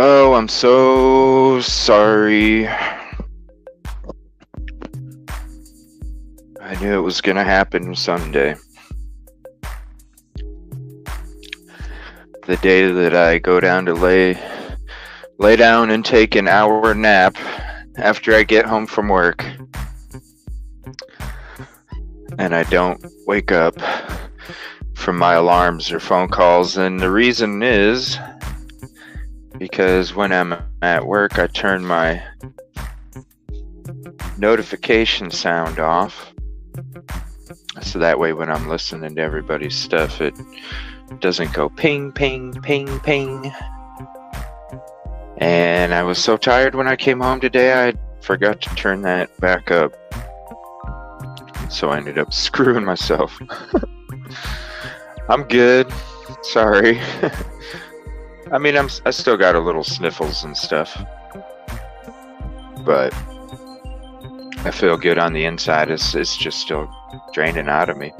Oh, I'm so sorry. I knew it was gonna happen someday. The day that I go down to lay down and take an hour nap after I get home from work, and I don't wake up from my alarms or phone calls, and the reason is because when I'm at work, I turn my notification sound off, so that way when I'm listening to everybody's stuff, it doesn't go ping, ping, ping, ping. And I was so tired when I came home today, I forgot to turn that back up. So I ended up screwing myself. I'm good. Sorry. I mean, I still got a little sniffles and stuff, but I feel good on the inside. It's just still draining out of me.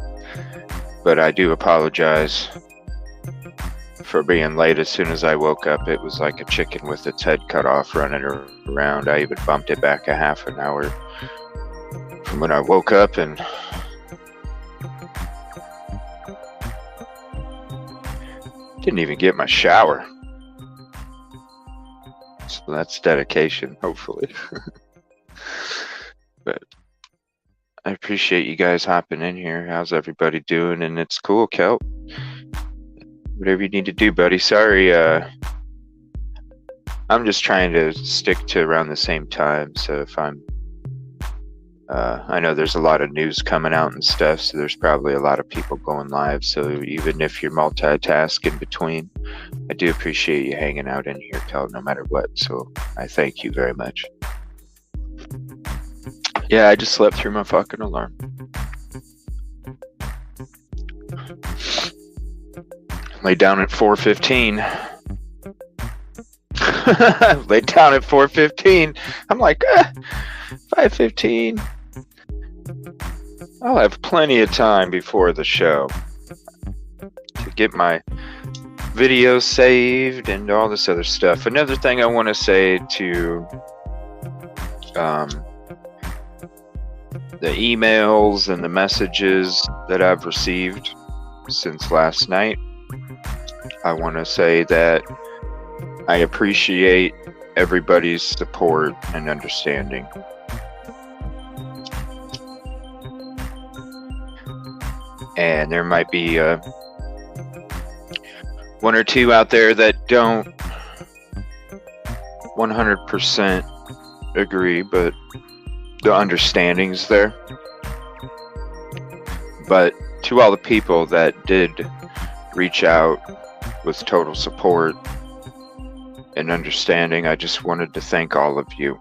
But I do apologize for being late. As soon as I woke up, it was like a chicken with its head cut off running around. I even bumped it back a half an hour from when I woke up, and didn't even get my shower. So that's dedication, hopefully. But I appreciate you guys hopping in here. How's everybody doing? And it's cool, Kelp. Whatever you need to do, buddy. Sorry, I'm just trying to stick to around the same time. So if I'm, I know there's a lot of news coming out and stuff, so there's probably a lot of people going live. So even if you're multitasking between, I do appreciate you hanging out in here, Kel, no matter what. So I thank you very much. Yeah, I just slept through my fucking alarm. Laid down at 4:15. Laid down at 4:15. I'm like, 5:15. I'll have plenty of time before the show to get my video saved and all this other stuff. Another thing I want to say to the emails and the messages that I've received since last night, I want to say that I appreciate everybody's support and understanding. And there might be one or two out there that don't 100% agree, but the understanding's there. But to all the people that did reach out with total support and understanding, I just wanted to thank all of you,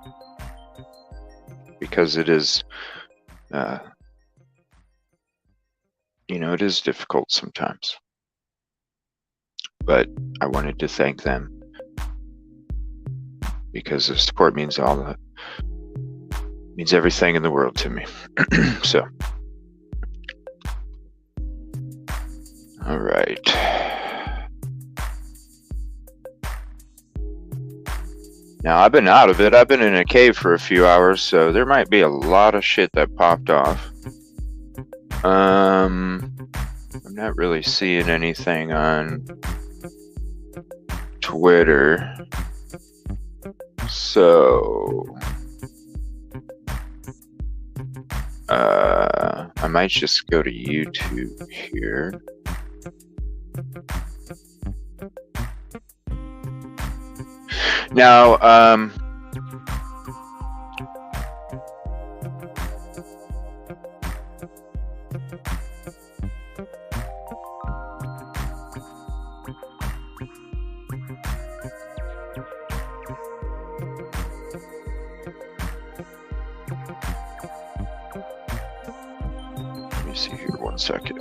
because it is it is difficult sometimes, but I wanted to thank them, because the support means Means everything in the world to me. So, all right. Now, I've been out of it. I've been in a cave for a few hours, so there might be a lot of shit that popped off. I'm not really seeing anything on Twitter. So, I might just go to YouTube here. Now, let me see here 1 second.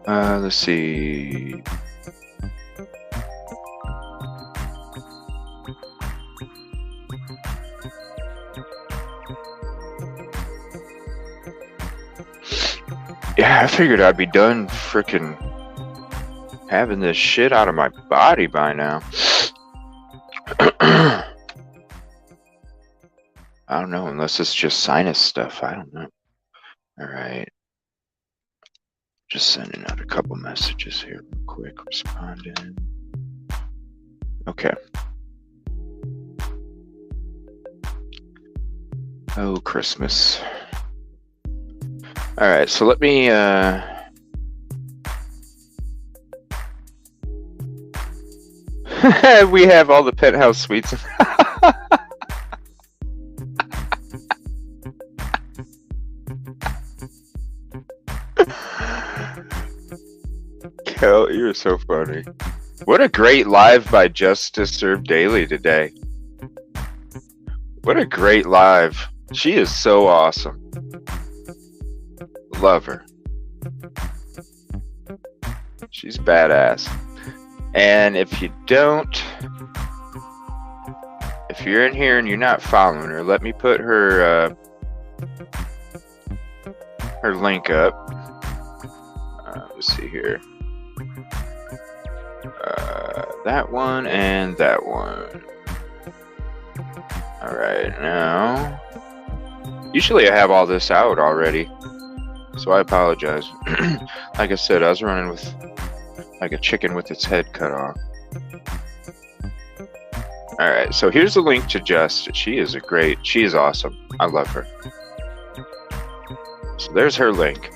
Let's see. Yeah, I figured I'd be done frickin' having this shit out of my body by now. I don't know, unless it's just sinus stuff. I don't know. All right. Just sending out a couple messages here real quick, responding. Okay. Oh, Christmas. All right, so let me we have all the penthouse suites. Kel, you're so funny. What a great live by Justice Served Daily today. What a great live. She is so awesome. Love her. She's badass. And if you don't, if you're in here and you're not following her, let me put her her link up. Let's see here. That one and that one. All right, now. Usually I have all this out already, so I apologize. Like I said, I was running with like a chicken with its head cut off. All right, so here's the link to Just. She is awesome. I love her. So there's her link.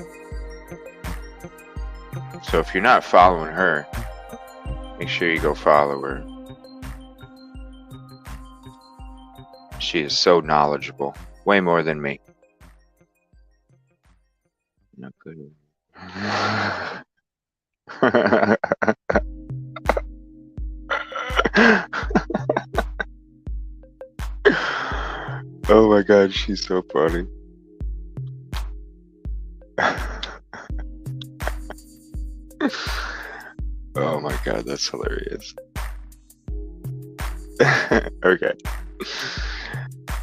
So if you're not following her, make sure you go follow her. She is so knowledgeable. Way more than me. Not good. Oh my god, she's so funny. Oh my god, that's hilarious. Okay.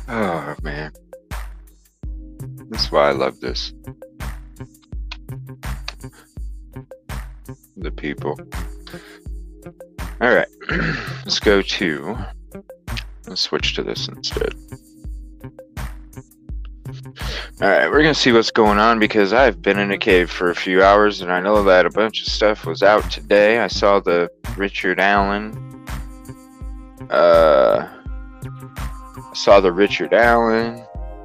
Oh man. That's why I love this. The people. Alright. Let's switch to this instead. Alright, we're gonna see what's going on because I've been in a cave for a few hours and I know that a bunch of stuff was out today. I saw the Richard Allen.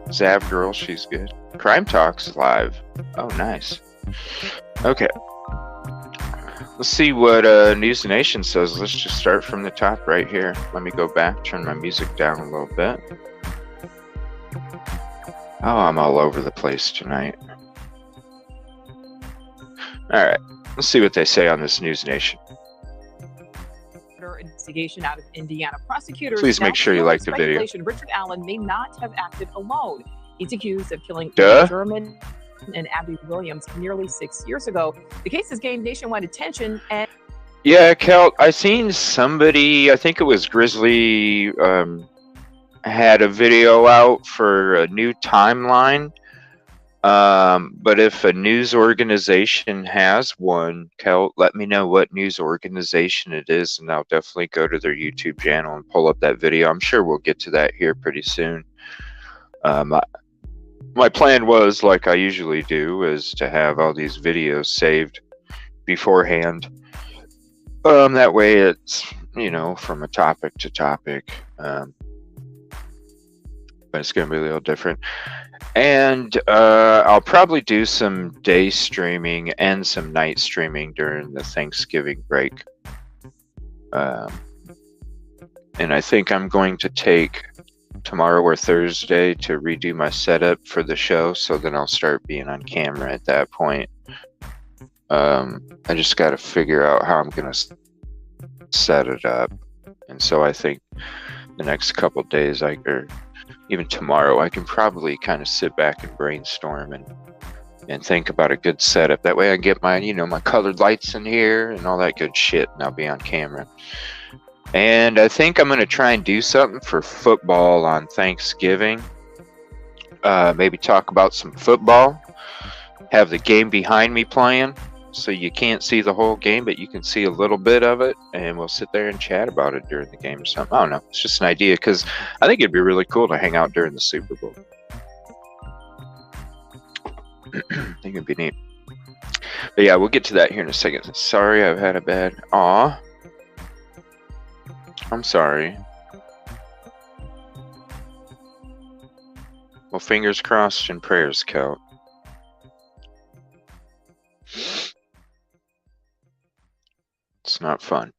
Zav Girl, she's good. Crime Talks live. Oh, nice. Okay. Let's see what News Nation says. Let's just start from the top right here. Let me go back, turn my music down a little bit. Oh, I'm all over the place tonight. Alright, let's see what they say on this News Nation. Investigation out of Indiana. Prosecutors please make sure you like the video. Richard Allen may not have acted alone. He's accused of killing German and Abby Williams nearly 6 years ago. The case has gained nationwide attention and Yeah, Kel, I seen somebody, I think it was Grizzly, had a video out for a new timeline. But if a news organization has one, Kel, let me know what news organization it is, and I'll definitely go to their YouTube channel and pull up that video. I'm sure we'll get to that here pretty soon. My plan was, like I usually do, is to have all these videos saved beforehand. That way it's, from a topic to topic. But it's going to be a little different. And I'll probably do some day streaming and some night streaming during the Thanksgiving break. And I think I'm going to take tomorrow or Thursday to redo my setup for the show, so then I'll start being on camera at that point. I just got to figure out how I'm going to set it up. And so I think the next couple days, or even tomorrow, I can probably kind of sit back and brainstorm and think about a good setup. That way I get my, my colored lights in here and all that good shit, and I'll be on camera. And I think I'm going to try and do something for football on Thanksgiving. Maybe talk about some football. Have the game behind me playing, so you can't see the whole game, but you can see a little bit of it, and we'll sit there and chat about it during the game or something. I don't know. It's just an idea, because I think it'd be really cool to hang out during the Super Bowl. I think it'd be neat. But yeah, we'll get to that here in a second. Sorry, I've had a bad... Aw. I'm sorry. Well, fingers crossed and prayers count. It's not fun.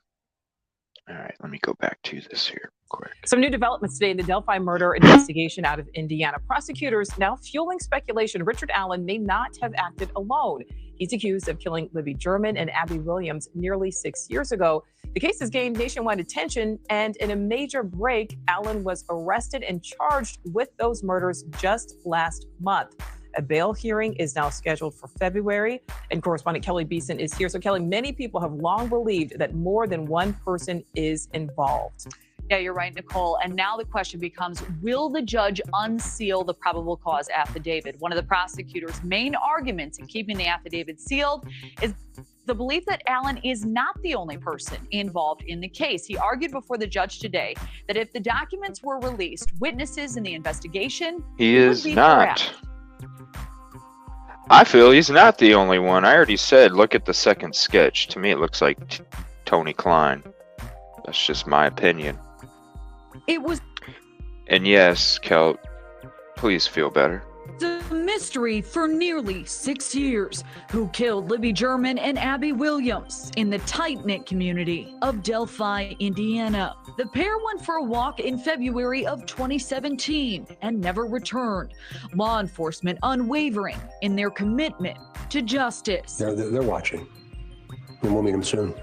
All right, let me go back to this here quick. Some new developments today in the Delphi murder investigation out of Indiana. Prosecutors now fueling speculation Richard Allen may not have acted alone. He's accused of killing Libby German and Abby Williams nearly 6 years ago. The case has gained nationwide attention, and in a major break, Allen was arrested and charged with those murders just last month. A bail hearing is now scheduled for February, and correspondent Kelly Beeson is here. So, Kelly, many people have long believed that more than one person is involved. Yeah, you're right, Nicole. And now the question becomes, will the judge unseal the probable cause affidavit? One of the prosecutor's main arguments in keeping the affidavit sealed is the belief that Allen is not the only person involved in the case. He argued before the judge today that if the documents were released, witnesses in the investigation would be not. I feel he's not the only one. I already said, look at the second sketch. To me, it looks like Tony Klein. That's just my opinion. It was. And yes, Kel, please feel better. The mystery for nearly 6 years. Who killed Libby German and Abby Williams in the tight-knit community of Delphi, Indiana? The pair went for a walk in February of 2017 and never returned. Law enforcement unwavering in their commitment to justice. They're watching. And we'll meet them soon.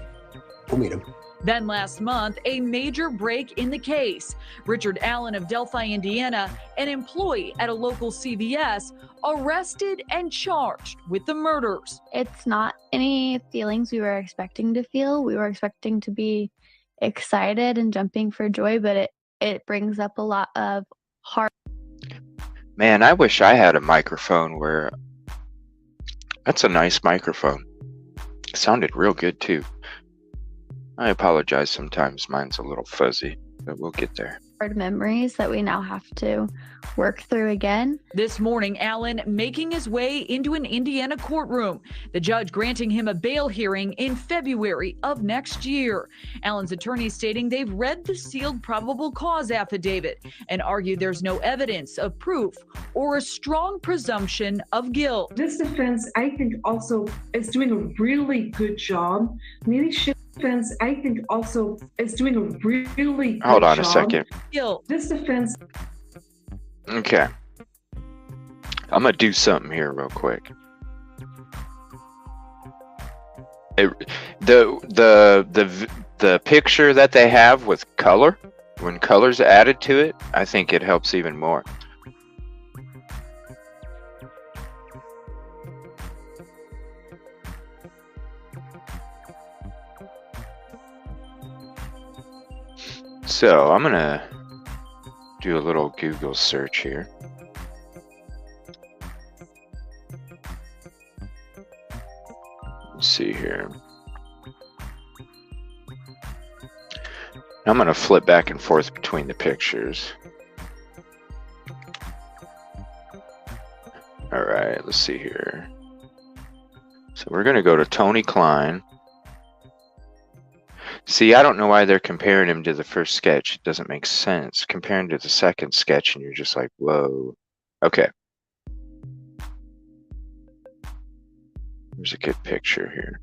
We'll meet them. Then last month, a major break in the case. Richard Allen of Delphi, Indiana, an employee at a local CVS, arrested and charged with the murders. It's not any feelings we were expecting to feel. We were expecting to be excited and jumping for joy, but it brings up a lot of heart. Man, I wish I had a microphone where... That's a nice microphone. It sounded real good, too. I apologize, sometimes mine's a little fuzzy, but we'll get there. Hard memories that we now have to work through again. This morning, Allen making his way into an Indiana courtroom. The judge granting him a bail hearing in February of next year. Allen's attorney stating they've read the sealed probable cause affidavit and argued there's no evidence of proof or a strong presumption of guilt. This defense, I think, also is doing a really good job. Maybe defense, I think, also is doing a really good job. Hold on a second. This defense. Okay. I'm gonna do something here real quick. The picture that they have with color, when color's added to it, I think it helps even more. So I'm gonna do a little Google search here. Let's see here. I'm gonna flip back and forth between the pictures. All right, let's see here. So we're gonna go to Tony Klein. See, I don't know why they're comparing him to the first sketch. It doesn't make sense. Comparing to the second sketch, and you're just like, whoa. Okay. There's a good picture here.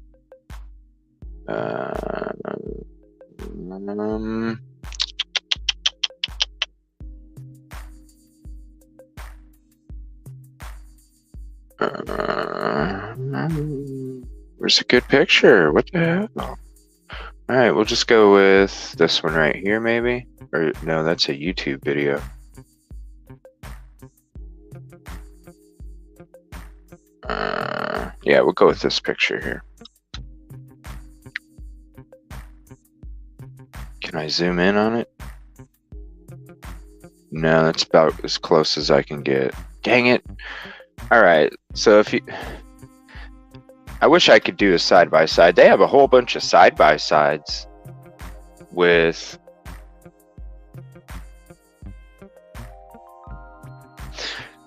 Where's a good picture? What the hell? All right, we'll just go with this one right here, maybe. Or no, that's a YouTube video. Yeah, we'll go with this picture here. Can I zoom in on it? No, that's about as close as I can get. Dang it. All right, so if you... I wish I could do a side-by-side. They have a whole bunch of side-by-sides with...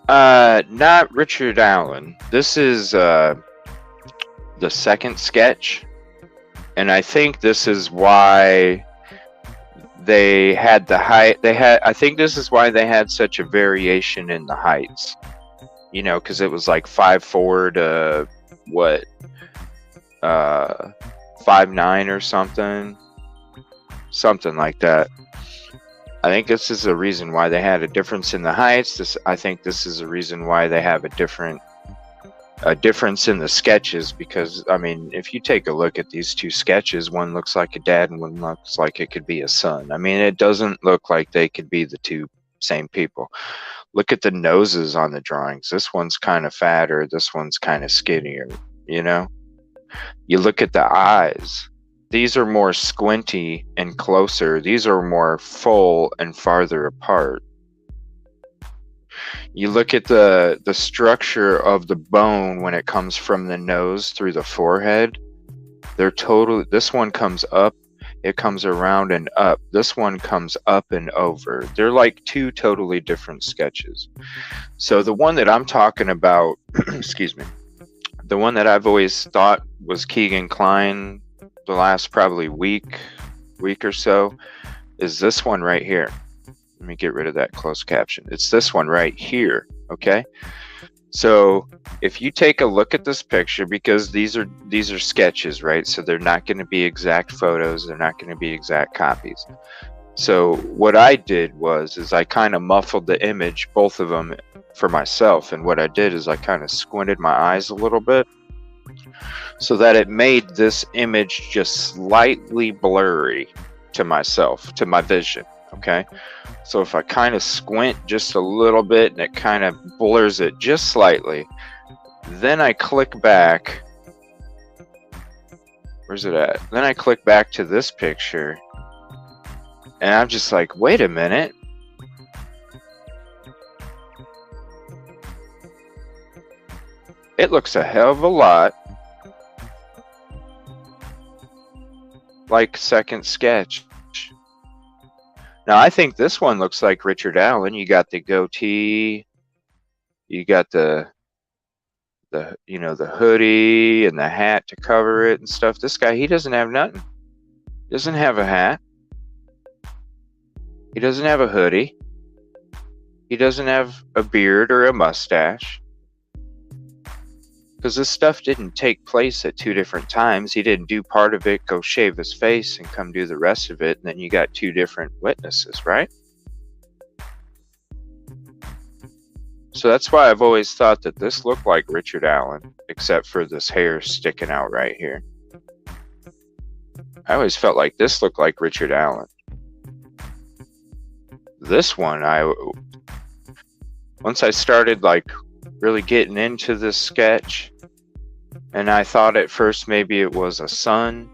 not Richard Allen. This is the second sketch, and I think this is why they had the height. I think this is why they had such a variation in the heights. You know, because it was like 5'4" to what, 5'9" or something like that. I think this is a reason why they had a difference in the heights. I think this is a reason why they have a difference in the sketches, because I mean, if you take a look at these two sketches, one looks like a dad and one looks like it could be a son. I mean, it doesn't look like they could be the two same people. Look at the noses on the drawings. This one's kind of fatter, this one's kind of skinnier, you know? You look at the eyes. These are more squinty and closer. These are more full and farther apart. You look at the structure of the bone when it comes from the nose through the forehead. They're totally, this one comes up, it comes around and up. This one comes up and over. They're like two totally different sketches. So the one that I'm talking about, excuse me, the one that I've always thought was Keegan Kline the last probably week or so is this one right here. Let me get rid of that closed caption. It's this one right here, okay? So if you take a look at this picture, because these are sketches, right? So they're not going to be exact photos, they're not going to be exact copies. So what I did is I kind of muffled the image, both of them, for myself, and what I did is I kind of squinted my eyes a little bit so that it made this image just slightly blurry to myself, to my vision, okay? So if I kind of squint just a little bit and it kind of blurs it just slightly, then I click back. Where's it at? Then I click back to this picture and I'm just like, wait a minute. It looks a hell of a lot like second sketch. Now I think this one looks like Richard Allen. You got the goatee, you got the you know, the hoodie and the hat to cover it and stuff. This guy, he doesn't have nothing. He doesn't have a hat. He doesn't have a hoodie. He doesn't have a beard or a mustache. Because this stuff didn't take place at two different times. He didn't do part of it, go shave his face, and come do the rest of it, and then you got two different witnesses, right? So that's why I've always thought that this looked like Richard Allen, except for this hair sticking out right here. I always felt like this looked like Richard Allen. This one, once I started like really getting into this sketch, and I thought at first maybe it was a son,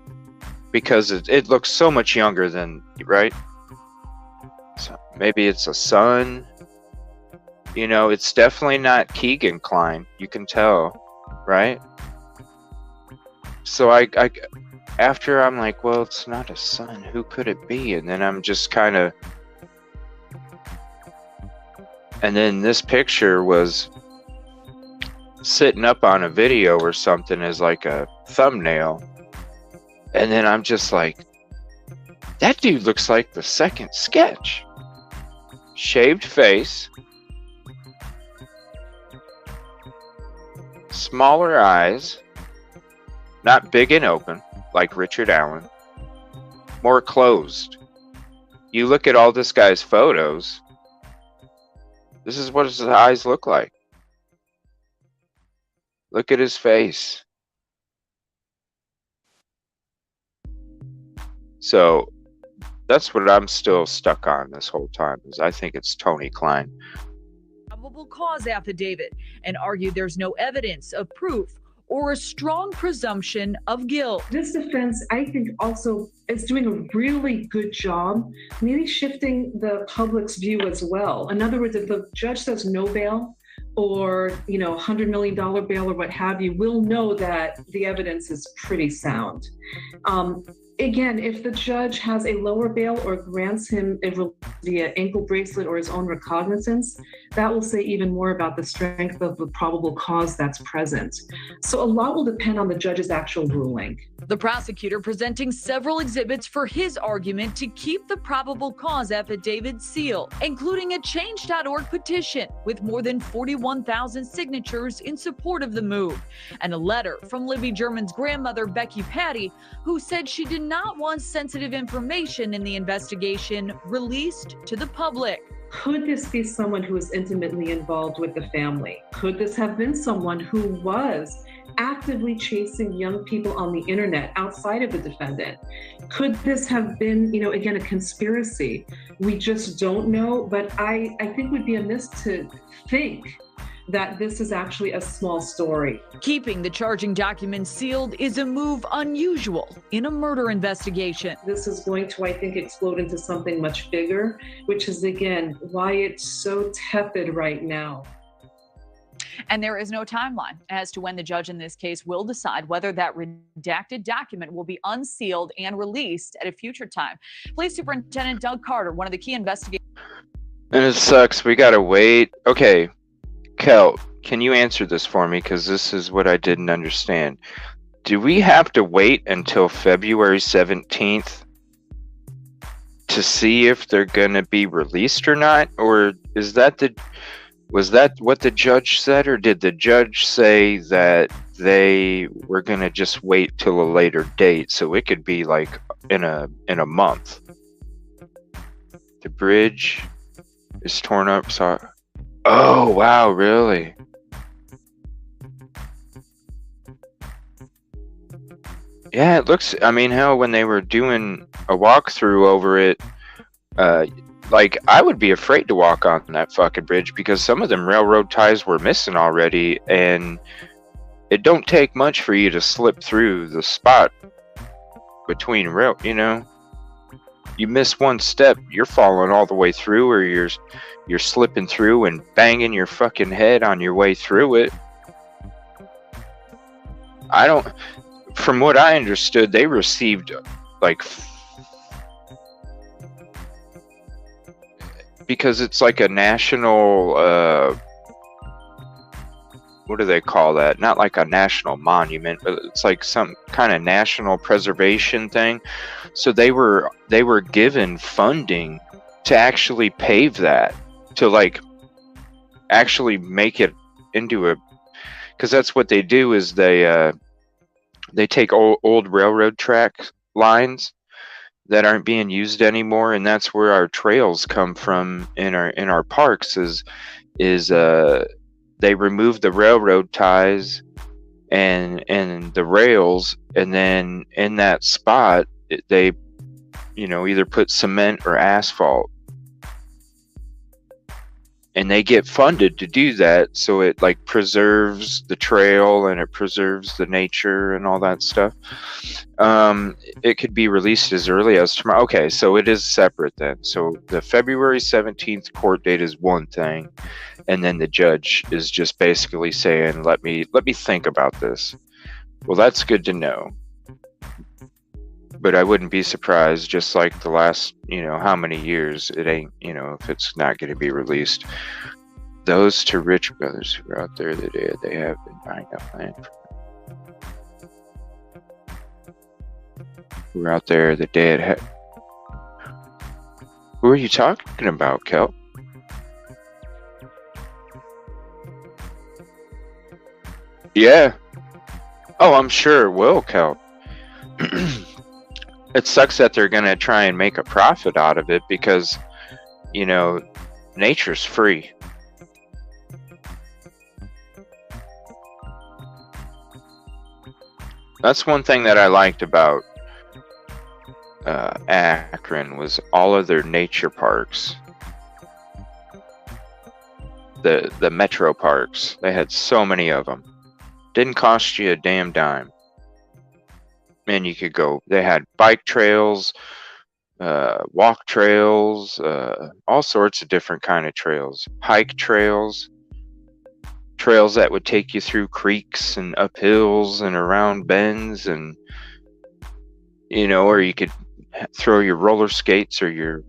because it looks so much younger than, right? Maybe it's a son. You know, it's definitely not Keegan Klein. You can tell, right? So I after I'm like, well, it's not a son. Who could it be? And then I'm just kind of, and then this picture was sitting up on a video or something as like a thumbnail. And then I'm just like, that dude looks like the second sketch. Shaved face, smaller eyes, not big and open like Richard Allen, more closed. You look at all this guy's photos, this is what his eyes look like. Look at his face. So that's what I'm still stuck on this whole time, is I think it's Tony Klein. Probable cause affidavit and argued there's no evidence of proof or a strong presumption of guilt. This defense, I think, also is doing a really good job, maybe shifting the public's view as well. In other words, if the judge says no bail, or $100 million bail or what have you, we'll know that the evidence is pretty sound. Again, if the judge has a lower bail or grants him via ankle bracelet or his own recognizance, that will say even more about the strength of the probable cause that's present. So a lot will depend on the judge's actual ruling. The prosecutor presenting several exhibits for his argument to keep the probable cause affidavit sealed, including a Change.org petition with more than 41,000 signatures in support of the move, and a letter from Libby German's grandmother, Becky Patty, who said she did not want sensitive information in the investigation released to the public. Could this be someone who is intimately involved with the family? Could this have been someone who was actively chasing young people on the internet outside of the defendant? Could this have been, again, a conspiracy? We just don't know, but I think we'd be amiss to think that this is actually a small story. Keeping the charging documents sealed is a move unusual in a murder investigation. This is going to, I think, explode into something much bigger, which is, again, why it's so tepid right now. And there is no timeline as to when the judge in this case will decide whether that redacted document will be unsealed and released at a future time. Police Superintendent Doug Carter, one of the key investigators. And it sucks. We gotta wait. Okay, Kel, can you answer this for me? Because this is what I didn't understand. Do we have to wait until February 17th to see if they're gonna be released or not? Or is that was that what the judge said, or did the judge say that they were gonna just wait till a later date, so it could be like in a month? The bridge is torn up. So, oh wow, really? Yeah, it looks. I mean, hell, when they were doing a walkthrough over it, like, I would be afraid to walk on that fucking bridge because some of them railroad ties were missing already, and it don't take much for you to slip through the spot between you miss one step, you're falling all the way through, or you're slipping through and banging your fucking head on your way through it. From what I understood, they received like, because it's like a national, what do they call that? Not like a national monument, but it's like some kind of national preservation thing. So they were given funding to actually pave that, to like actually make it into because that's what they do, is they take old railroad track lines that aren't being used anymore, and that's where our trails come from in our parks, is they remove the railroad ties and the rails, and then in that spot they either put cement or asphalt, and they get funded to do that, so it like preserves the trail and it preserves the nature and all that stuff. It could be released as early as tomorrow. Okay, so it is separate then. So the February 17th court date is one thing, and then the judge is just basically saying, let me think about this. Well, that's good to know. But I wouldn't be surprised, just like the last, how many years, it ain't, if it's not going to be released. Those two rich brothers who are out there the day they have been buying up land. Who are out there the day it had. Who are you talking about, Kel? Yeah. Oh, I'm sure it will, Kel. It sucks that they're going to try and make a profit out of it because, nature's free. That's one thing that I liked about Akron was all of their nature parks. The metro parks. They had so many of them. Didn't cost you a damn dime. And you could go, they had bike trails, walk trails, all sorts of different kind of trails, hike trails, trails that would take you through creeks and up hills and around bends, and or you could throw your roller skates or your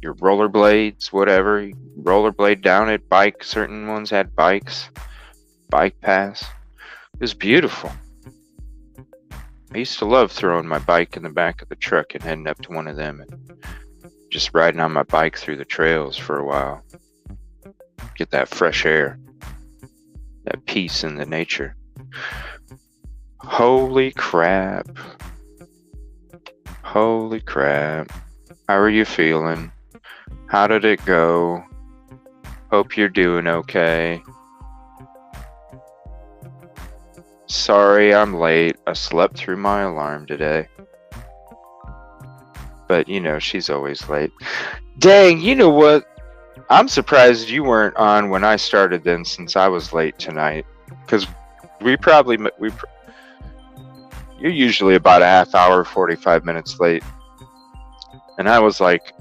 rollerblades, whatever, rollerblade down it. Bike, certain ones had bikes. Bike pass. It was beautiful. I used to love throwing my bike in the back of the truck and heading up to one of them and just riding on my bike through the trails for a while. Get that fresh air, that peace in the nature. Holy crap. Holy crap. How are you feeling? How did it go? Hope you're doing okay. Sorry I'm late. I slept through my alarm today. But, she's always late. Dang, you know what? I'm surprised you weren't on when I started then, since I was late tonight. Because you're usually about a half hour, 45 minutes late. And I was like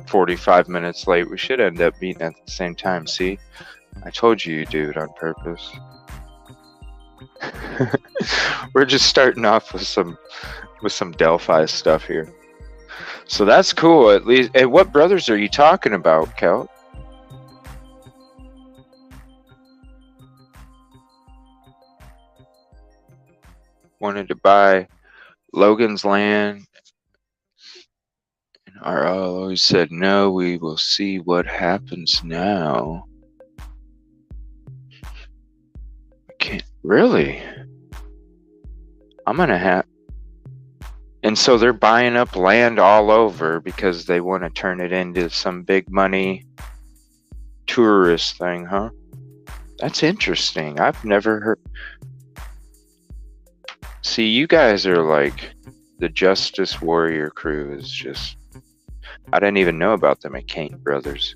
45 minutes late. We should end up meeting at the same time, see? I told you do it on purpose. We're just starting off with some Delphi stuff here, so that's cool. At least, and what brothers are you talking about, Kel? Wanted to buy Logan's land, and RL always said no. We will see what happens now. Really? I'm gonna have. And so they're buying up land all over because they want to turn it into some big money tourist thing, huh? That's interesting. I've never heard. See, you guys are like the Justice Warrior crew is just. I didn't even know about them at Kane Brothers.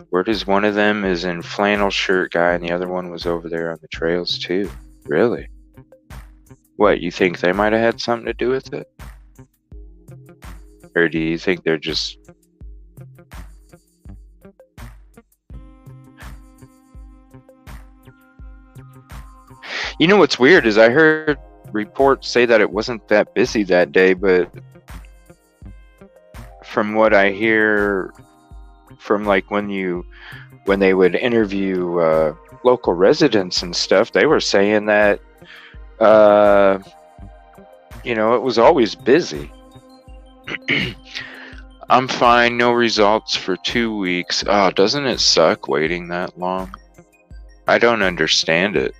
Where does one of them is in flannel shirt guy and the other one was over there on the trails too? Really? What, you think they might have had something to do with it? Or do you think they're just... You know what's weird is I heard reports say that it wasn't that busy that day, but from what I hear from like when they would interview local residents and stuff, they were saying that it was always busy. I'm fine, no results for 2 weeks. Oh, doesn't it suck waiting that long? I don't understand it.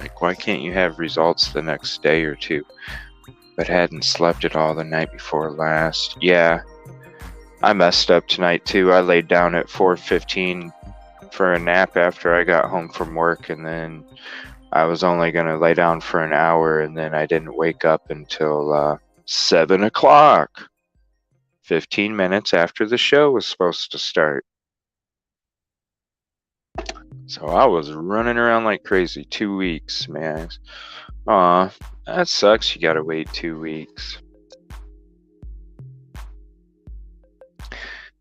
Like, why can't you have results the next day or two? But hadn't slept at all the night before last. Yeah, I messed up tonight too. I laid down at 4:15 for a nap after I got home from work, and then I was only going to lay down for an hour, and then I didn't wake up until 7 o'clock. 15 minutes after the show was supposed to start. So I was running around like crazy. 2 weeks, man. Aw, that sucks. You gotta wait 2 weeks.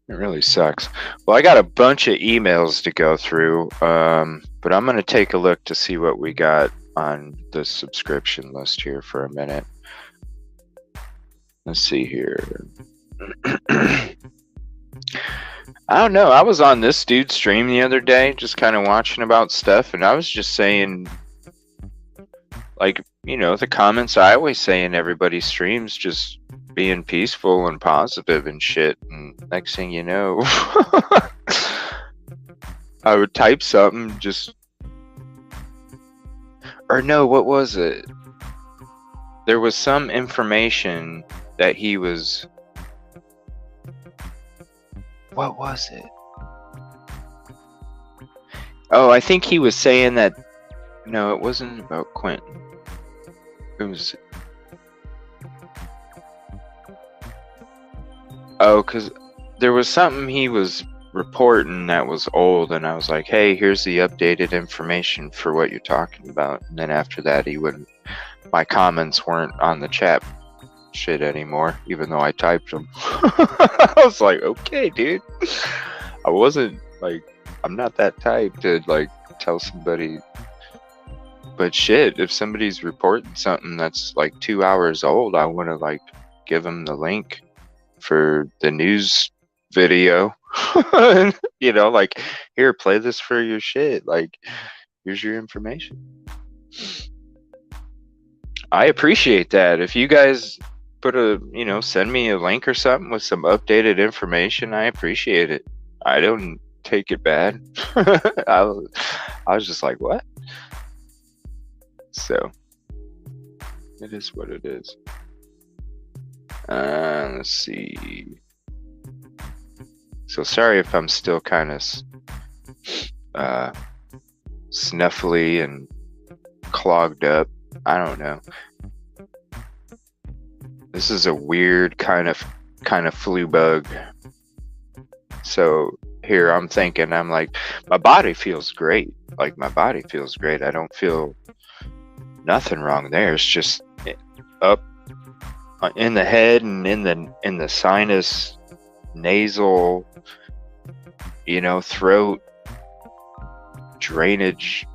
It really sucks. Well, I got a bunch of emails to go through, but I'm going to take a look to see what we got on the subscription list here for a minute. Let's see here. I don't know. I was on this dude's stream the other day, just kind of watching about stuff, and I was just saying, like, you know, the comments I always say in everybody's streams, just being peaceful and positive and shit. And next thing you know, I would type something just, or no, what was it? There was some information that he was, what was it? Oh, I think he was saying that, no, it wasn't about Quentin. It was, oh, because there was something he was reporting that was old, and I was like, hey, here's the updated information for what you're talking about. And then after that, he wouldn't, my comments weren't on the chat shit anymore, even though I typed them. I was like, okay, dude. I wasn't like, I'm not that type to like tell somebody, but shit, if somebody's reporting something that's like 2 hours old, I want to like give them the link for the news video. You know, like, here, play this for your shit, like, here's your information. I appreciate that. If you guys put a, you know, send me a link or something with some updated information, I appreciate it. I don't take it bad. I was just like, what? So it is what it is. Let's see. So sorry if I'm still kind of snuffly and clogged up. I don't know. This is a weird kind of flu bug. So here I'm thinking, I'm like, my body feels great. Like, my body feels great. I don't feel nothing wrong there. It's just up in the head and in the sinus, nasal, you know, throat, drainage.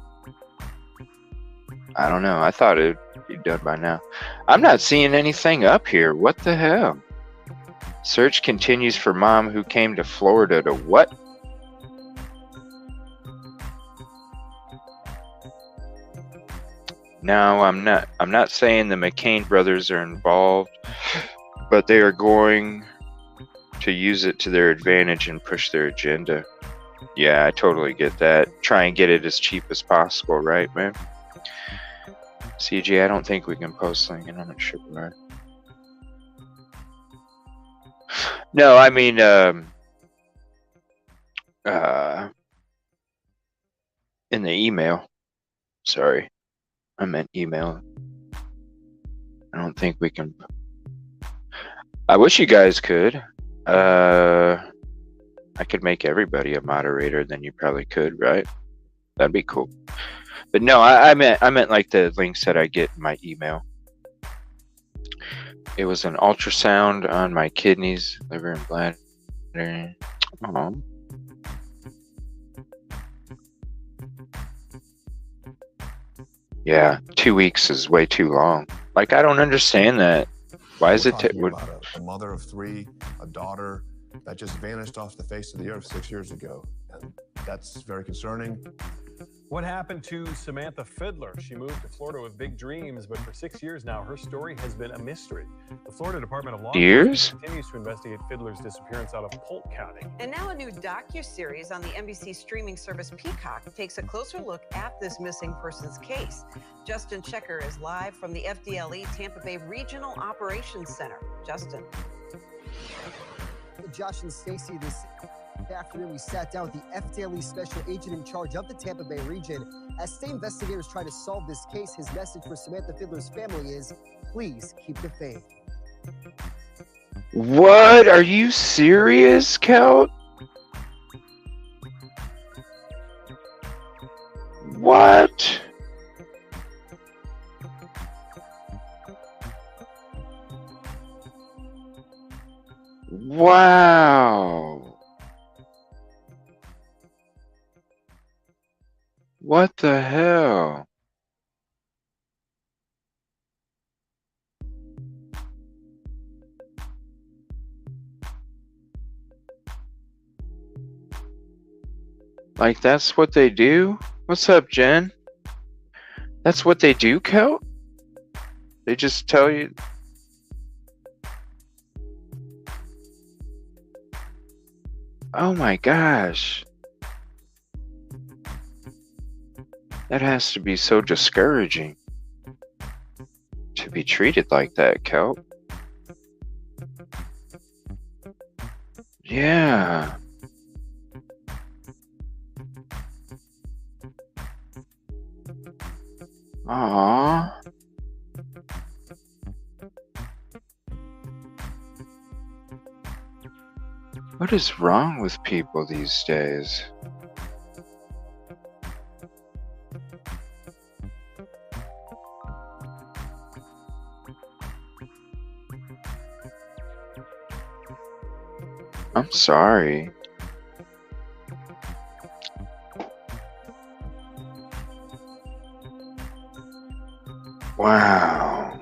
I don't know. I thought it'd be done by now. I'm not seeing anything up here. What the hell? Search continues for mom who came to Florida to what? No, I'm not saying the McCain brothers are involved, but they are going to use it to their advantage and push their agenda. Yeah, I totally get that. Try and get it as cheap as possible, right, man? CJ, I don't think we can post link, and I'm not sure why. No, I mean, in the email. Sorry, I meant email. I don't think we can. I wish you guys could. I could make everybody a moderator, then you probably could, right? That'd be cool. But no, I meant like the links that I get in my email. It was an ultrasound on my kidneys, liver, and bladder. Oh. Yeah, 2 weeks is way too long. Like, I don't understand that. Why is it? A mother of three, a daughter that just vanished off the face of the earth 6 years ago, and that's very concerning. What happened to Samantha Fiddler? She moved to Florida with big dreams, but for 6 years now, her story has been a mystery. The Florida Department of Law Enforcement continues to investigate Fiddler's disappearance out of Polk County. And now a new docuseries on the NBC streaming service Peacock takes a closer look at this missing persons case. Justin Checker is live from the FDLE Tampa Bay Regional Operations Center. Justin. Josh and Stacy, this afternoon we sat down with the FDLE special agent in charge of the Tampa Bay region. As state investigators try to solve this case, his message for Samantha Fiddler's family is, please keep the faith. What? Are you serious, Kel? What? Wow. What the hell? Like, that's what they do? What's up, Jen? That's what they do, Kel? They just tell you... Oh my gosh. That has to be so discouraging to be treated like that, Kel. Yeah. Aww. What is wrong with people these days? I'm sorry. Wow.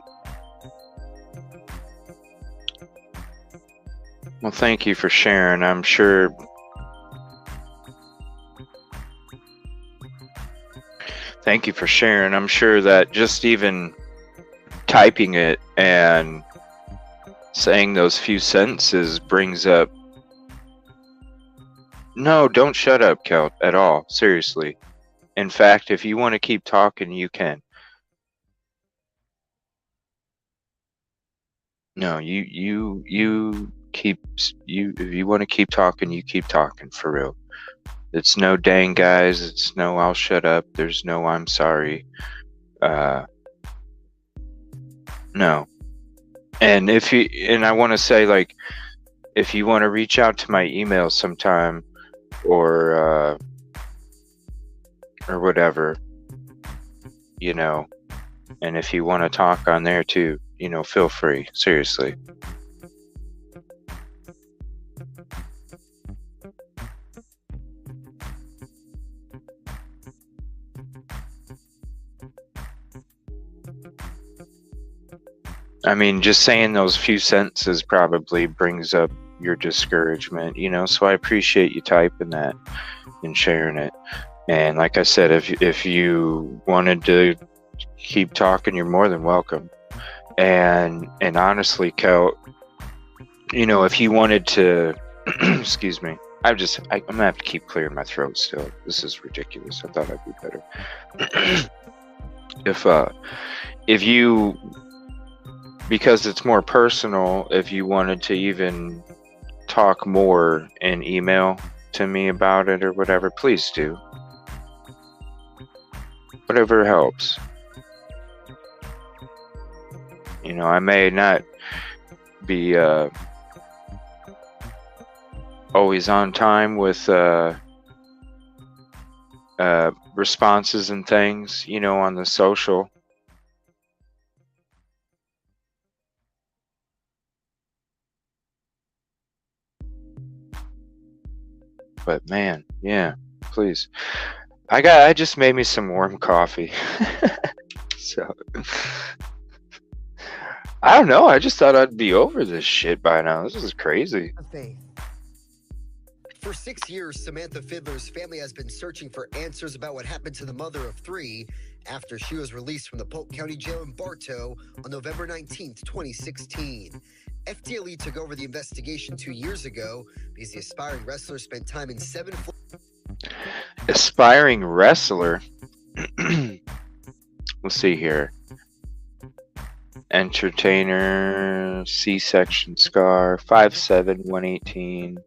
Well, thank you for sharing. I'm sure... Thank you for sharing. I'm sure that just even typing it and saying those few sentences brings up... No, don't shut up, Kel, at all. Seriously. In fact, if you want to keep talking, you can. No, you keep... if you want to keep talking, you keep talking, for real. It's no dang guys, it's no I'll shut up, there's no I'm sorry. No. And if you... And I want to say, like, if you want to reach out to my email sometime, or whatever, you know, and if you want to talk on there too, you know, feel free. Seriously. I mean, just saying those few sentences probably brings up your discouragement, you know, so I appreciate you typing that and sharing it. And like I said, if you wanted to keep talking, you're more than welcome. And honestly, Kel, you know, if you wanted to excuse me, I'm gonna have to keep clearing my throat still. This is ridiculous. I thought I'd be better. If you, because it's more personal, if you wanted to even talk more in email to me about it or whatever, please do. Whatever helps. You know, I may not be always on time with responses and things, you know, on the social. But man, yeah, please. I just made me some warm coffee. So I don't know, I just thought I'd be over this shit by now. This is crazy. For 6 years, Samantha Fiddler's family has been searching for answers about what happened to the mother of three after she was released from the Polk County Jail in Bartow on November 19th, 2016. FDLE took over the investigation 2 years ago because the aspiring wrestler spent time in 7... Aspiring wrestler? Let's see here. Entertainer, C-section scar, 5'7", 118.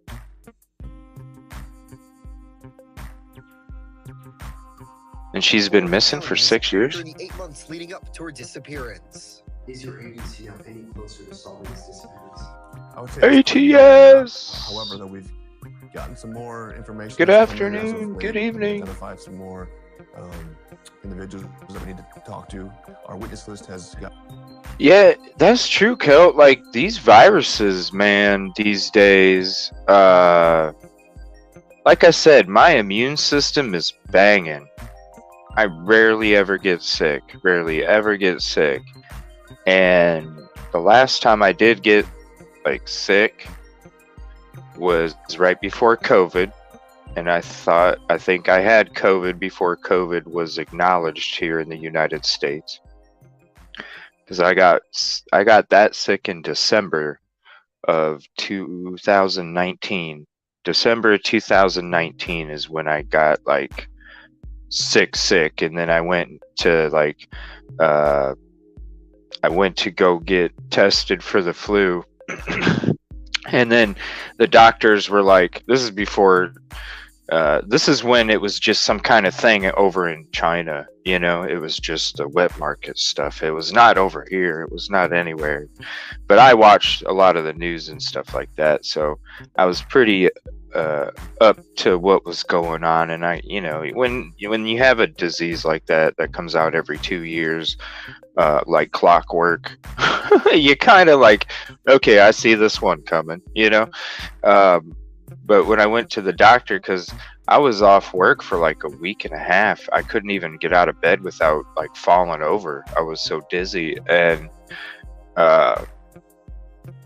And she's been missing for 6 years? 38 months leading up to her disappearance. Is your agency now any closer to solving this disappearance? I would say it's pretty low. ATS. However, though, we've gotten some more information. Good that's come in as of afternoon. late. Good We've evening. identified some more individuals that we need to talk to. Our witness list has got. Yeah, that's true, Kel. Like these viruses, man, these days, like I said, my immune system is banging. I rarely ever get sick. Rarely ever get sick. And the last time I did get like sick was right before COVID. And I think I had COVID before COVID was acknowledged here in the United States. Because I got that sick in December of 2019. December of 2019 is when I got like sick, and then I went to go get tested for the flu. And then the doctors were like, this is before, this is when it was just some kind of thing over in China, you know, it was just the wet market stuff. It was not over here. It was not anywhere. But I watched a lot of the news and stuff like that. So I was pretty up to what was going on. And I, you know, when you have a disease like that comes out every 2 years, like clockwork, you kind of like, okay, I see this one coming, you know. But when I went to the doctor, because I was off work for like a week and a half, I couldn't even get out of bed without like falling over. I was so dizzy. And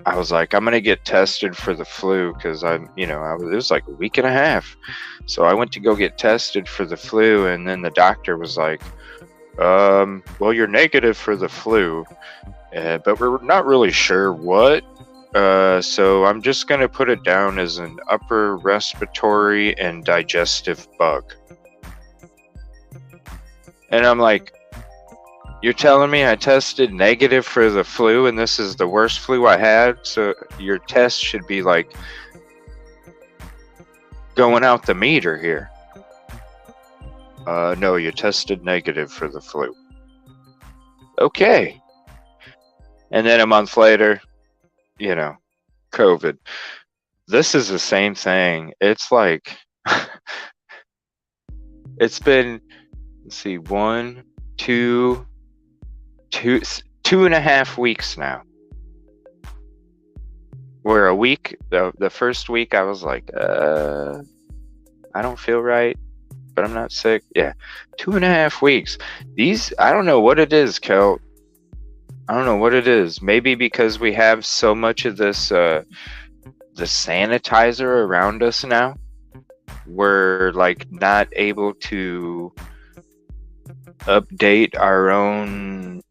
I was like, I'm gonna get tested for the flu, because it was like a week and a half. So I went to go get tested for the flu, and then the doctor was like, well, you're negative for the flu, but we're not really sure what. So I'm just gonna put it down as an upper respiratory and digestive bug. And I'm like, you're telling me I tested negative for the flu and this is the worst flu I had? So your test should be like going out the meter here. No, you tested negative for the flu. Okay. And then a month later, you know, COVID. This is the same thing. It's like, it's been, let's see, 2.5 weeks now. Where a week, the first week I was like, I don't feel right, but I'm not sick. Yeah, 2.5 weeks. I don't know what it is, Kel. I don't know what it is. Maybe because we have so much of this, the sanitizer around us now. We're like not able to update our own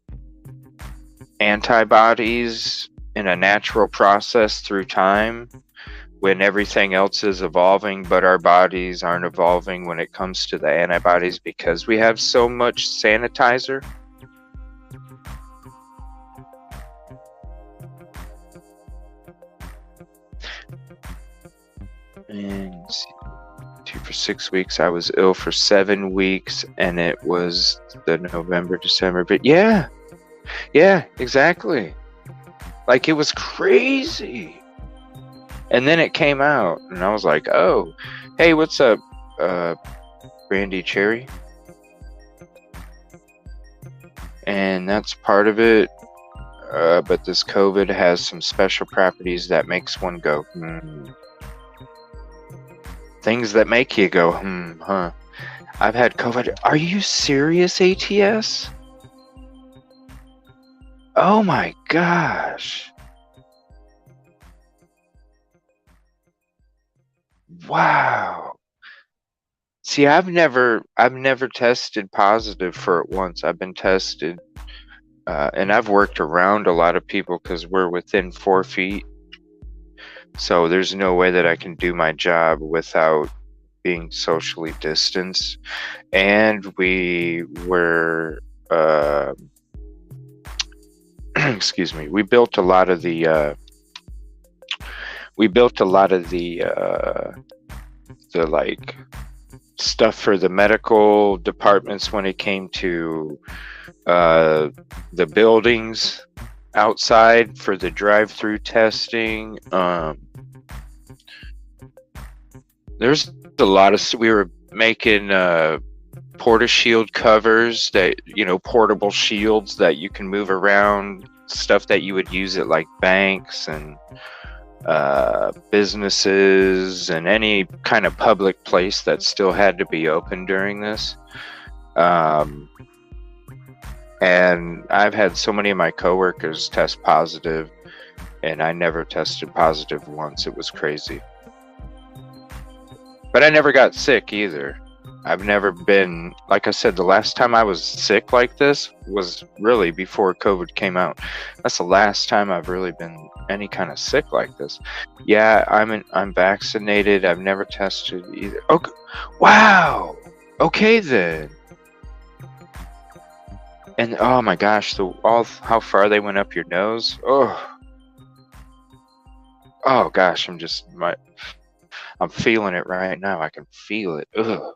antibodies in a natural process through time when everything else is evolving, but our bodies aren't evolving when it comes to the antibodies because we have so much sanitizer. And for 6 weeks, I was ill for 7 weeks, and it was the November, December. But yeah, exactly. Like it was crazy. And then it came out, and I was like, "Oh, hey, what's up, Brandy Cherry?" And that's part of it. But this COVID has some special properties that makes one go, Things that make you go, huh. I've had COVID. Are you serious, ATS? Oh my gosh. Wow. See, I've never tested positive for it once. I've been tested, and I've worked around a lot of people because we're within 4 feet. So there's no way that I can do my job without being socially distanced. And we were, excuse me, we built a lot of the like stuff for the medical departments when it came to the buildings outside for the drive-through testing. There's a lot of, we were making porta shield covers that, you know, portable shields that you can move around, stuff that you would use at like banks and businesses and any kind of public place that still had to be open during this. And I've had so many of my coworkers test positive, and I never tested positive once. It was crazy. But I never got sick either. I've never been, like I said, the last time I was sick like this was really before COVID came out. That's the last time I've really been any kind of sick like this. Yeah, I'm vaccinated. I've never tested either. Okay. Wow. Okay then. And oh my gosh, how far they went up your nose. Oh gosh, I'm feeling it right now. I can feel it. Ugh.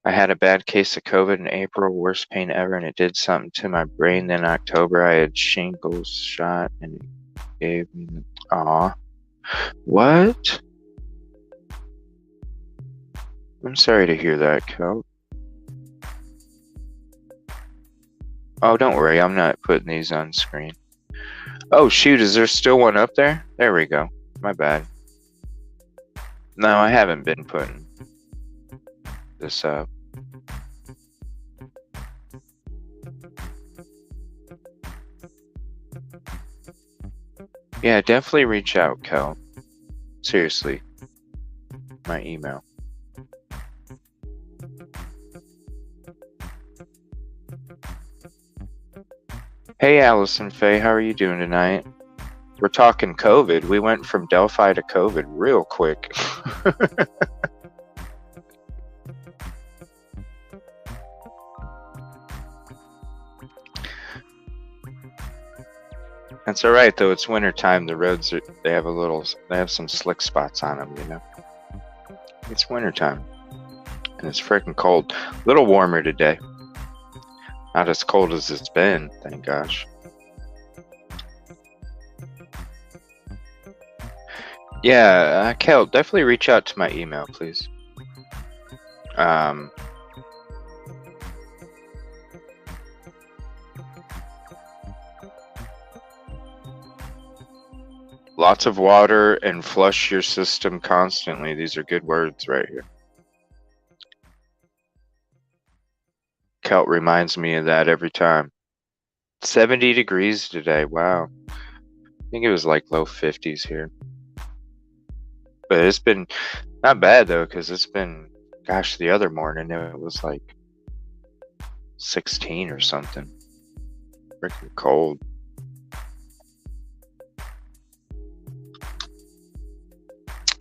I had a bad case of COVID in April, worst pain ever, and it did something to my brain. Then in October, I had shingles shot, and it gave me what? I'm sorry to hear that, Kel. Oh, don't worry, I'm not putting these on screen. Oh shoot, is there still one up there? There we go. My bad. No, I haven't been putting this up. Yeah, definitely reach out, Kel. Seriously. My email. Hey, Allison Faye, how are you doing tonight? We're talking COVID. We went from Delphi to COVID real quick. That's all right though. It's winter time. The roads they have some slick spots on them, you know. It's winter time, and it's freaking cold. A little warmer today. Not as cold as it's been, thank gosh. Yeah, Kel, definitely reach out to my email, please. Lots of water and flush your system constantly. These are good words right here. Kelt reminds me of that every time. 70 degrees today. Wow. I think it was like low 50s here. But it's been not bad though, because it's been, gosh, the other morning it was like 16 or something. Freaking cold.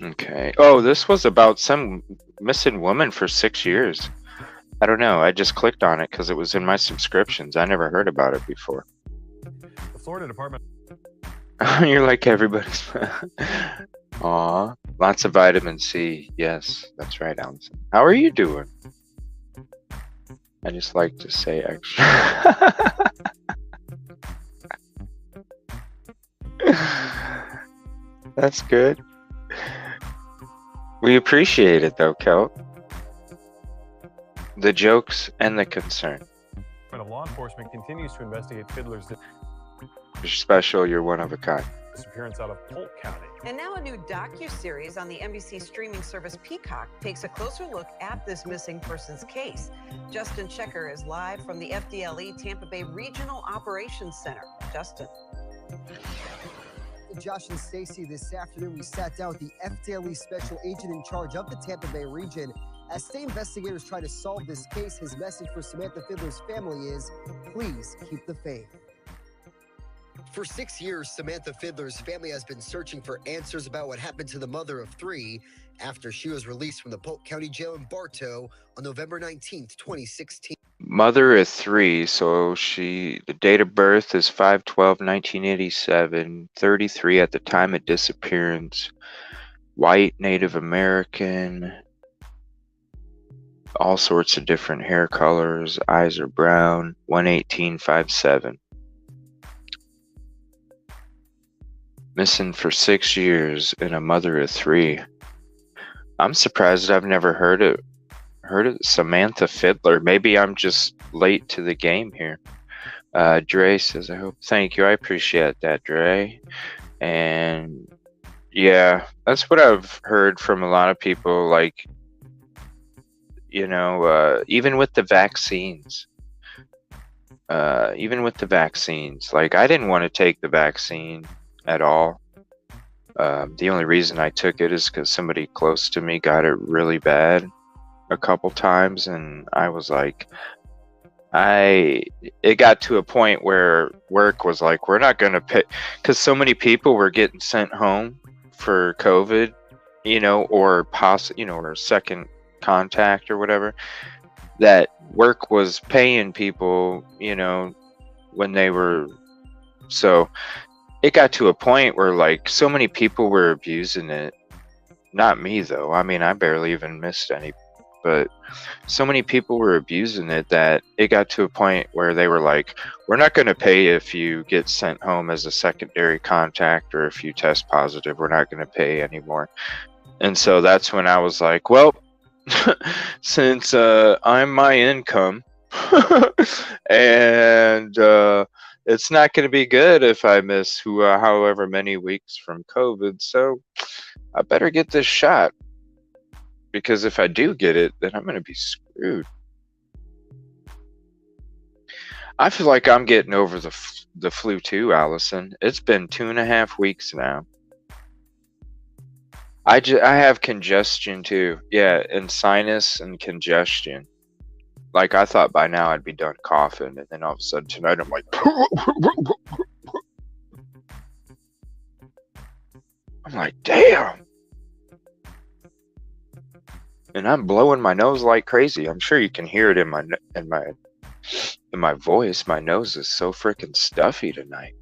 Okay. Oh, this was about some missing woman for 6 years. I don't know. I just clicked on it because it was in my subscriptions. I never heard about it before. The Florida Department. You're like everybody's. Aw. Lots of vitamin C. Yes, that's right, Allison. How are you doing? I just like to say extra. That's good. We appreciate it though, Kel. The jokes and the concern. Law enforcement continues to investigate Fiddler's You're special, you're one of a kind. disappearance out of Polk County. And now a new docuseries on the NBC streaming service Peacock takes a closer look at this missing persons case. Justin Checker is live from the FDLE Tampa Bay Regional Operations Center. Justin. Josh and Stacy, this afternoon we sat down with the FDLE special agent in charge of the Tampa Bay region. As state investigators try to solve this case, his message for Samantha Fiddler's family is, please keep the faith. For 6 years, Samantha Fiddler's family has been searching for answers about what happened to the mother of three after she was released from the Polk County Jail in Bartow on November 19th, 2016. Mother of three, so the date of birth is 5/12/1987, 33 at the time of disappearance, white, Native American, all sorts of different hair colors, eyes are brown, 118.57. Missing for 6 years and a mother of 3. I'm surprised I've never heard of Samantha Fiddler. Maybe I'm just late to the game here. Dre says, I hope. Thank you. I appreciate that, Dre. And yeah, that's what I've heard from a lot of people. Like, you know, even with the vaccines, like I didn't want to take the vaccine at all. The only reason I took it is because somebody close to me got it really bad a couple times, and I was like, it got to a point where work was like, we're not going to pay, because so many people were getting sent home for COVID, you know, or or second contact or whatever, that work was paying people, you know, when they were, so it got to a point where like so many people were abusing it. Not me though. I mean, I barely even missed any, but so many people were abusing it that it got to a point where they were like, we're not going to pay if you get sent home as a secondary contact or if you test positive. We're not going to pay anymore. And so that's when I was like, well, since I'm my income and it's not going to be good if I miss however many weeks from COVID, so I better get this shot, because if I do get it, then I'm going to be screwed. I feel like I'm getting over the flu too, Allison. It's been 2.5 weeks now. I have congestion too. Yeah, and sinus and congestion. Like, I thought by now I'd be done coughing, and then all of a sudden tonight I'm like, I'm like, damn. And I'm blowing my nose like crazy. I'm sure you can hear it in my voice. My nose is so freaking stuffy tonight.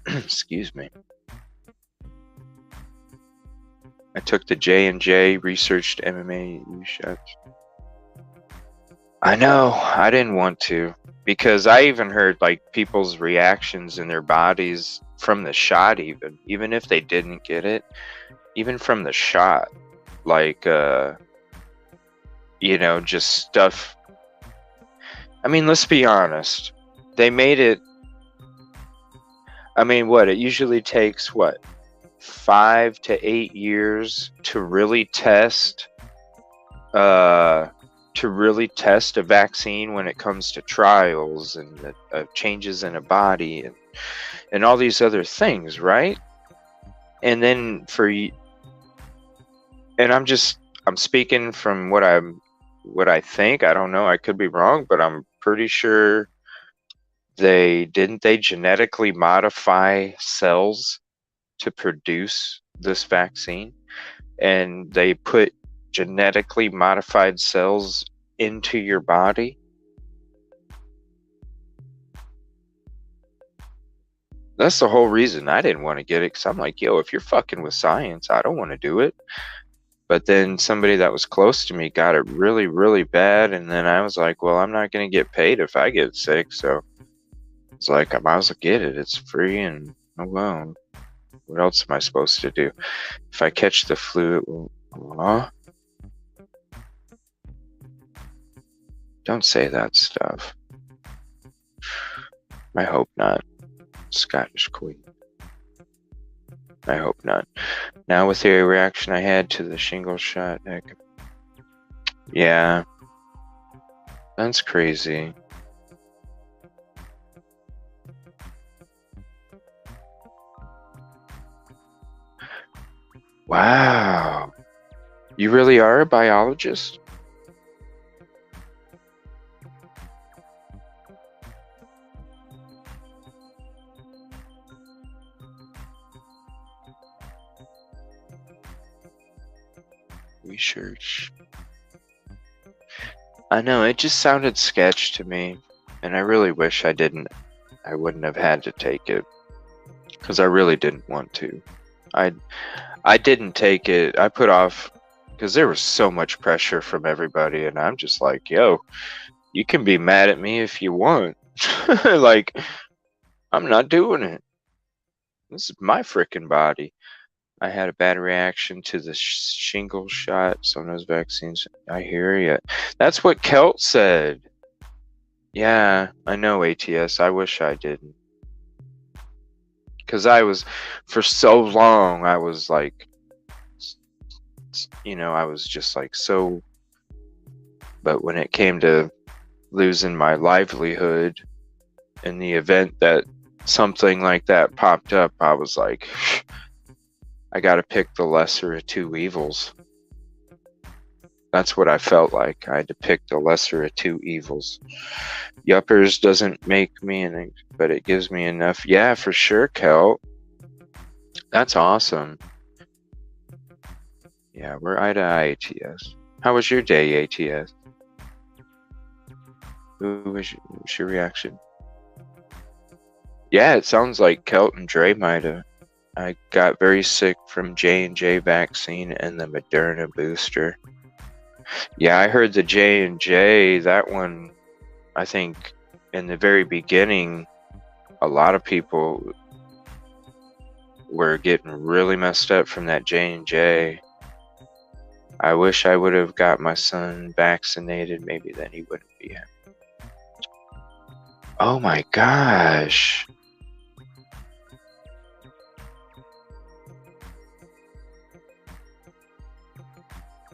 Excuse me. I took the J&J researched MMA shots. I know, I didn't want to, because I even heard like people's reactions in their bodies from the shot, even if they didn't get it, even from the shot, like you know, just stuff. I mean, let's be honest. They made it, I mean, what, it usually takes what, 5 to 8 years to really test a vaccine when it comes to trials and changes in a body and all these other things, right? And then and I'm speaking from what I think. I don't know, I could be wrong, but I'm pretty sure they genetically modify cells to produce this vaccine, and they put genetically modified cells into your body. That's the whole reason I didn't want to get it, because I'm like, yo, if you're fucking with science, I don't want to do it. But then somebody that was close to me got it really, really bad, and then I was like, well, I'm not going to get paid if I get sick, so it's like, I might as well get it. It's free, and oh well. What else am I supposed to do? If I catch the flu, it will... Don't say that stuff. I hope not. Scottish Queen. I hope not. Now with the reaction I had to the shingle shot, heck. Yeah. That's crazy. Wow. You really are a biologist? Research. I know, it just sounded sketch to me, and I really wish I wouldn't have had to take it, because I really didn't want to. I didn't take it. I put off because there was so much pressure from everybody, and I'm just like, yo, you can be mad at me if you want. Like, I'm not doing it. This is my freaking body. I had a bad reaction to the shingle shot. Some of those vaccines. I hear ya. That's what Kelt said. Yeah, I know, ATS. I wish I didn't. Because I was, for so long, I was like, I was just like so. But when it came to losing my livelihood in the event that something like that popped up, I was like, I gotta pick the lesser of two evils. That's what I felt like. I had to pick the lesser of two evils. Yuppers doesn't make me but it gives me enough. Yeah, for sure, Kel. That's awesome. Yeah, we're eye to eye, ATS. How was your day, ATS? What was your reaction? Yeah, it sounds like Kelt and Dre might have. I got very sick from J&J vaccine and the Moderna booster. Yeah, I heard the J&J, that one, I think in the very beginning, a lot of people were getting really messed up from that J&J. I wish I would have got my son vaccinated. Maybe then he wouldn't be here. Oh my gosh.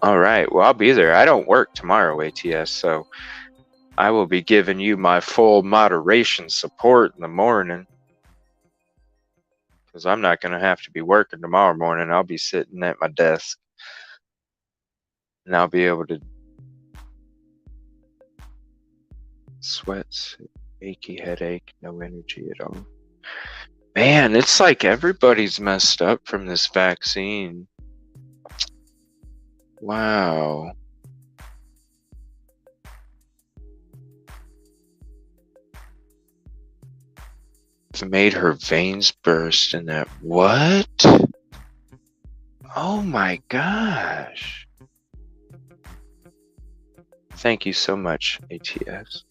All right, well, I'll be there. I don't work tomorrow, ATS, so I will be giving you my full moderation support in the morning. Because I'm not going to have to be working tomorrow morning. I'll be sitting at my desk. And I'll be able to sweats, achy headache, no energy at all. Man, it's like everybody's messed up from this vaccine. Wow. It made her veins burst in that. What? Oh my gosh. Thank you so much, ATS.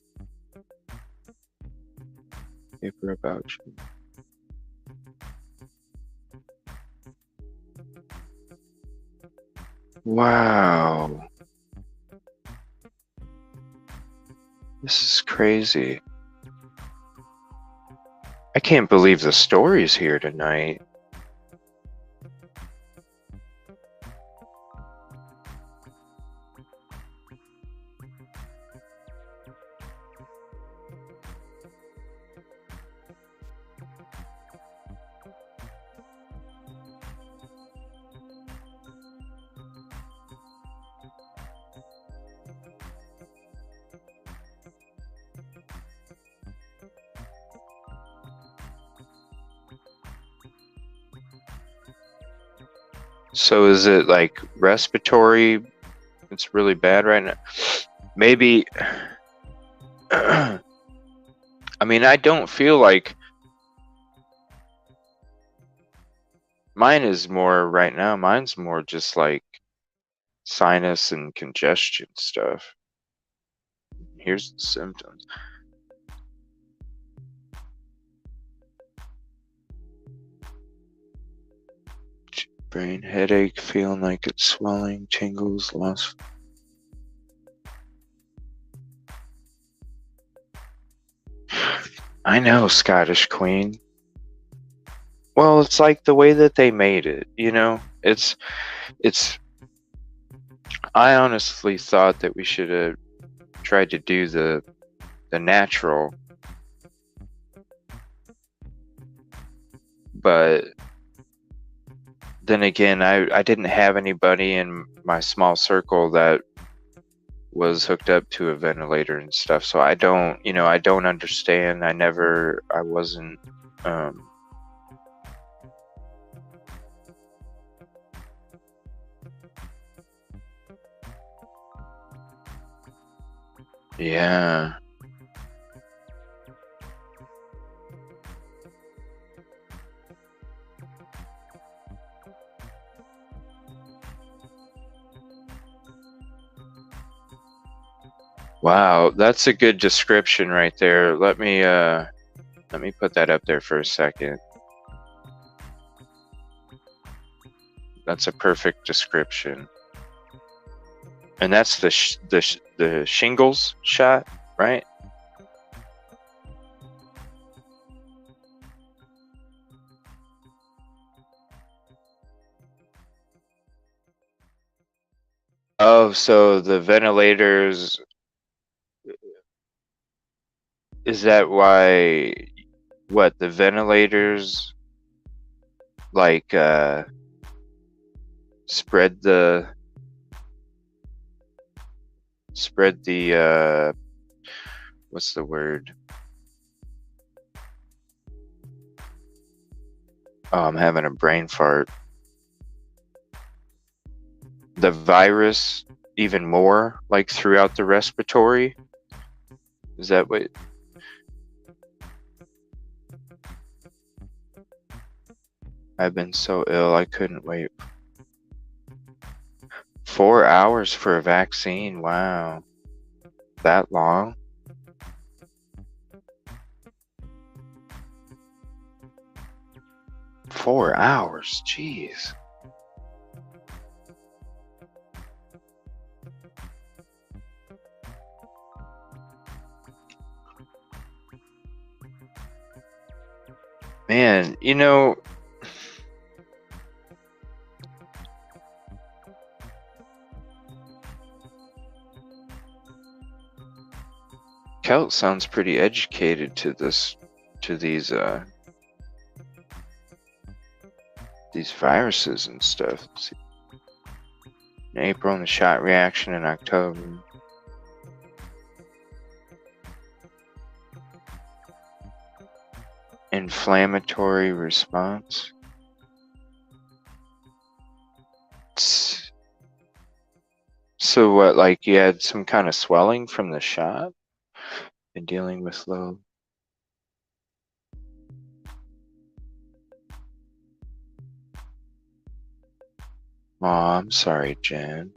Paper about you. Wow. This is crazy. I can't believe the story's here tonight. So is it like respiratory? It's really bad right now. Maybe. I mean, I don't feel like mine is more right now. Mine's more just like sinus and congestion stuff. Here's the symptoms. Brain headache, feeling like it's swelling, tingles, loss. I know, Scottish Queen. Well, it's like the way that they made it, you know? It's I honestly thought that we should have tried to do the natural, but then again, I didn't have anybody in my small circle that was hooked up to a ventilator and stuff, so I don't understand. I wasn't yeah. Wow, that's a good description right there. Let me Let me put that up there for a second. That's a perfect description. And that's the shingles shot, right? Oh, so the ventilators, is that why, what, the ventilators, like, spread the, what's the word? Oh, I'm having a brain fart. The virus even more, like throughout the respiratory? Is that what? I've been so ill, I couldn't wait. 4 hours for a vaccine, wow. That long? Four hours, jeez. Man, you know, Kelt sounds pretty educated to these viruses and stuff. Let's see. In April, and the shot reaction in October. Inflammatory response. So what, like you had some kind of swelling from the shot? Been dealing with low. Oh, I'm sorry, Jen.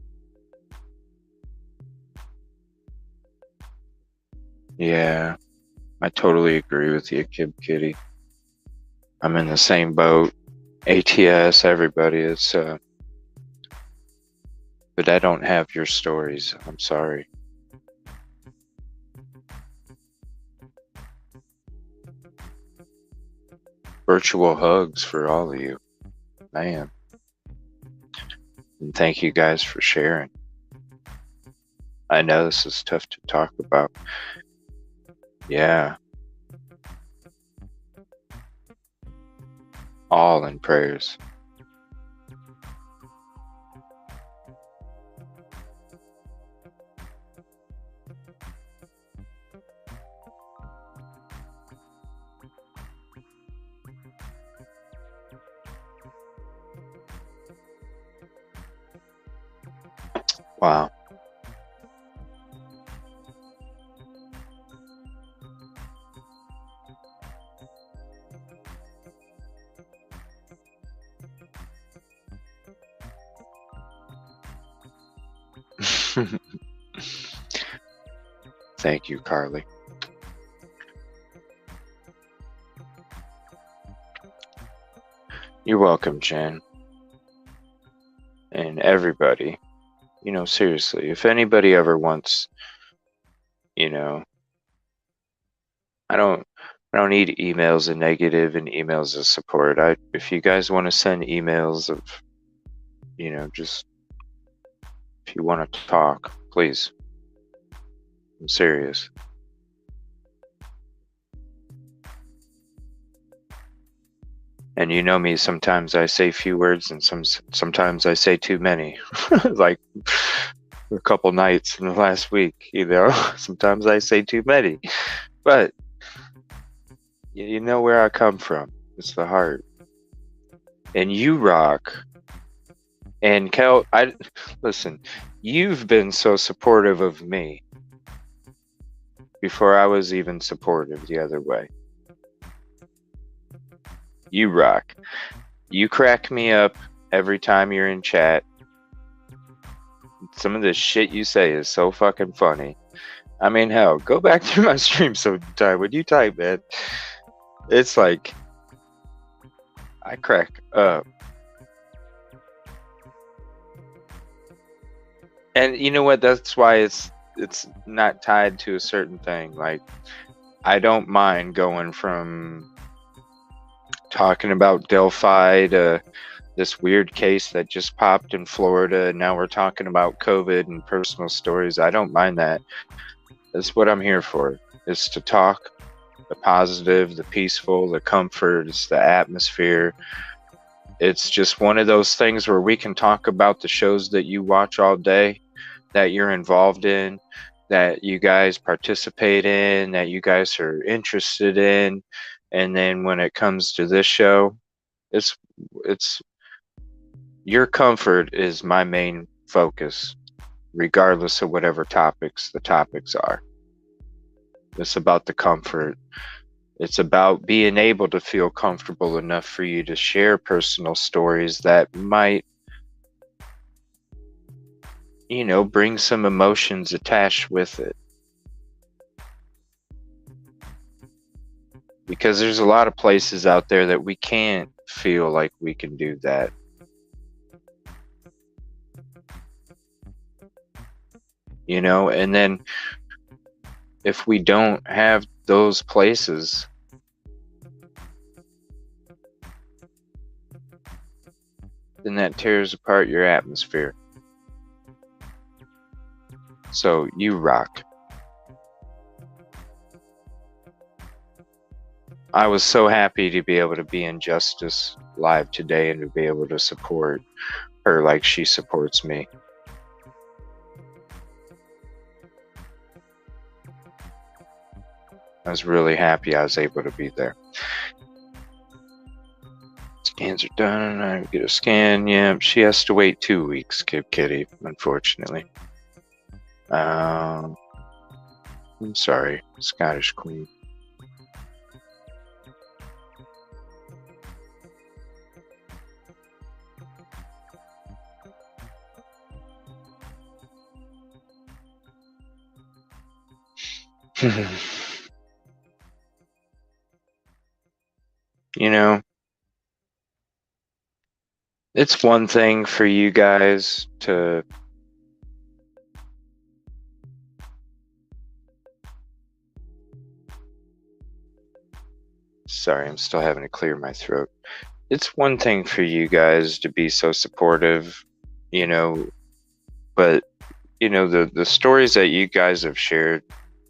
Yeah, I totally agree with you, Kib Kitty. I'm in the same boat. ATS, everybody. It's but I don't have your stories. I'm sorry. Virtual hugs for all of you, man. And thank you guys for sharing. I know this is tough to talk about. Yeah. All in prayers. Wow. Thank you, Carly. You're welcome, Jen. And everybody. You know, seriously, if anybody ever wants, you know, I don't need emails of negative and emails of support. If you guys want to send emails of, you know, just if you want to talk, please. I'm serious. And you know me, sometimes I say few words and sometimes I say too many. Like a couple nights in the last week, you know, sometimes I say too many. But you know where I come from. It's the heart. And you rock. And Kel, listen, you've been so supportive of me before I was even supportive the other way. You rock. You crack me up every time you're in chat. Some of the shit you say is so fucking funny. I mean, hell, go back to my stream sometime when you type, man. It's like I crack up. And you know what? That's why it's not tied to a certain thing. Like, I don't mind going from talking about Delphi to this weird case that just popped in Florida, and now we're talking about COVID and personal stories. I don't mind that. That's what I'm here for, is to talk the positive, the peaceful, the comfort, it's the atmosphere. It's just one of those things where we can talk about the shows that you watch all day, that you're involved in, that you guys participate in, that you guys are interested in. And then when it comes to this show, it's your comfort is my main focus, regardless of whatever the topics are. It's about the comfort. It's about being able to feel comfortable enough for you to share personal stories that might, bring some emotions attached with it. Because there's a lot of places out there that we can't feel like we can do that. And then if we don't have those places, then that tears apart your atmosphere. So you rock. I was so happy to be able to be in Justice live today and to be able to support her like she supports me. I was really happy I was able to be there. Scans are done. I get a scan. Yeah, she has to wait 2 weeks, Kitty, unfortunately. I'm sorry, Scottish Queen. It's one thing for you guys to sorry, I'm still having to clear my throat. It's one thing for you guys to be so supportive, but the stories that you guys have shared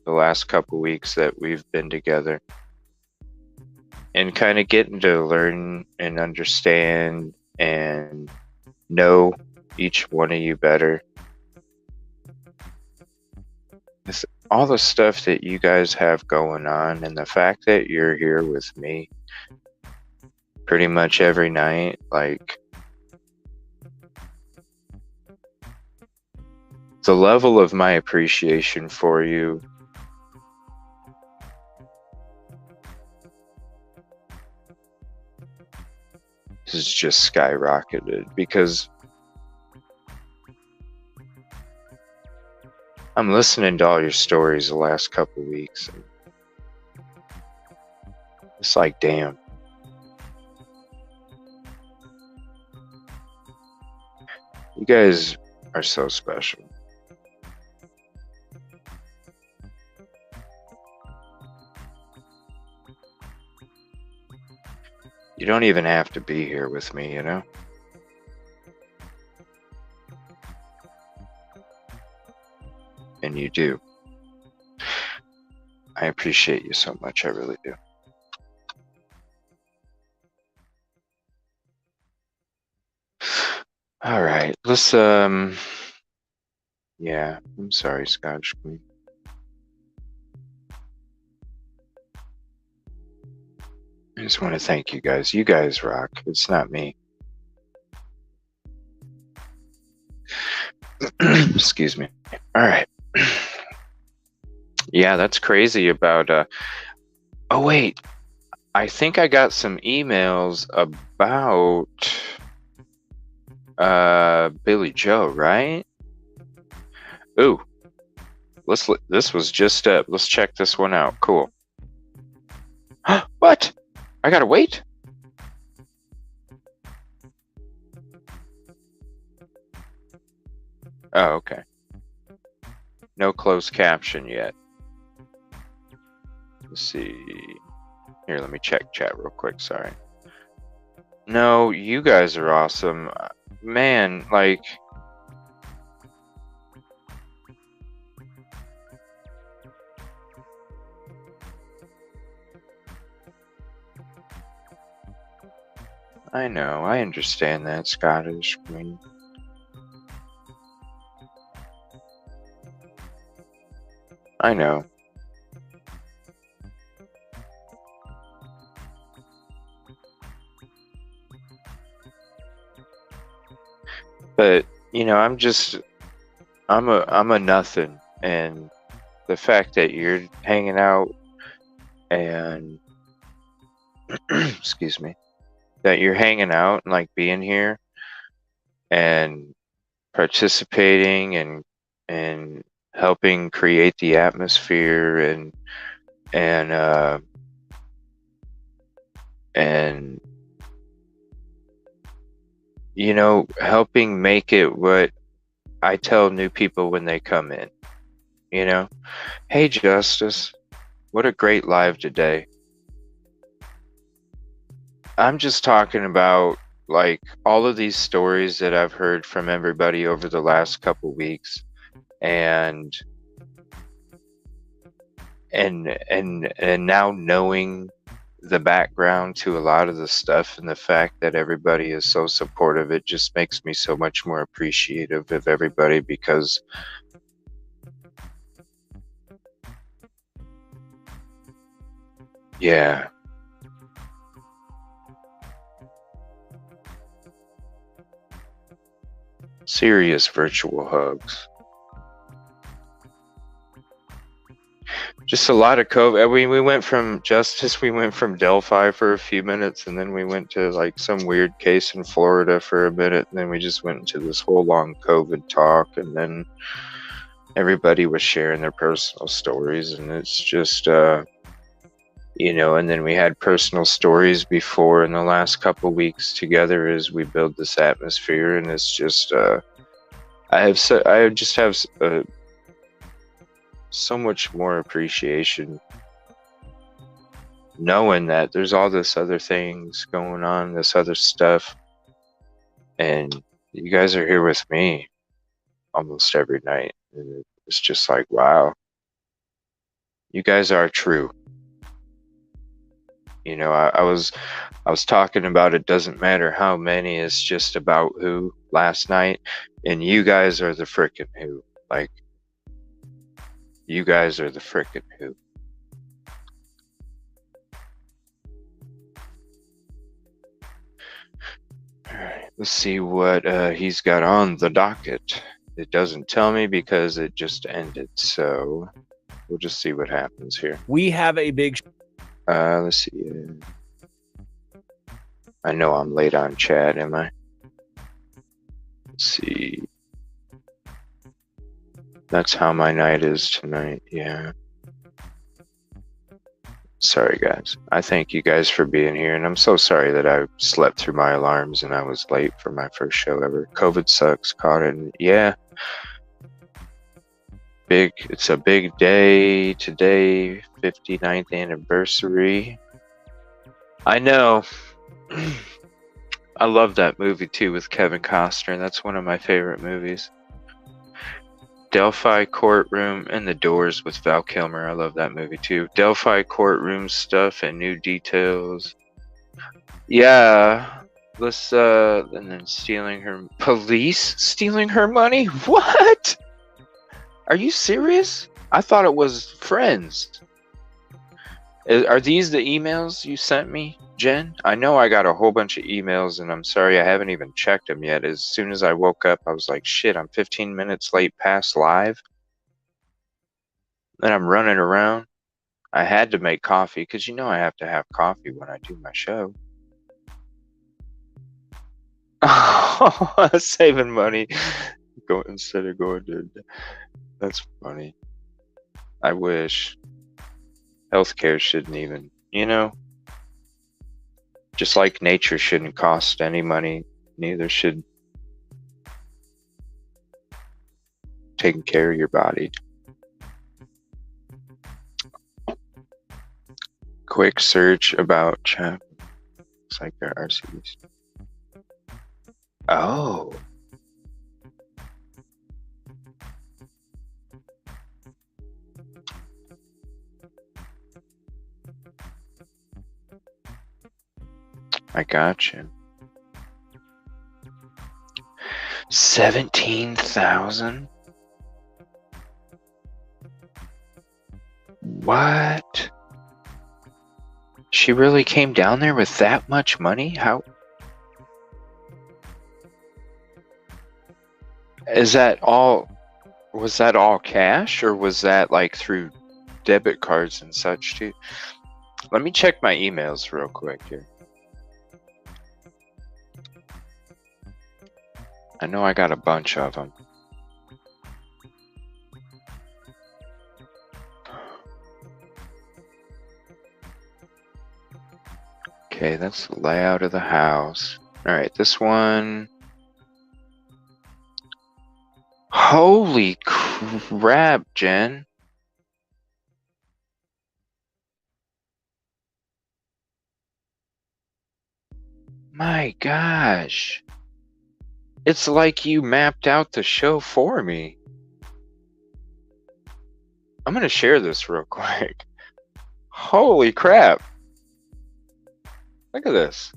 the last couple weeks that we've been together and kind of getting to learn and understand and know each one of you better. All the stuff that you guys have going on, and the fact that you're here with me pretty much every night, like, the level of my appreciation for you has just skyrocketed, because I'm listening to all your stories the last couple weeks, and it's like, damn. You guys are so special. You don't even have to be here with me, And you do. I appreciate you so much, I really do. All right, let's, yeah, I'm sorry, Scottish Queen. I just want to thank you guys. You guys rock. It's not me. Excuse me. All right. Yeah, that's crazy about, oh wait, I think I got some emails about Billy Joe, right? Ooh, this was just let's check this one out. Cool. What? I gotta wait? Oh, okay. No closed caption yet. Let's see. Here, let me check chat real quick. Sorry. No, you guys are awesome. Man, like... I know, I understand that, Scottish Queen. I know. But, you know, I'm a nothing, and the fact that you're hanging out and excuse me, that you're hanging out and like being here and participating and helping create the atmosphere and you know, helping make it what I tell new people when they come in. You know, hey Justice, what a great live today. I'm just talking about like all of these stories that I've heard from everybody over the last couple weeks, and now knowing the background to a lot of the stuff, and the fact that everybody is so supportive, it just makes me so much more appreciative of everybody, because yeah. Serious virtual hugs. Just a lot of COVID. We went from Justice, we went from Delphi for a few minutes, and then we went to like some weird case in Florida for a minute, and then we just went into this whole long COVID talk, and then everybody was sharing their personal stories, and it's just, you know, and then we had personal stories before in the last couple weeks together as we build this atmosphere, and it's just, I just have so much more appreciation knowing that there's all this other things going on, this other stuff, and you guys are here with me almost every night, and it's just like, wow, you guys are true. You know, I was talking about it doesn't matter how many, it's just about who last night, and you guys are the frickin' who. Like, you guys are the frickin' who. Alright, let's see what he's got on the docket. It doesn't tell me because it just ended, so we'll just see what happens here. We have a big... let's see. I know I'm late on chat, am I? Let's see. That's how my night is tonight, yeah. Sorry, guys. I thank you guys for being here, and I'm so sorry that I slept through my alarms and I was late for my first show ever. COVID sucks, caught it, and yeah. It's a big day today, 59th anniversary. I know. I love that movie too with Kevin Costner. That's one of my favorite movies. Delphi Courtroom and The Doors with Val Kilmer. I love that movie too. Delphi Courtroom stuff and new details. Yeah. Let's and then police stealing her money? What? Are you serious? I thought it was friends. Are these the emails you sent me, Jen? I know I got a whole bunch of emails, and I'm sorry I haven't even checked them yet. As soon as I woke up, I was like, shit, I'm 15 minutes late past live. Then I'm running around. I had to make coffee, because you know I have to have coffee when I do my show. Saving money instead of going to... That's funny. I wish. Healthcare shouldn't even, you know? Just like nature shouldn't cost any money, neither should taking care of your body. Quick search about chat. Looks like there are RCs. Oh. I got you. 17,000? What? She really came down there with that much money? How? Is that all? Was that all cash, or was that like through debit cards and such too? Let me check my emails real quick here. I know I got a bunch of them. Okay, that's the layout of the house. All right, this one. Holy crap, Jen. My gosh. It's like you mapped out the show for me. I'm gonna share this real quick. Holy crap. Look at this.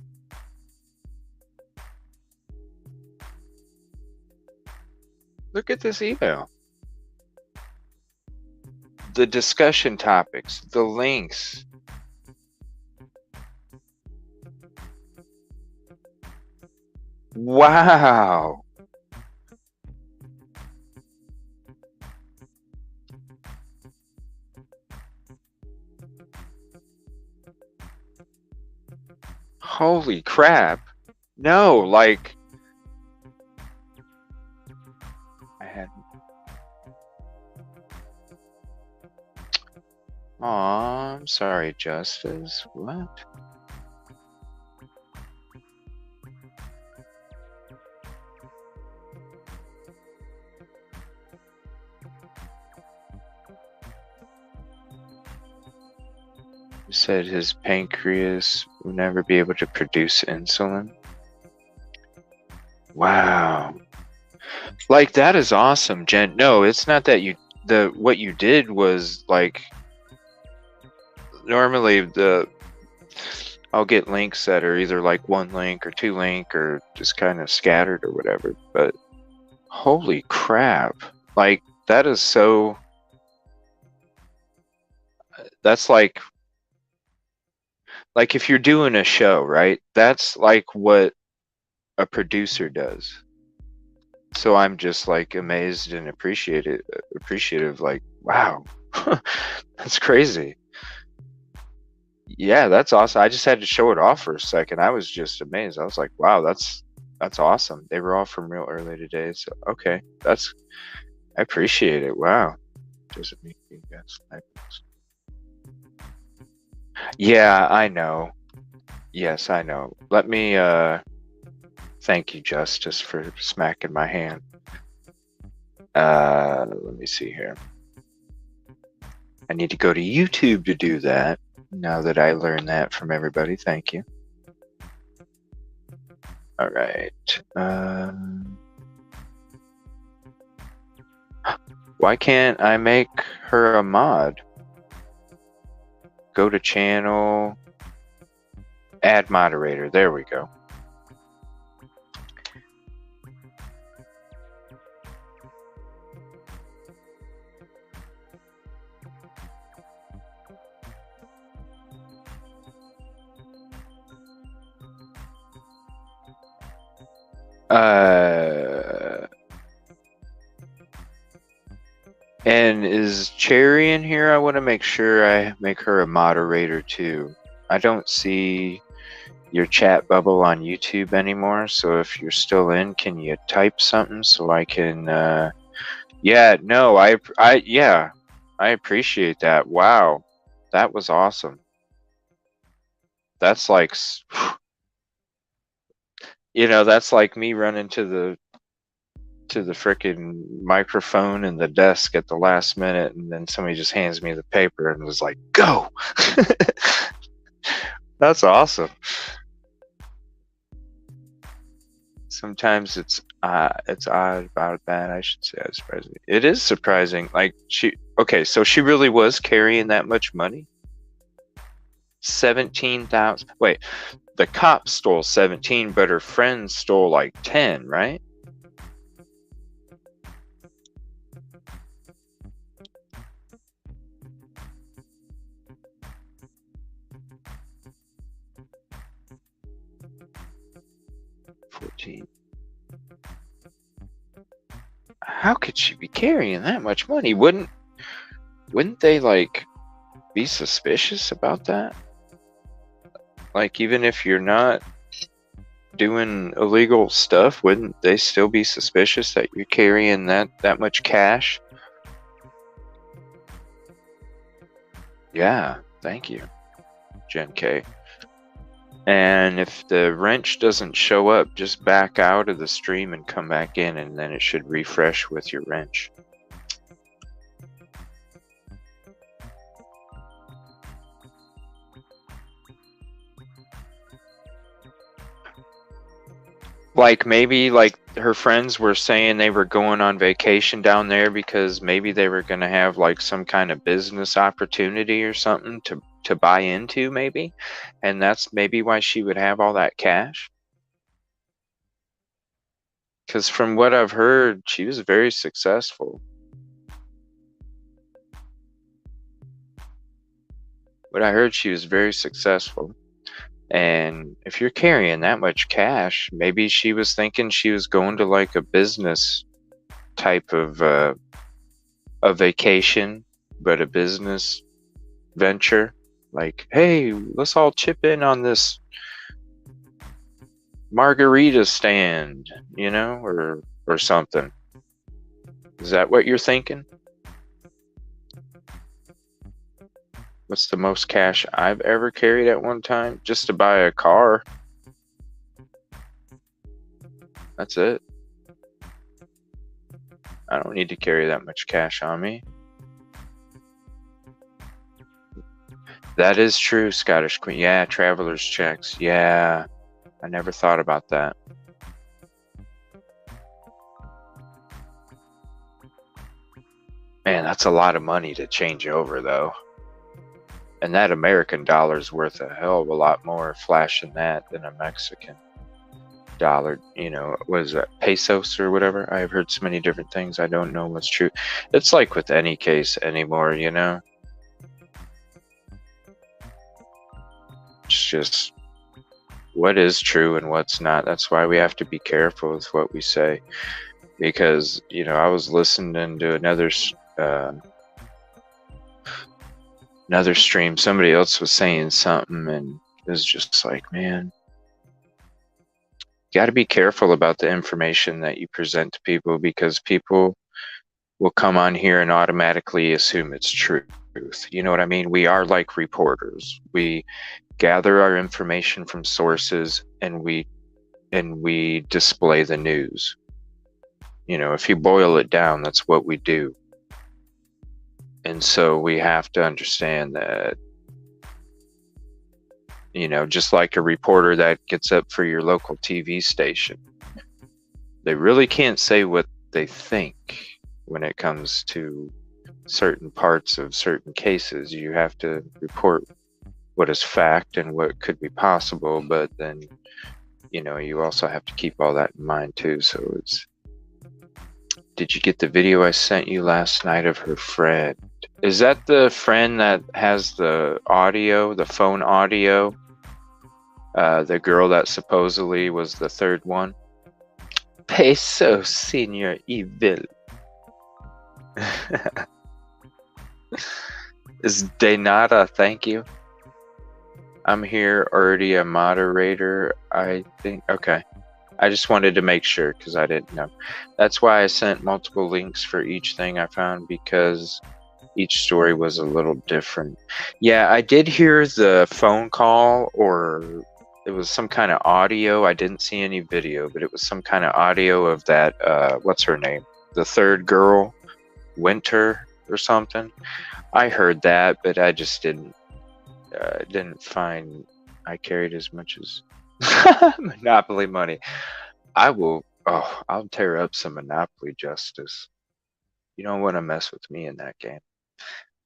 Look at this email. The discussion topics, the links. Wow. Holy crap. No, like I had. Aw, I'm sorry, Justice. What? Said his pancreas will never be able to produce insulin. Wow. Like, that is awesome, Jen. No, it's not that what you did was like, normally I'll get links that are either like one link or two link or just kind of scattered or whatever, but holy crap. Like, that is so, that's like if you're doing a show, right? That's like what a producer does. So I'm just like amazed and appreciative, like, wow, that's crazy. Yeah, that's awesome. I just had to show it off for a second. I was just amazed. I was like, wow, that's awesome. They were all from real early today. So, okay, I appreciate it. Wow. Doesn't make me guess. Yeah, I know. Yes, I know. Let me thank you, Justice, for smacking my hand. Let me see here. I need to go to YouTube to do that. Now that I learned that from everybody, thank you. All right. Why can't I make her a mod? Go to channel, add moderator. There we go. And is Cherry in here? I want to make sure I make her a moderator too. I don't see your chat bubble on YouTube anymore, so if you're still in, can you type something so I can yeah, no, I appreciate that. Wow. That was awesome. That's like You know, that's like me running to the frickin' microphone and the desk at the last minute, and then somebody just hands me the paper and was like, "Go!" That's awesome. Sometimes it's odd about that. I should say it's surprising. It is surprising. Like so she really was carrying that much money. 17,000. Wait, the cop stole 17, but her friend stole like 10, right? How could she be carrying that much money? Wouldn't they like be suspicious about that? Like, even if you're not doing illegal stuff, wouldn't they still be suspicious that you're carrying that much cash? Yeah, thank you, Jen K. And if the wrench doesn't show up, just back out of the stream and come back in, and then it should refresh with your wrench. Like, maybe like her friends were saying they were going on vacation down there because maybe they were going to have like some kind of business opportunity or something to buy into, maybe, and that's maybe why she would have all that cash. Because from what I've heard, she was very successful. What I heard, she was very successful. And if you're carrying that much cash, maybe she was thinking she was going to like a business type of a vacation, but a business venture. Like, hey, let's all chip in on this margarita stand, you know, or something. Is that what you're thinking? What's the most cash I've ever carried at one time? Just to buy a car. That's it. I don't need to carry that much cash on me. That is true, Scottish Queen. Yeah, traveler's checks. Yeah, I never thought about that. Man, that's a lot of money to change over, though. And that American dollar's worth a hell of a lot more flashing that than a Mexican dollar. You know, what is that, pesos or whatever? I've heard so many different things. I don't know what's true. It's like with any case anymore, you know? It's just what is true and what's not. That's why we have to be careful with what we say. Because, you know, I was listening to another stream. Somebody else was saying something, and it was just like, man, you got to be careful about the information that you present to people, because people will come on here and automatically assume it's truth. You know what I mean? We are like reporters. We gather our information from sources, and we display the news. You know, if you boil it down, that's what we do. And so we have to understand that, you know, just like a reporter that gets up for your local TV station, they really can't say what they think when it comes to certain parts of certain cases. You have to report what is fact and what could be possible, but then, you know, you also have to keep all that in mind too. So it's, did you get the video I sent you last night of her friend? Is that the friend that has the audio, the phone audio? The girl that supposedly was the third one? Peso, Senor Evil. Is de nada, thank you. I'm here, already a moderator, I think. Okay. I just wanted to make sure because I didn't know. That's why I sent multiple links for each thing I found, because each story was a little different. Yeah, I did hear the phone call or it was some kind of audio. I didn't see any video, but it was some kind of audio of that, what's her name? The third girl, Winter or something. I heard that, but I just didn't find I carried as much as Monopoly money. I'll tear up some Monopoly, Justice. You don't want to mess with me in that game.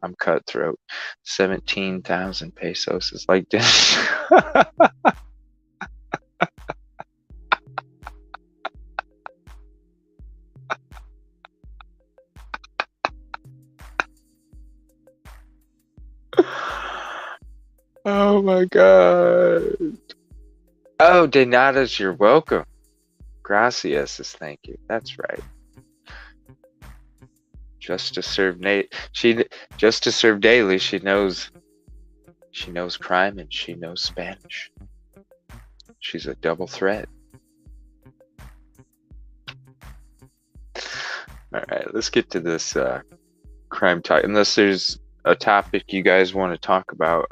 I'm cutthroat. 17,000 pesos is like this. Oh my god. Oh, de nada's, you're welcome. Gracias is thank you. That's right. Just to serve daily. She knows crime and she knows Spanish. She's a double threat. All right, let's get to this crime talk. Unless there's a topic you guys want to talk about.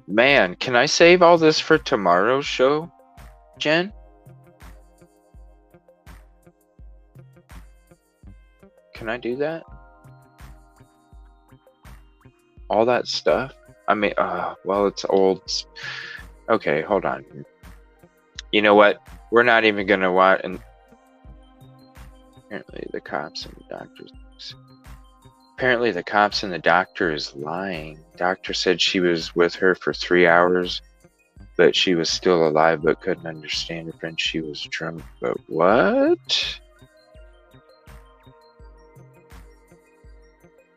Man, can I save all this for tomorrow's show, Jen? Can I do that? All that stuff? I mean, well, it's old. Okay, hold on. You know what? We're not even gonna watch. And apparently, the cops and the doctors. Apparently, the cops and the doctor is lying. Doctor said she was with her for 3 hours, but she was still alive, but couldn't understand her friend. She was drunk. But what?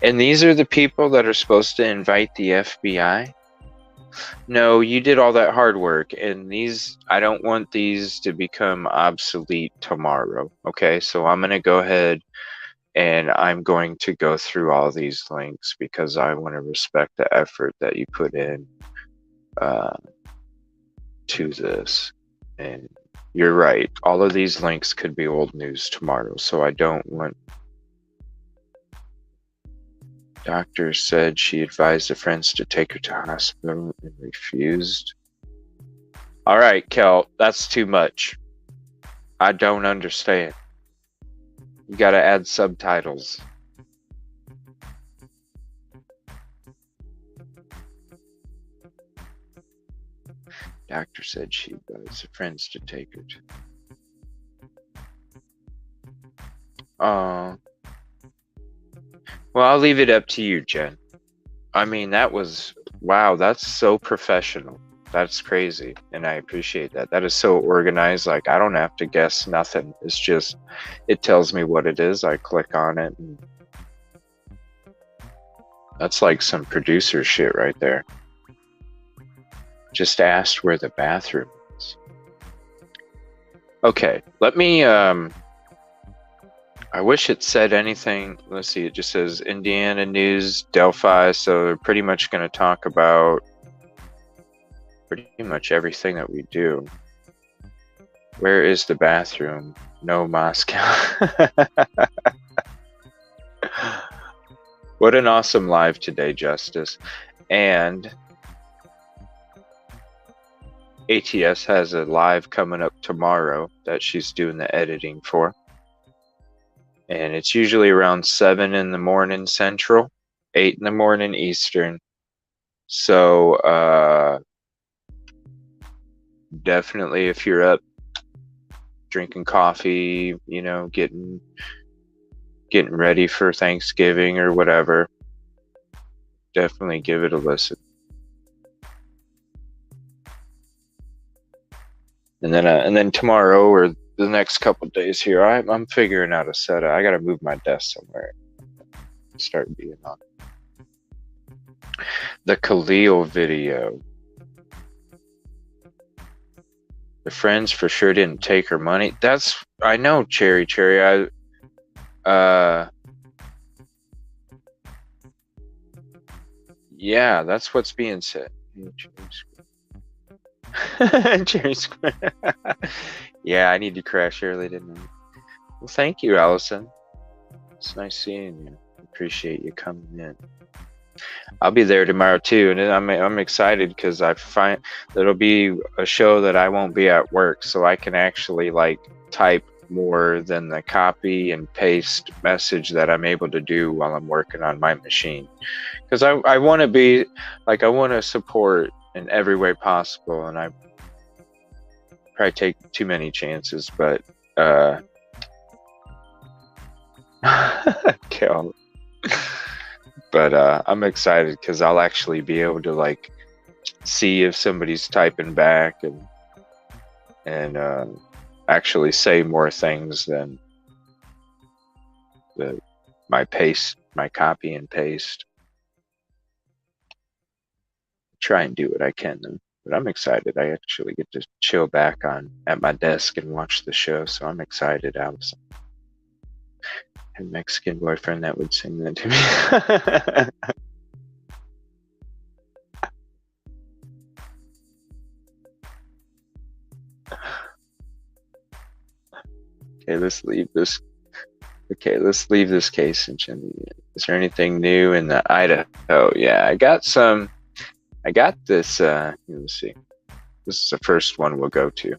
And these are the people that are supposed to invite the FBI? No, you did all that hard work, and these, I don't want these to become obsolete tomorrow. Okay, so I'm going to go ahead and I'm going to go through all these links because I want to respect the effort that you put in to this. And you're right, all of these links could be old news tomorrow, so I don't want. Doctor said she advised her friends to take her to hospital and refused. All right, Kel, that's too much. I don't understand. You gotta add subtitles. Doctor said she advised her friends to take her to. Well, I'll leave it up to you, Jen. I mean, that was, wow, that's so professional. That's crazy. And I appreciate that. That is so organized. Like, I don't have to guess nothing. It's just, it tells me what it is. I click on it. And that's like some producer shit right there. Just asked where the bathroom is. Okay, let me, I wish it said anything. Let's see, it just says Indiana News, Delphi. So they're pretty much going to talk about pretty much everything that we do. Where is the bathroom? No, Moscow. What an awesome live today, Justice. And ATS has a live coming up tomorrow that she's doing the editing for. And it's usually around 7 in the morning Central, 8 in the morning Eastern. So definitely if you're up drinking coffee, you know, getting ready for Thanksgiving or whatever, definitely give it a listen. And then tomorrow or the next couple days here, I'm figuring out a setup. I gotta move my desk somewhere and start being on the Khalil video. The friends for sure didn't take her money. That's, I know, Cherry. Yeah, that's what's being said. Cherry Square. Yeah, I need to crash early, didn't I? Well, thank you, Allison. It's nice seeing you. Appreciate you coming in. I'll be there tomorrow too, and I'm excited because I find it'll be a show that I won't be at work, so I can actually like type more than the copy and paste message that I'm able to do while I'm working on my machine. Because I want to be like, I want to support in every way possible, and I probably take too many chances, but kill. But I'm excited because I'll actually be able to like see if somebody's typing back and actually say more things than my copy and paste. Try and do what I can though. But I'm excited. I actually get to chill back at my desk and watch the show, so I'm excited, Allison. A Mexican boyfriend that would sing that to me. Okay, let's leave this. Okay, let's leave this case. Is there anything new in the Idaho? Yeah, I got this. Let's see. This is the first one we'll go to.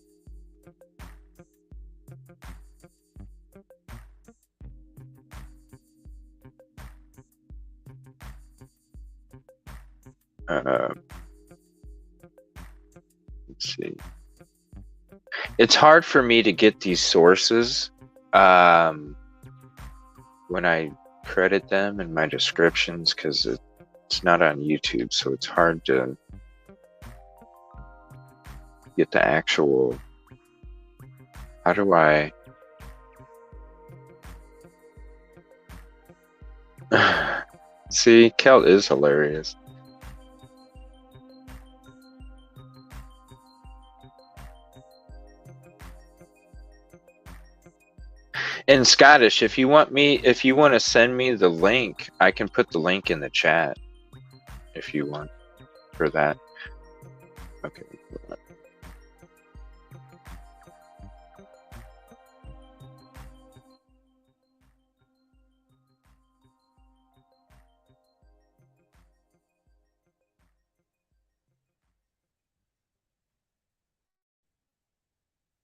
Let's see. It's hard for me to get these sources when I credit them in my descriptions because it's not on YouTube, so it's hard to get the actual. How do I? See, Kel is hilarious. In Scottish, if you want to send me the link, I can put the link in the chat if you want for that. Okay.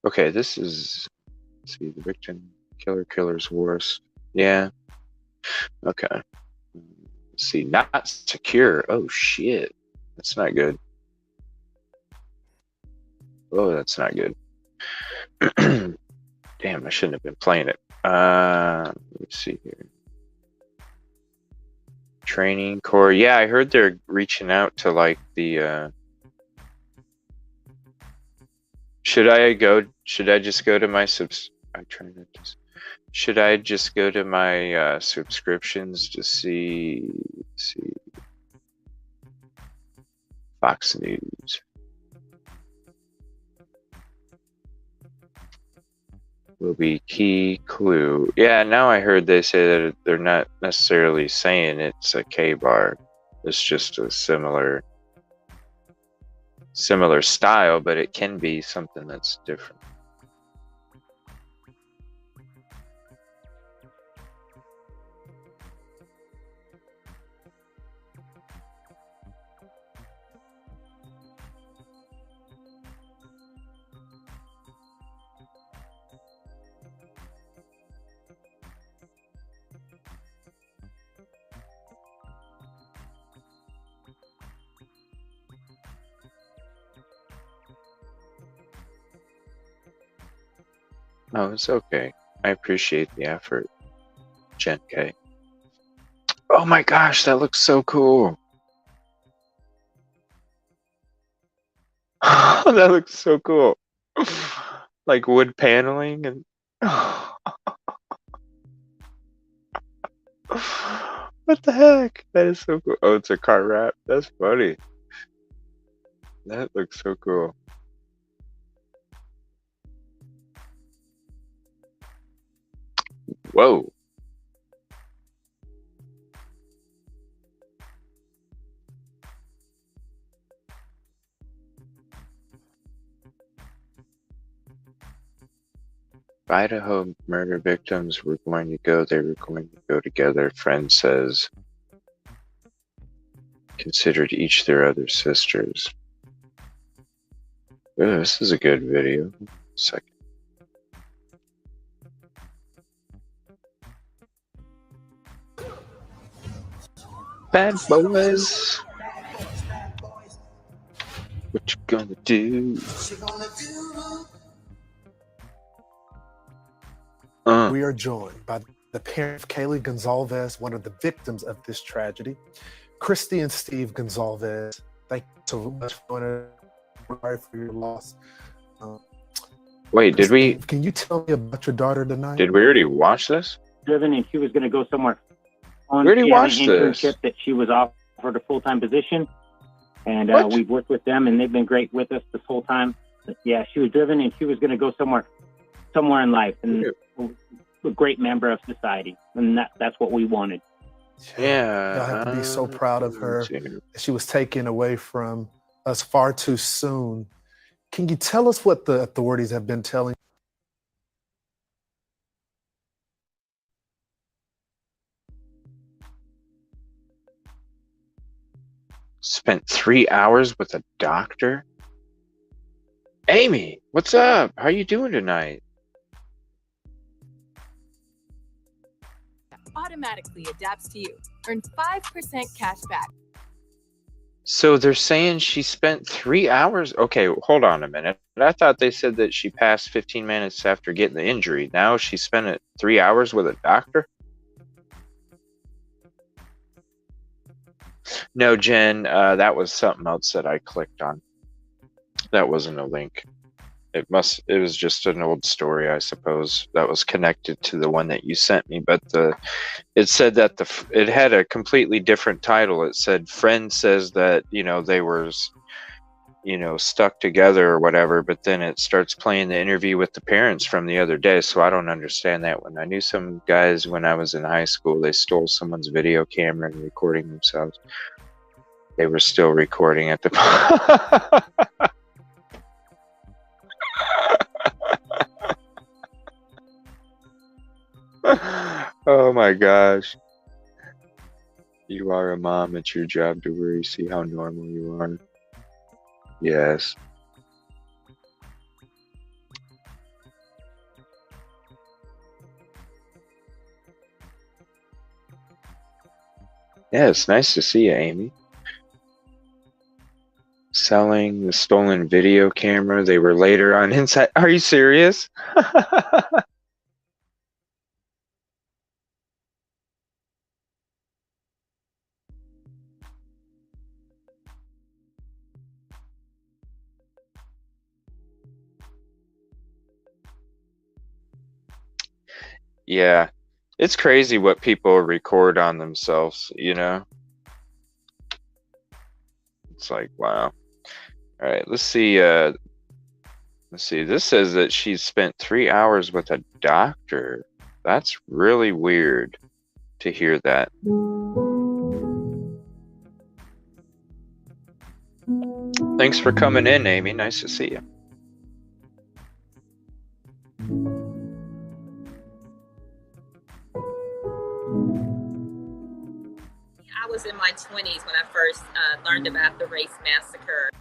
Okay, this is, let's see, the victim, killer's worst. Yeah. Okay. Let's see, not secure. Oh shit. That's not good. Oh, that's not good. Damn, I shouldn't have been playing it. Let's see here. Training core. Yeah, I heard they're reaching out to like the should I just go to my should I just go to my subscriptions to see Fox News? Will be key clue. Yeah, now I heard they say that they're not necessarily saying it's a K-bar. It's just a similar style, but it can be something that's different. No, it's okay. I appreciate the effort, Jen K. Oh my gosh, that looks so cool. That looks so cool. Like wood paneling and what the heck? That is so cool. Oh, it's a car wrap. That's funny. That looks so cool. Whoa. Idaho murder victims were going to go. They were going to go together. Friend says considered each their other sisters. Oh, this is a good video. Second. Bad boys. What you gonna do? We are joined by the parents of Kaylee Gonzalez, one of the victims of this tragedy. Christy and Steve Gonzalez, thank you so much for your loss. Wait, did we? Can you tell me about your daughter tonight? Did we already watch this? Driven, and she was going to go somewhere. We already watched an internship this. That she was offered a full-time position, and we've worked with them, and they've been great with us this whole time. But yeah, she was driven, and she was going to go somewhere in life, and a great member of society, and that's what we wanted. Yeah, I have to be so proud of her. She was taken away from us far too soon. Can you tell us what the authorities have been telling? Spent 3 hours with a doctor? Amy, what's up? How you doing tonight? Automatically adapts to you. Earn 5% cash back. So they're saying she spent 3 hours? Okay, hold on a minute. I thought they said that she passed 15 minutes after getting the injury. Now she spent 3 hours with a doctor? No, Jen, that was something else that I clicked on. That wasn't a link. It was just an old story, I suppose, that was connected to the one that you sent me. But it said that it had a completely different title. It said, friend says that, they were, stuck together or whatever. But then it starts playing the interview with the parents from the other day. So I don't understand that one. I knew some guys when I was in high school, they stole someone's video camera and recording themselves. They were still recording at the Oh my gosh. You are a mom. It's your job to worry. See how normal you are. Yes. Yeah, it's nice to see you, Amy. Selling the stolen video camera. They were later on inside. Are you serious? Yeah, it's crazy what people record on themselves, It's like, wow. All right, let's see. This says that she spent 3 hours with a doctor. That's really weird to hear that. Thanks for coming in, Amy. Nice to see you. I was in my 20s when I first learned about the race massacre.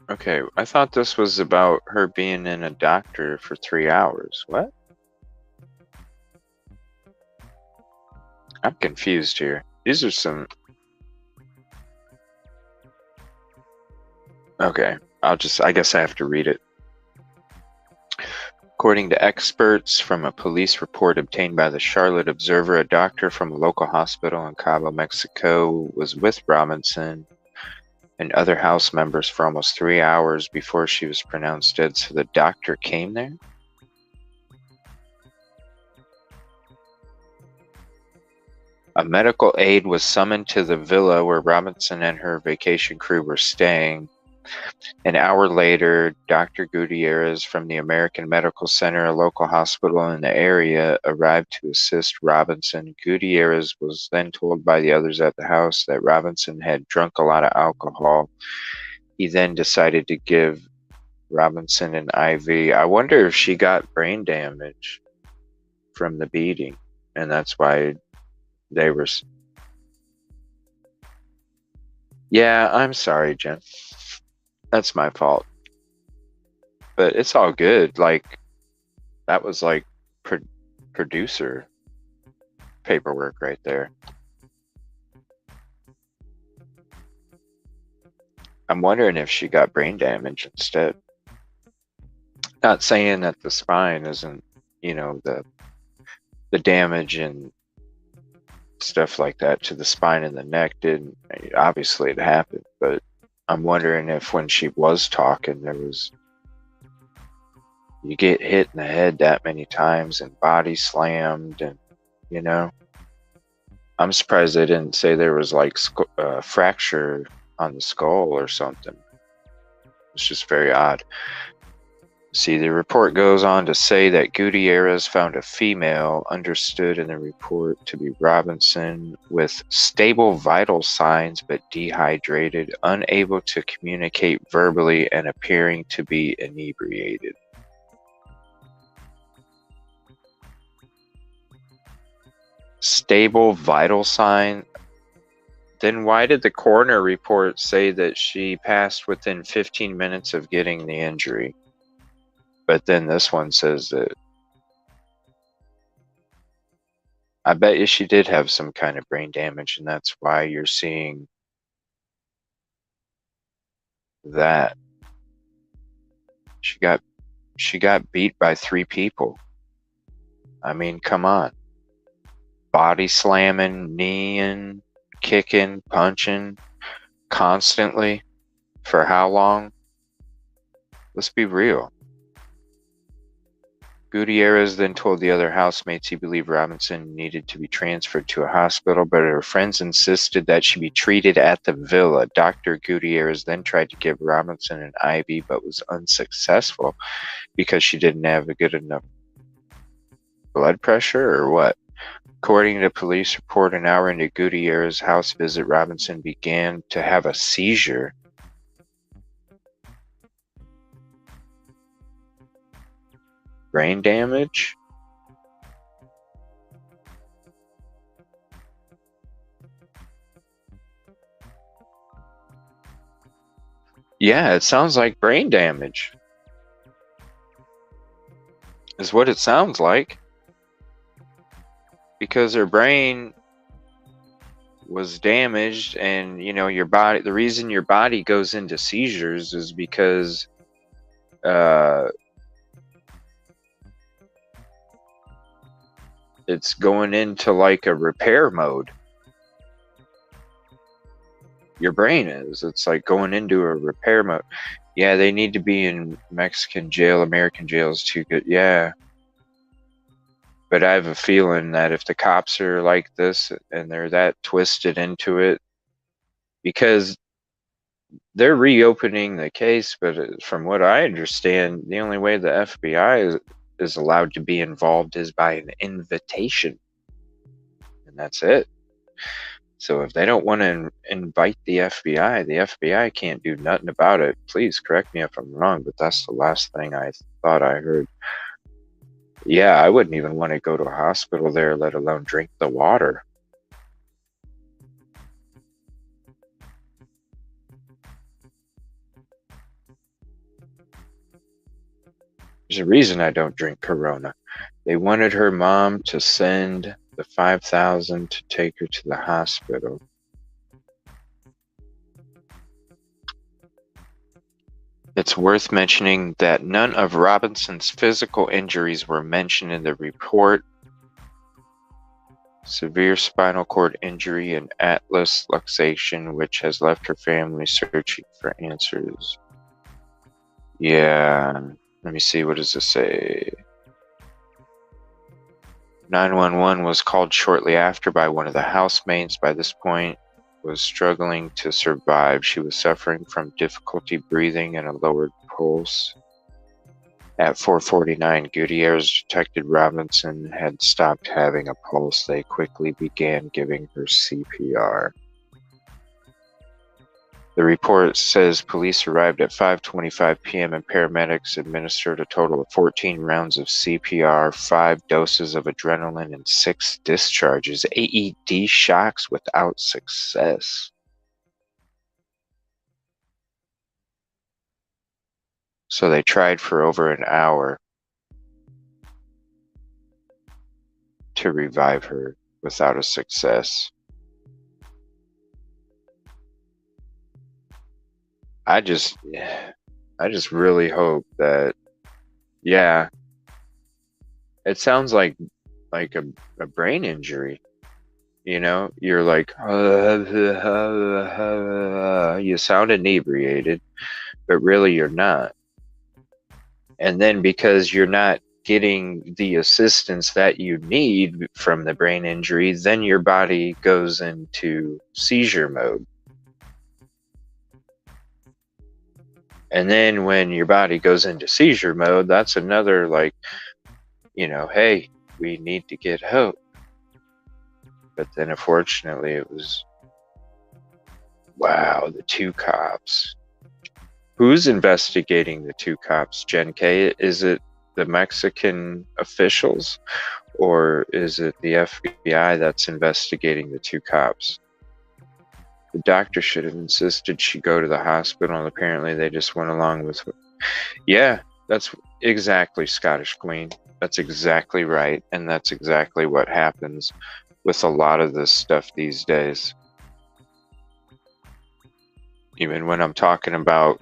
Okay, I thought this was about her being in a doctor for 3 hours. What? I'm confused here. These are some... Okay, I guess I have to read it. According to experts from a police report obtained by the Charlotte Observer, a doctor from a local hospital in Cabo, Mexico was with Robinson and other house members for almost 3 hours before she was pronounced dead. So the doctor came there? A medical aide was summoned to the villa where Robinson and her vacation crew were staying. An hour later, Dr. Gutierrez from the American Medical Center, a local hospital in the area, arrived to assist Robinson. Gutierrez was then told by the others at the house that Robinson had drunk a lot of alcohol. He then decided to give Robinson an IV. I wonder if she got brain damage from the beating, and that's why they were... Yeah, I'm sorry, Jen. That's my fault. But it's all good. Like, that was like producer paperwork right there. I'm wondering if she got brain damage instead. Not saying that the spine isn't, you know, the damage and stuff like that to the spine and the neck didn't. Obviously, it happened, but I'm wondering if when she was talking, there was. You get hit in the head that many times and body slammed, and you know. I'm surprised they didn't say there was like fracture on the skull or something. It's just very odd. See, the report goes on to say that Gutierrez found a female, understood in the report to be Robinson, with stable vital signs but dehydrated, unable to communicate verbally, and appearing to be inebriated. Stable vital sign? Then why did the coroner report say that she passed within 15 minutes of getting the injury? But then this one says that I bet you she did have some kind of brain damage, and that's why you're seeing that. She got beat by 3 people. I mean, come on. Body slamming, kneeing, kicking, punching constantly. For how long? Let's be real. Gutierrez then told the other housemates he believed Robinson needed to be transferred to a hospital, but her friends insisted that she be treated at the villa. Dr. Gutierrez then tried to give Robinson an IV, but was unsuccessful because she didn't have a good enough blood pressure, or what? According to police report, an hour into Gutierrez's house visit, Robinson began to have a seizure. Brain damage? Yeah, it sounds like brain damage. Is what it sounds like. Because her brain was damaged, and you know, your body, the reason your body goes into seizures is because it's going into like a repair mode. Your brain is. It's like going into a repair mode. Yeah, they need to be in Mexican jail. American jail is too good. Yeah. But I have a feeling that if the cops are like this and they're that twisted into it, because they're reopening the case, but from what I understand, the only way the FBI is allowed to be involved is by an invitation. And that's it. So if they don't want to invite the FBI can't do nothing about it. Please correct me if I'm wrong, but that's the last thing I thought I heard. Yeah, I wouldn't even want to go to a hospital there, let alone drink the water. There's a reason I don't drink Corona. They wanted her mom to send the $5,000 to take her to the hospital. It's worth mentioning that none of Robinson's physical injuries were mentioned in the report. Severe spinal cord injury and atlas luxation, which has left her family searching for answers. Yeah, let me see, what does this say? 911 was called shortly after by one of the housemates. By this point, was struggling to survive. She was suffering from difficulty breathing and a lowered pulse. At 4:49, Gutierrez detected Robinson had stopped having a pulse. They quickly began giving her CPR. The report says police arrived at 5:25 p.m. and paramedics administered a total of 14 rounds of CPR, 5 doses of adrenaline, and 6 discharges. AED shocks without success. So they tried for over an hour to revive her without a success. I just really hope that, yeah, it sounds like a brain injury. You know, you're like, you sound inebriated, but really you're not. And then because you're not getting the assistance that you need from the brain injury, then your body goes into seizure mode. And then when your body goes into seizure mode, that's another, like, you know, hey, we need to get help. But then unfortunately it was, wow, the 2 cops. Who's investigating the 2 cops, Jen K? Is it the Mexican officials, or is it the FBI that's investigating the 2 cops? The doctor should have insisted she go to the hospital, and apparently they just went along with it. Yeah, that's exactly, Scottish Queen. That's exactly right, and that's exactly what happens with a lot of this stuff these days. Even when I'm talking about,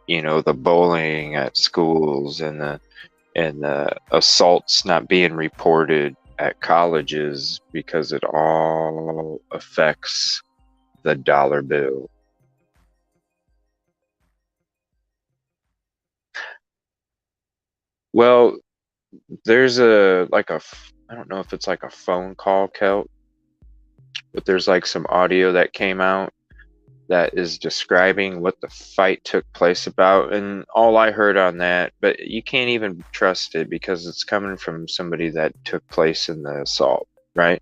you know, the bullying at schools and the assaults not being reported at colleges because it all affects the dollar bill. Well, there's I don't know if it's like a phone call, Kelt, but there's like some audio that came out that is describing what the fight took place about, and all I heard on that, but you can't even trust it because it's coming from somebody that took place in the assault, right?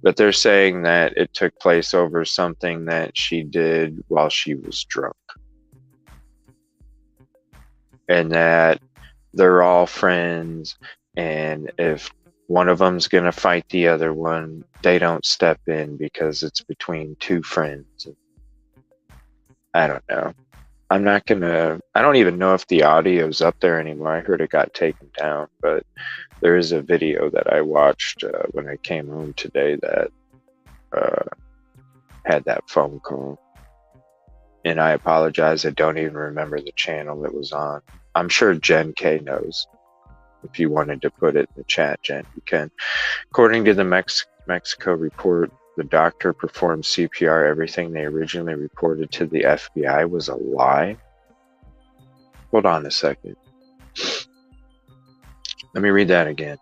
But they're saying that it took place over something that she did while she was drunk, and that they're all friends, and if one of them's gonna fight the other one, they don't step in because it's between 2 friends. I don't know. I don't even know if the audio's up there anymore. I heard it got taken down, but there is a video that I watched when I came home today that had that phone call. And I apologize, I don't even remember the channel it was on. I'm sure Jen K knows. If you wanted to put it in the chat, Jen, you can. According to the Mexico report, the doctor performed CPR. Everything they originally reported to the FBI was a lie. Hold on a second. Let me read that again.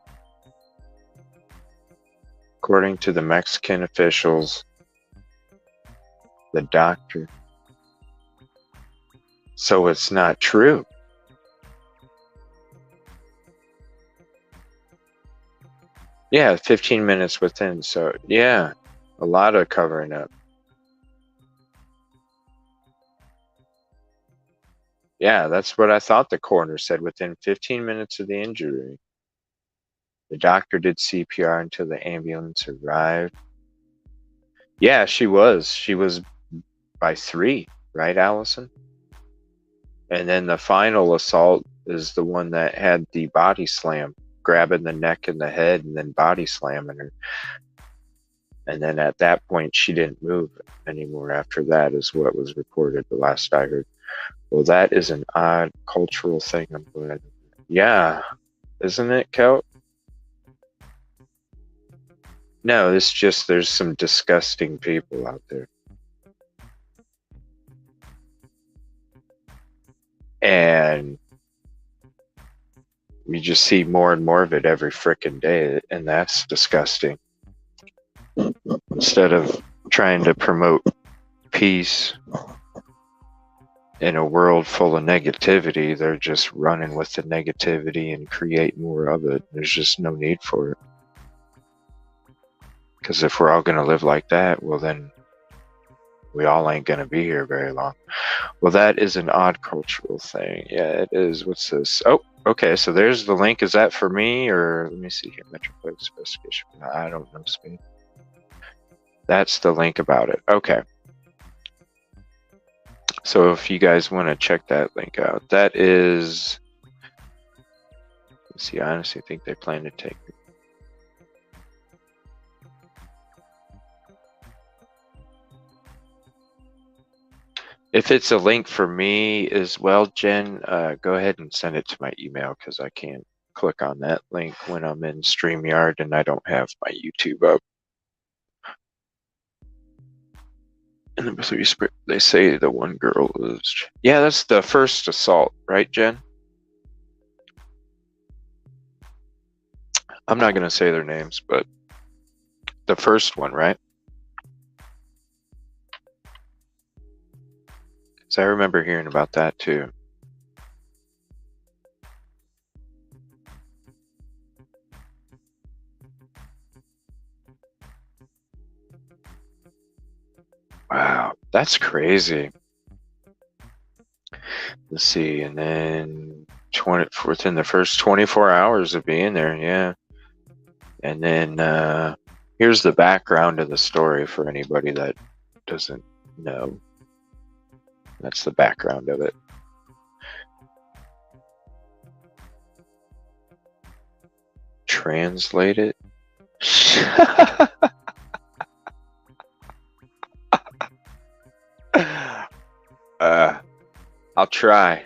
According to the Mexican officials, the doctor. So it's not true. Yeah, 15 minutes within. So yeah, a lot of covering up. Yeah, that's what I thought the coroner said. Within 15 minutes of the injury, the doctor did CPR until the ambulance arrived. Yeah, she was. She was by 3, right, Allison? And then the final assault is the one that had the body slam, grabbing the neck and the head and then body slamming her. And then at that point, she didn't move anymore after that, is what was reported the last I heard. Well, that is an odd cultural thing. I'm glad. Yeah, isn't it, Kelt? No, it's just there's some disgusting people out there. And we just see more and more of it every frickin' day, and that's disgusting. Instead of trying to promote peace in a world full of negativity, they're just running with the negativity and create more of it. There's just no need for it. Because if we're all going to live like that, well then we all ain't going to be here very long. Well, that is an odd cultural thing. Yeah, it is. What's this? Oh, okay, so there's the link. Is that for me, or let me see here. Metroplex investigation. I don't know, Spain. That's the link about it. Okay. So if you guys want to check that link out, that is. Let's see, I honestly think they plan to take it. If it's a link for me as well, Jen, go ahead and send it to my email because I can't click on that link when I'm in StreamYard and I don't have my YouTube up. And number 3, they say the one girl is... Yeah, that's the first assault, right, Jen? I'm not going to say their names, but the first one, right? So I remember hearing about that too. Wow, that's crazy. Let's see, and then within the first 24 hours of being there, yeah. And then here's the background of the story for anybody that doesn't know. That's the background of it. Translate it. I'll try.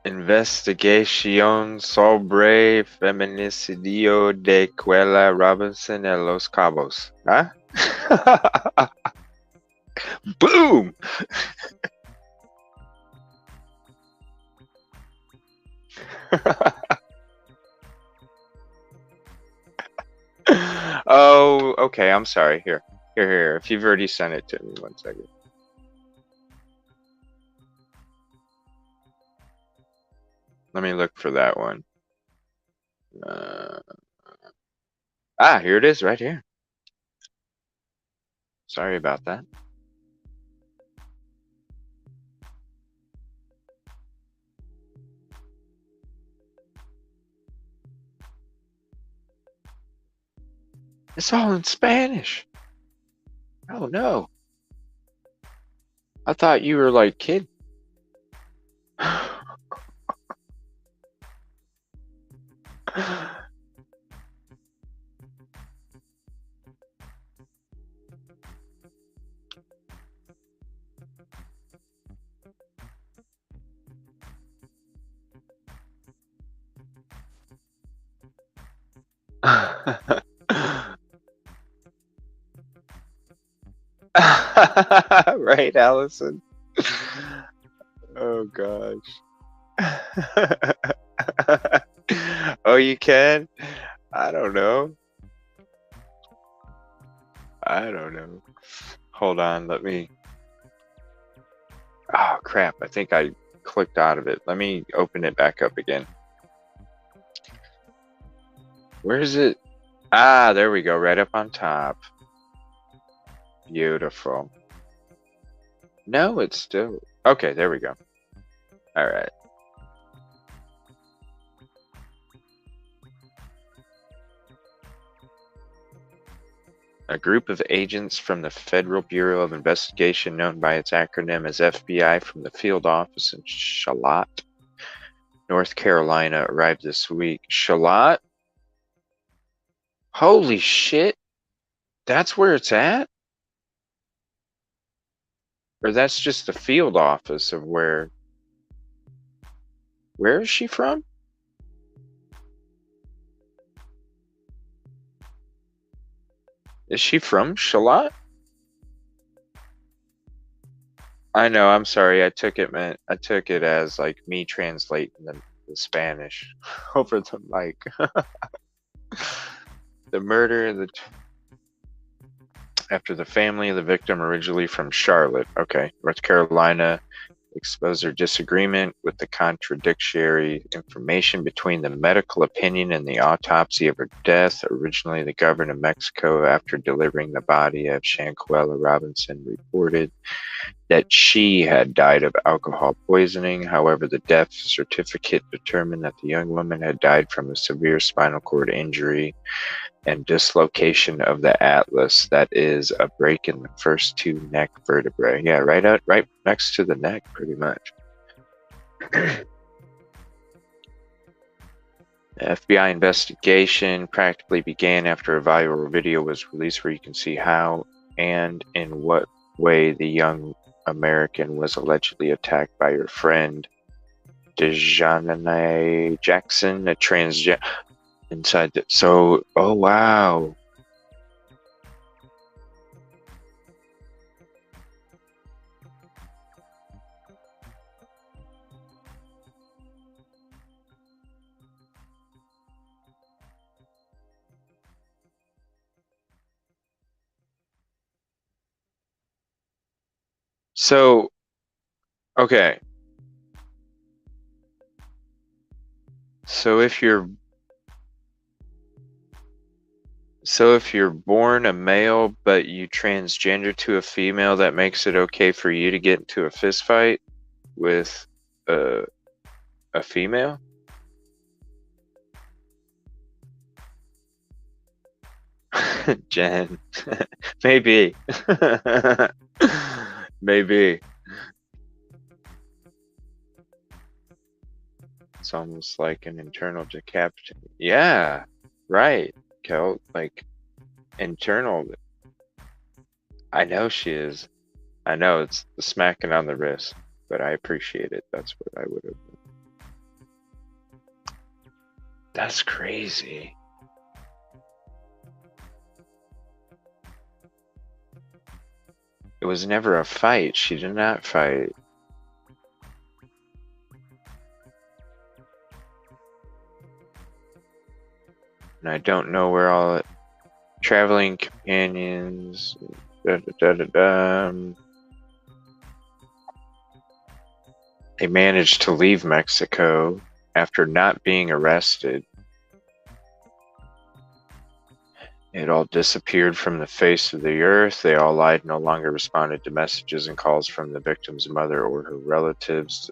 Investigación sobre feminicidio de Quella Robinson en Los Cabos. Huh? Boom! Oh, okay. I'm sorry. Here. If you've already sent it to me, 1 second. Let me look for that one. Here it is, right here. Sorry about that. It's all in Spanish. Oh no. I thought you were like kidding. Right, Allison? Oh gosh. Oh, you can? I don't know. Hold on, let me... Oh crap, I think I clicked out of it. Let me open it back up again. Where is it? There we go, right up on top. Beautiful. No, it's still... Okay, there we go. All right. A group of agents from the Federal Bureau of Investigation, known by its acronym as FBI, from the field office in Charlotte, North Carolina, arrived this week. Charlotte? Holy shit. That's where it's at? Or that's just the field office of where... Where is she from? Is she from Charlotte? I know, I'm sorry. I took it as like me translating the Spanish over the mic. The murder after the family of the victim, originally from Charlotte, okay, North Carolina, exposed their disagreement with the contradictory information between the medical opinion and the autopsy of her death. Originally, the governor of Mexico, after delivering the body of Shanquella Robinson, reported that she had died of alcohol poisoning. However, the death certificate determined that the young woman had died from a severe spinal cord injury and dislocation of the atlas. That is a break in the first 2 neck vertebrae. Yeah, right next to the neck, pretty much. The FBI investigation practically began after a viral video was released where you can see how and in what way the young American was allegedly attacked by her friend Dejanay Jackson, a transgender inside the... So, oh wow. So, okay. So if you're born a male but you transgender to a female, that makes it okay for you to get into a fist fight with a female? Jen, maybe. Maybe. It's almost like an internal decapitation. Yeah, right, Kel. Like, internal. I know she is. I know it's the smacking on the wrist, but I appreciate it. That's what I would have done. That's crazy. It was never a fight. She did not fight. And I don't know where all traveling companions. They managed to leave Mexico after not being arrested. It all disappeared from the face of the earth. They all lied, no longer responded to messages and calls from the victim's mother or her relatives.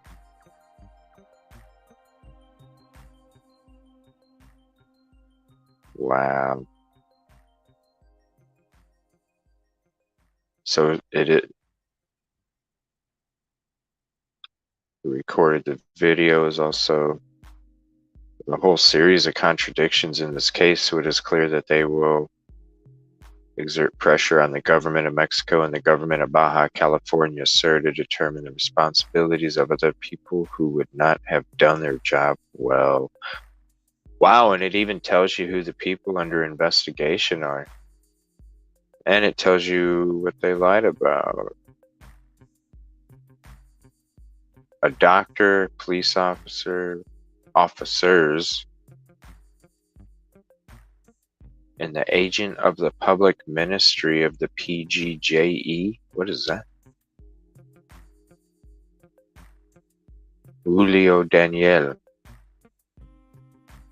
Wow. So it recorded the video is also a whole series of contradictions in this case, so it is clear that they will exert pressure on the government of Mexico and the government of Baja California, sir, to determine the responsibilities of other people who would not have done their job well. Wow, and it even tells you who the people under investigation are. And it tells you what they lied about. A doctor, police officer, officers, and the agent of the public ministry of the PGJE. What is that? Julio Daniel.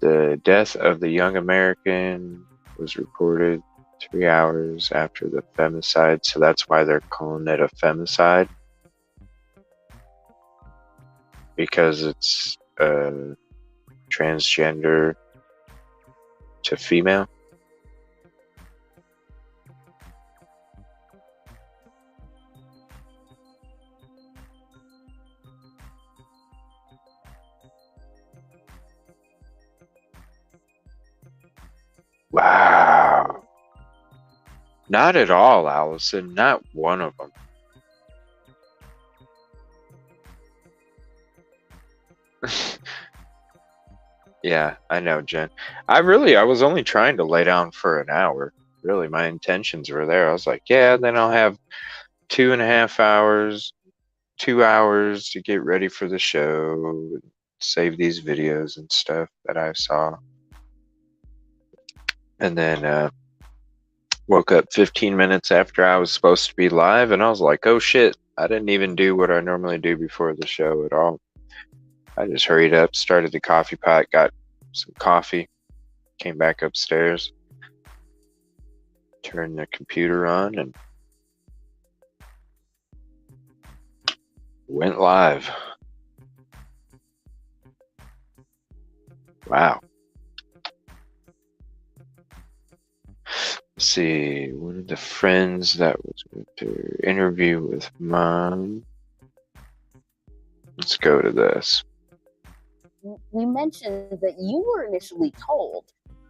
The death of the young American was reported 3 hours after the femicide, so that's why they're calling it a femicide. Because it's transgender to female. Wow. Not at all, Allison. Not one of them. Yeah, I know, Jen. I was only trying to lay down for an hour. Really, my intentions were there. I was like, yeah, then I'll have 2.5 hours, 2 hours to get ready for the show, save these videos and stuff that I saw. And then woke up 15 minutes after I was supposed to be live, and I was like, oh shit, I didn't even do what I normally do before the show at all. I just hurried up, started the coffee pot, got some coffee, came back upstairs, turned the computer on, and went live. Wow. Let's see. One of the friends that was with her interview with mom. Let's go to this. You mentioned that you were initially told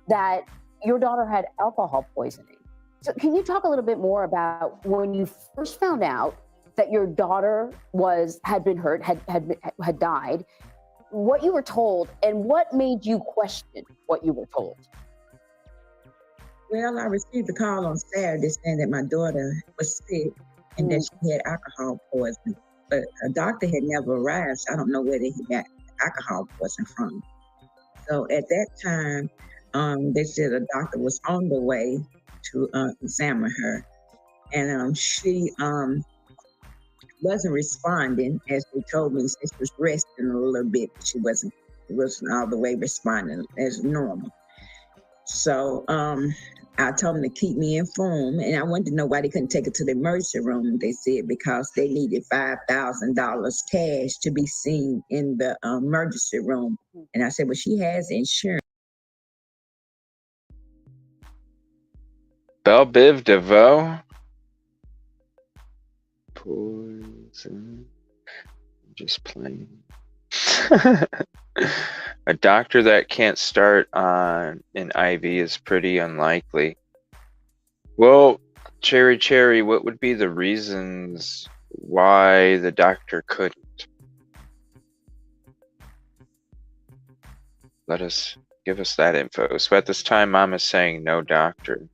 that your daughter had alcohol poisoning. So can you talk a little bit more about when you first found out that your daughter had been hurt, had died, what you were told, and what made you question what you were told? Well, I received a call on Saturday saying that my daughter was sick and that she had alcohol poisoning. But a doctor had never arrived, so I don't know where he got alcohol poisoning from. So at that time, they said a doctor was on the way to examine her. And she wasn't responding, as they told me. She was resting a little bit, but she wasn't all the way responding as normal. So I told them to keep me informed, and I wanted to know why they couldn't take her to the emergency room. They said because they needed $5,000 cash to be seen in the emergency room. And I said, well, she has insurance. Belle Biv DeVoe. Poison. Just playing. A doctor that can't start on an IV is pretty unlikely. Well, Cherry, what would be the reasons why the doctor couldn't? Give us that info. So at this time, Mom is saying no doctor.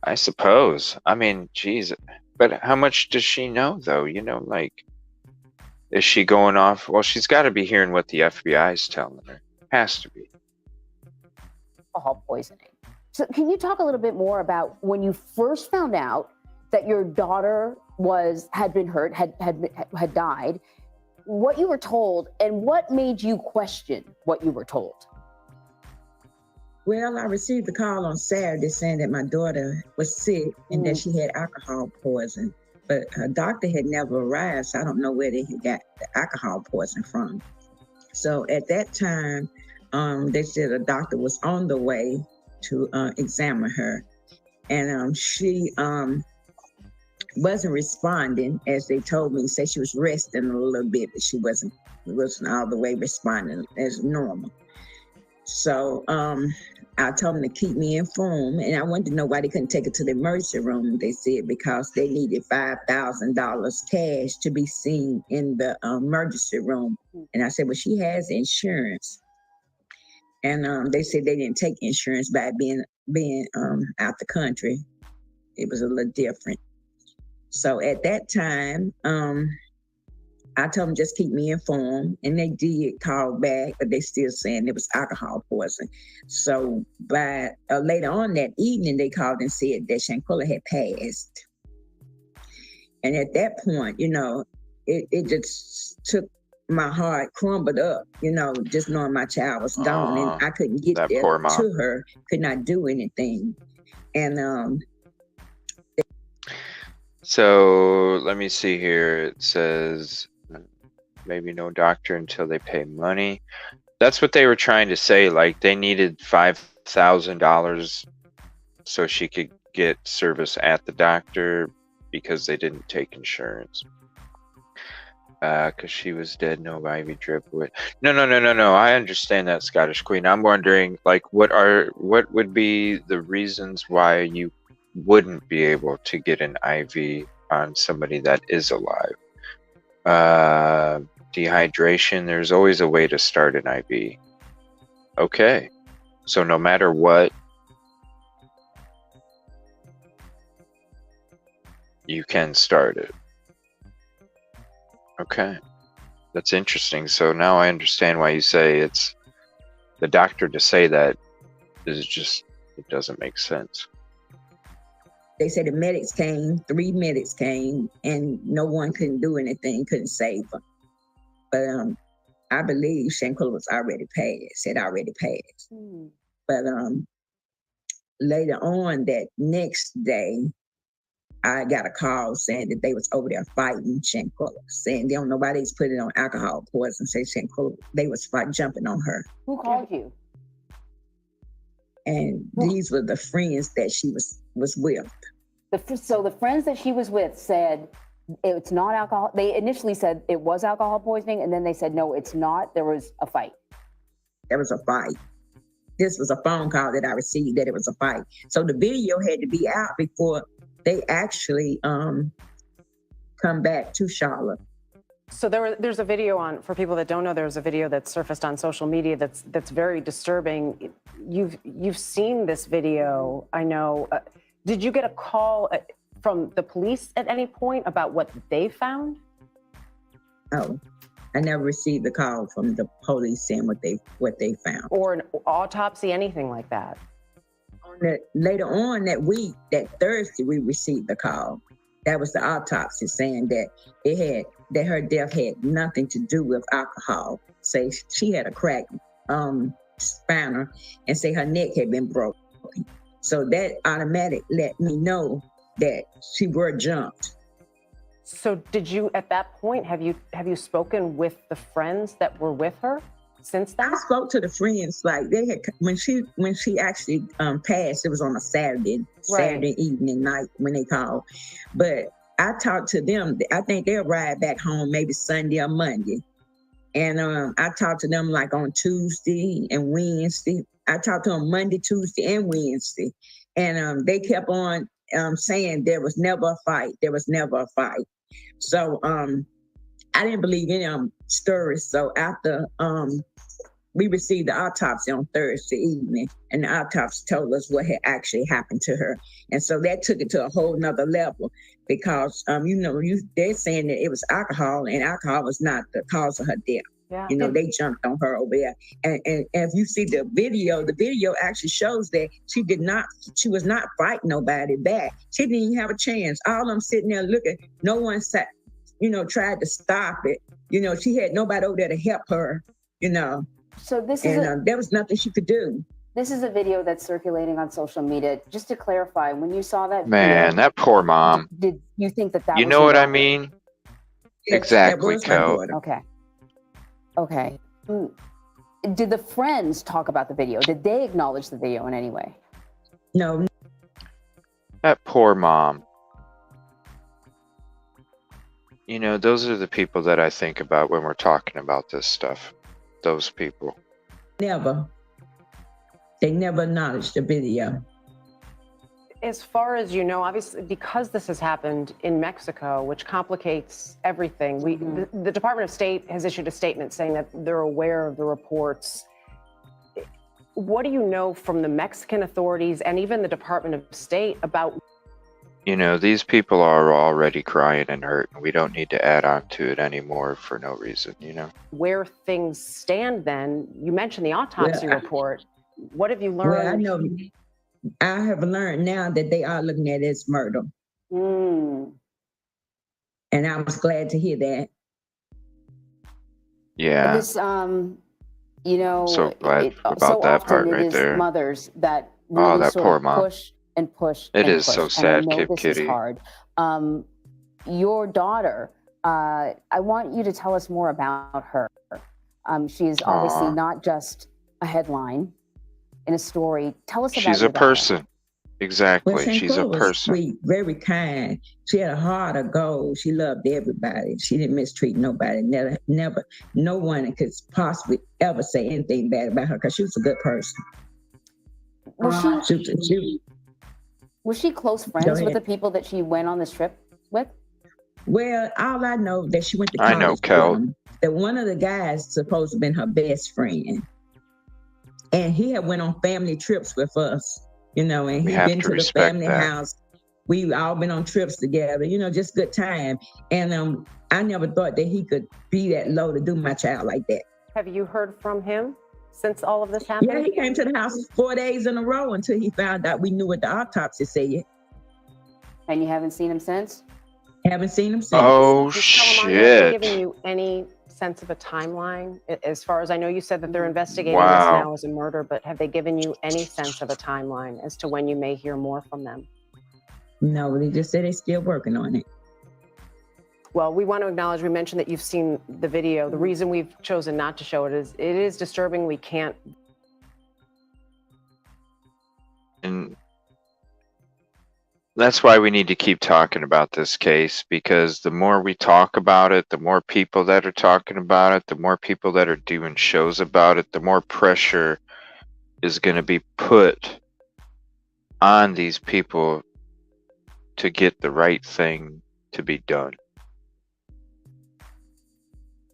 I suppose. I mean, geez, but how much does she know, though? You know, like, is she going off? Well, she's got to be hearing what the FBI is telling her. Has to be. Alcohol poisoning. So can you talk a little bit more about when you first found out that your daughter had been hurt, had died, what you were told, and what made you question what you were told? Well, I received a call on Saturday saying that my daughter was sick and that she had alcohol poisoning. But a doctor had never arrived, so I don't know where they got the alcohol poisoning from. So at that time, they said a doctor was on the way to examine her. And she wasn't responding, as they told me. Said she was resting a little bit, but she wasn't all the way responding as normal. So I told them to keep me informed, and I wanted to know why they couldn't take her to the emergency room. They said because they needed $5,000 cash to be seen in the emergency room. And I said, well, she has insurance. And they said they didn't take insurance by being out the country. It was a little different. So at that time, I told them just keep me informed, and they did call back, but they still saying it was alcohol poisoning. So by later on that evening, they called and said that Shanquilla had passed. And at that point, you know, it just took my heart, crumbled up, you know, just knowing my child was gone, and I couldn't get there to her, could not do anything. And so let me see here. It says maybe no doctor until they pay money. That's what they were trying to say. Like they needed $5,000 so she could get service at the doctor because they didn't take insurance. Because she was dead, no IV drip. No. I understand that, Scottish Queen. I'm wondering, like, what would be the reasons why you wouldn't be able to get an IV on somebody that is alive? Dehydration. There's always a way to start an IV. Okay, so no matter what, you can start it. Okay, that's interesting. So now I understand why you say it's the doctor to say that is just, it doesn't make sense. They said the medics came, 3 medics came, and no one couldn't do anything, couldn't save her. But I believe Shanquilla was already passed, had already passed. But later on that next day, I got a call saying that they was over there fighting Shanquilla, saying they don't know why they was putting on alcohol poison, say Shanquilla, they was jumping on her. Who called you? and these were the friends that she was with. So the friends that she was with said it's not alcohol. They initially said it was alcohol poisoning, and then they said, no, it's not. There was a fight. There was a fight. This was a phone call that I received that it was a fight. So the video had to be out before they actually come back to Charlotte. So there's a video on, for people that don't know, there's a video that surfaced on social media that's very disturbing. You've seen this video, I know. Did you get a call from the police at any point about what they found? Oh, I never received a call from the police saying what they found. Or an autopsy, anything like that? Later on that week, that Thursday, we received the call. That was the autopsy saying that her death had nothing to do with alcohol. Say she had a cracked spinal and say her neck had been broken. So that automatic let me know that she were jumped. So did you, at that point, have you spoken with the friends that were with her since then? I spoke to the friends, like they had, when she actually passed, it was on a Saturday evening night when they called. But I talked to them, I think they'll ride back home maybe Sunday or Monday. And I talked to them like on Tuesday and Wednesday. I talked to them Monday, Tuesday, and Wednesday. And they kept on saying there was never a fight. There was never a fight. So I didn't believe any stories. So after we received the autopsy on Thursday evening, and the autopsy told us what had actually happened to her. And so that took it to a whole nother level because, they're saying that it was alcohol, and alcohol was not the cause of her death. Yeah. They jumped on her over there. And if you see the video actually shows that she was not fighting nobody back. She didn't even have a chance. All of them sitting there looking, no one sat, tried to stop it. She had nobody over there to help her, So this is there was nothing she could do. This is a video that's circulating on social media. Just to clarify, when you saw that Man, that poor mom. Did you think that You was know what I daughter? mean? Yes, Exactly, that was my Kel. daughter. Okay. Did the friends talk about the video? Did they acknowledge the video in any way? No. That poor mom. Those are the people that I think about when we're talking about this stuff. Those people. Never. They never acknowledged the video. As far as you know, obviously, because this has happened in Mexico, which complicates everything, the Department of State has issued a statement saying that they're aware of the reports. What do you know from the Mexican authorities and even the Department of State about? These people are already crying and hurt, and we don't need to add on to it anymore for no reason, Where things stand then? You mentioned the autopsy report. What have you learned? Well, I have learned now that they are looking at it as murder. And I was glad to hear that. Yeah. This, So glad about that part right there. Mothers that really that sort poor of mom. push and push. It and is push. so sad, and I know Kid this Kitty. is hard. Your daughter, I want you to tell us more about her. She is obviously not just a headline in a story. Tell us about She's your a daughter. person. Exactly. Well, St. She's a Clair was person. sweet, very kind. She had a heart of gold. She loved everybody. She didn't mistreat nobody. Never, no one could possibly ever say anything bad about her because she was a good person. Was she close friends with the people that she went on this trip with? Well, all I know that she went to I college know, with Kel. them. That one of the guys supposed to have been her best friend. And he had went on family trips with us, and We he'd have been to to the respect family that. house. We all been on trips together, just good time. And I never thought that he could be that low to do my child like that. Have you heard from him since all of this happened? Yeah, he came to the house 4 days in a row until he found out we knew what the autopsy said. And you haven't seen him since? Haven't seen him since. Oh, Have they given you any sense of a timeline? As far as I know, you said that they're investigating this now as a murder, but have they given you any sense of a timeline as to when you may hear more from them? No, they just said they're still working on it. Well, we want to acknowledge, we mentioned that you've seen the video. The reason we've chosen not to show it is disturbing. We can't That's why we need to keep talking about this case, because the more we talk about it, the more people that are talking about it, the more people that are doing shows about it, the more pressure is going to be put on these people to get the right thing to be done.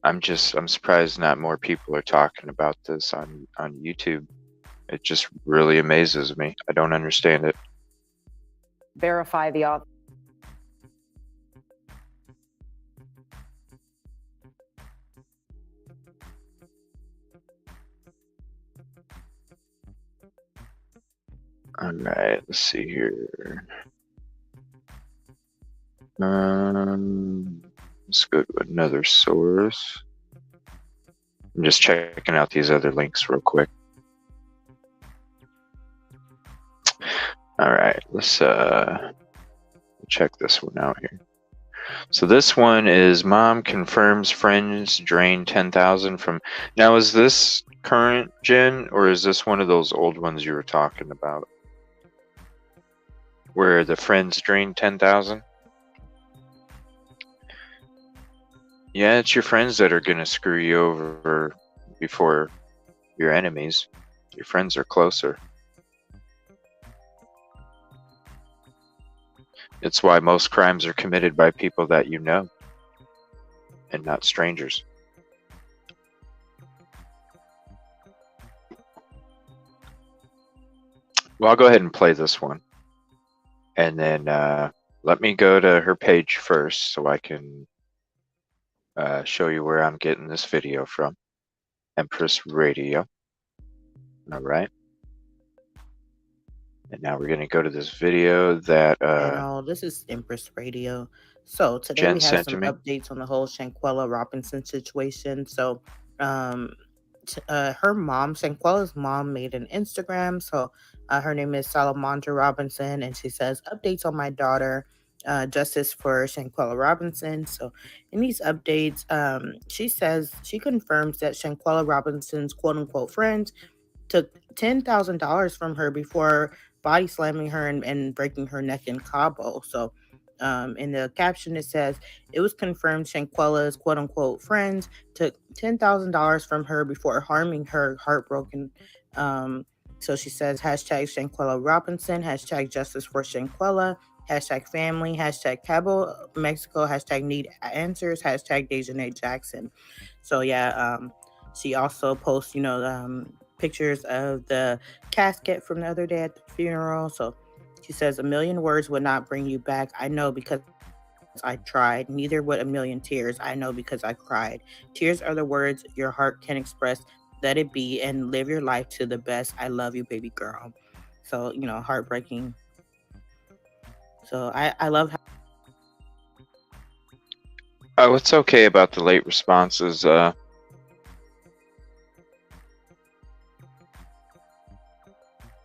I'm surprised not more people are talking about this on YouTube. It just really amazes me. I don't understand it. Verify the author. All right, let's see here. Let's go to another source. I'm just checking out these other links real quick. All right, let's check this one out here. So this one is mom confirms friends drained 10,000 from. Now, is this current gen or is this one of those old ones you were talking about, where the friends drained 10,000? Yeah, it's your friends that are gonna screw you over before your enemies. Your friends are closer. It's why most crimes are committed by people that you know and not strangers. Well, I'll go ahead and play this one. And then let me go to her page first so I can show you where I'm getting this video from. Empress Radio. All right. And now we're going to go to this video that this is Empress Radio. So today Jen we have sent to some me. updates on the whole Shanquella Robinson situation. So her mom, Shanquella's mom, made an Instagram. So her name is Salamandra Robinson, and she says, updates on my daughter, justice for Shanquella Robinson. So in these updates, she says she confirms that Shanquella Robinson's quote-unquote friends took $10,000 from her before body slamming her and breaking her neck in Cabo. So in the caption, it says, it was confirmed Shanquella's quote-unquote friends took $10,000 from her before harming her, heartbroken. So she says, hashtag Shanquella Robinson, hashtag justice for Shanquella, hashtag family, hashtag Cabo, Mexico, hashtag need answers, hashtag Dejanay Jackson. So yeah, she also posts, pictures of the casket from the other day at the funeral. So she says, a million words would not bring you back. I know because I tried. Neither would a million tears. I know because I cried. Tears are the words your heart can express. Let it be and live your life to the best. I love you, baby girl. So, heartbreaking. So I love how. What's okay about the late responses?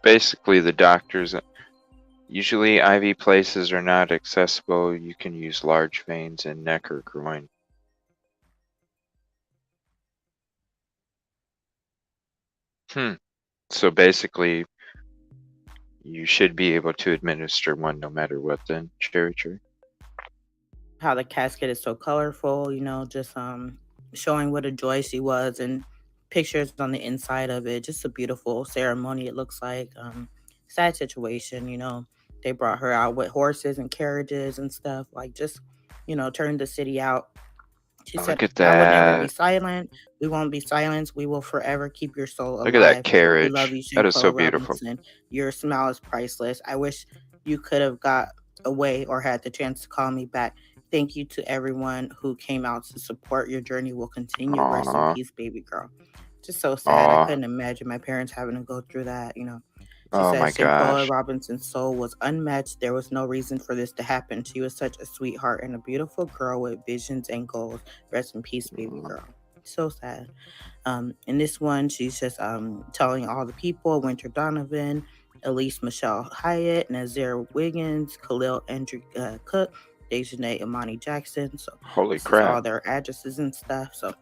Basically, the doctors. Usually, IV places are not accessible. You can use large veins in neck or groin. So basically, you should be able to administer one no matter what then, Cherry Tree. How the casket is so colorful, just showing what a joy she was and pictures on the inside of it. Just a beautiful ceremony, it looks like. Sad situation, they brought her out with horses and carriages and stuff, like just, turned the city out. She said, look at that. I will never be silent. We won't be silenced. We will forever keep your soul alive. Look at that carriage. We love you, That is so Shanquella beautiful. Robinson. Your smile is priceless. I wish you could have got away or had the chance to call me back. Thank you to everyone who came out to support. Your journey will continue. Aww. Rest in peace, baby girl. Just so sad. I couldn't imagine my parents having to go through that, She said Shanquella Robinson's soul was unmatched. There was no reason for this to happen. She was such a sweetheart and a beautiful girl with visions and goals. Rest in peace, baby girl. So sad. In this one, she's just telling all the people, Winter Donovan, Elise Michelle Hyatt, Nazir Wiggins, Khalil Andrew Cook, Dejanay Imani Jackson. So holy crap. All their addresses and stuff. So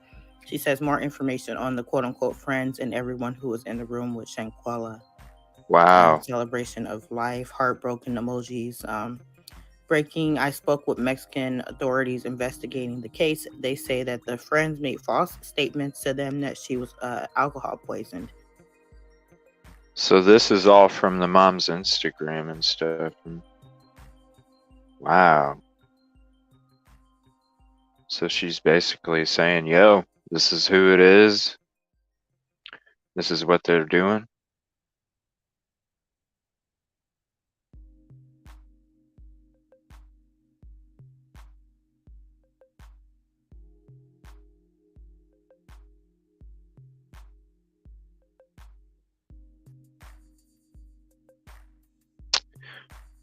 she says more information on the quote-unquote friends and everyone who was in the room with Shanquella. Wow. Celebration of life, heartbroken emojis. Breaking, I spoke with Mexican authorities investigating the case. They say that the friends made false statements to them that she was alcohol poisoned. So this is all from the mom's Instagram and stuff. Wow. So she's basically saying, yo, this is who it is. This is what they're doing.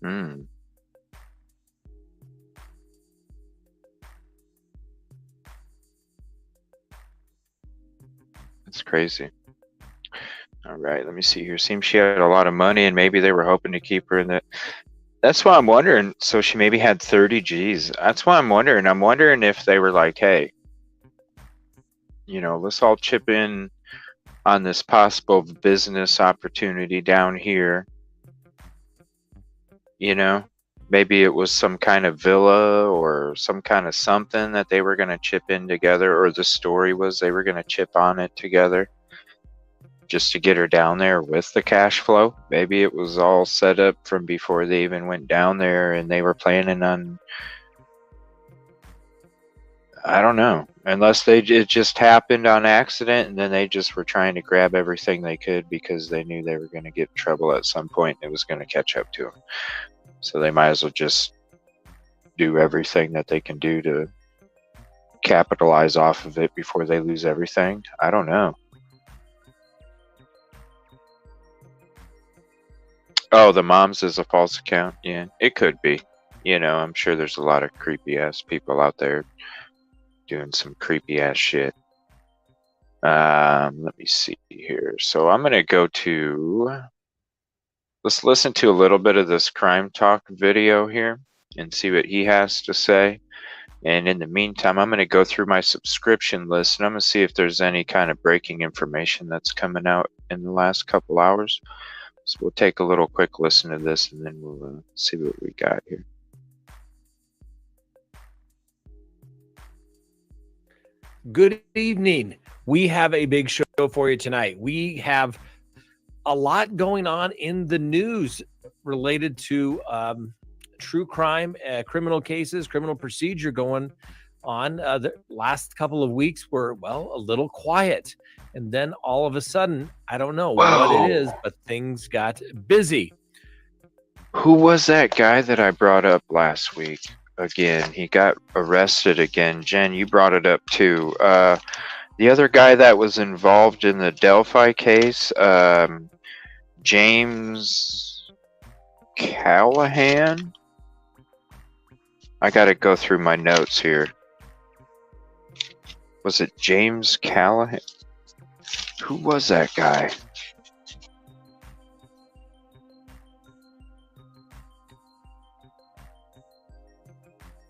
Hmm. That's crazy. All right, let me see here. Seems she had a lot of money and maybe they were hoping to keep her in the... That's why I'm wondering. So she maybe had 30 G's. That's why I'm wondering. I'm wondering if they were like, hey, you know, let's all chip in on this possible business opportunity down here. You know, maybe it was some kind of villa or some kind of something that they were going to chip in together, or the story was they were going to chip on it together just to get her down there with the cash flow. Maybe it was all set up from before they even went down there and they were planning on, I don't know, unless it just happened on accident and then they just were trying to grab everything they could because they knew they were going to get in trouble at some point and it was going to catch up to them. So they might as well just do everything that they can do to capitalize off of it before they lose everything. I don't know. Oh, the mom's is a false account. Yeah, it could be. You know, I'm sure there's a lot of creepy ass people out there doing some creepy ass shit. Let me see here. So I'm gonna go to, let's listen to a little bit of this crime talk video here and see what he has to say. And in the meantime, I'm gonna go through my subscription list and I'm gonna see if there's any kind of breaking information that's coming out in the last couple hours. So we'll take a little quick listen to this and then we'll see what we got here. Good evening. We have a big show for you tonight. We have a lot going on in the news related to true crime, criminal cases, criminal procedure going on. The last couple of weeks were, well, a little quiet. And then all of a sudden, I don't know what it is, but things got busy. Who was that guy that I brought up last week? Again, he got arrested again. Jen, you brought it up too. The other guy that was involved in the Delphi case, James Callahan. I got to go through my notes here. Was it James Callahan? Who was that guy?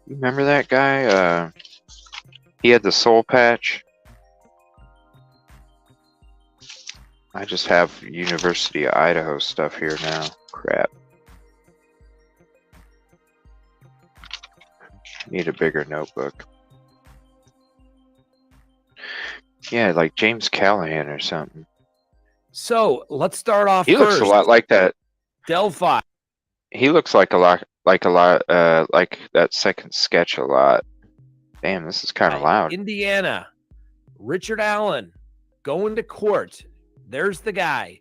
You remember that guy? He had the soul patch. I just have University of Idaho stuff here now. Crap. Need a bigger notebook. Yeah, like James Callahan or something. So let's start off. He looks a lot like that. Delphi. He looks like like that second sketch a lot. Damn, this is kind of loud. Indiana. Richard Allen going to court. There's the guy.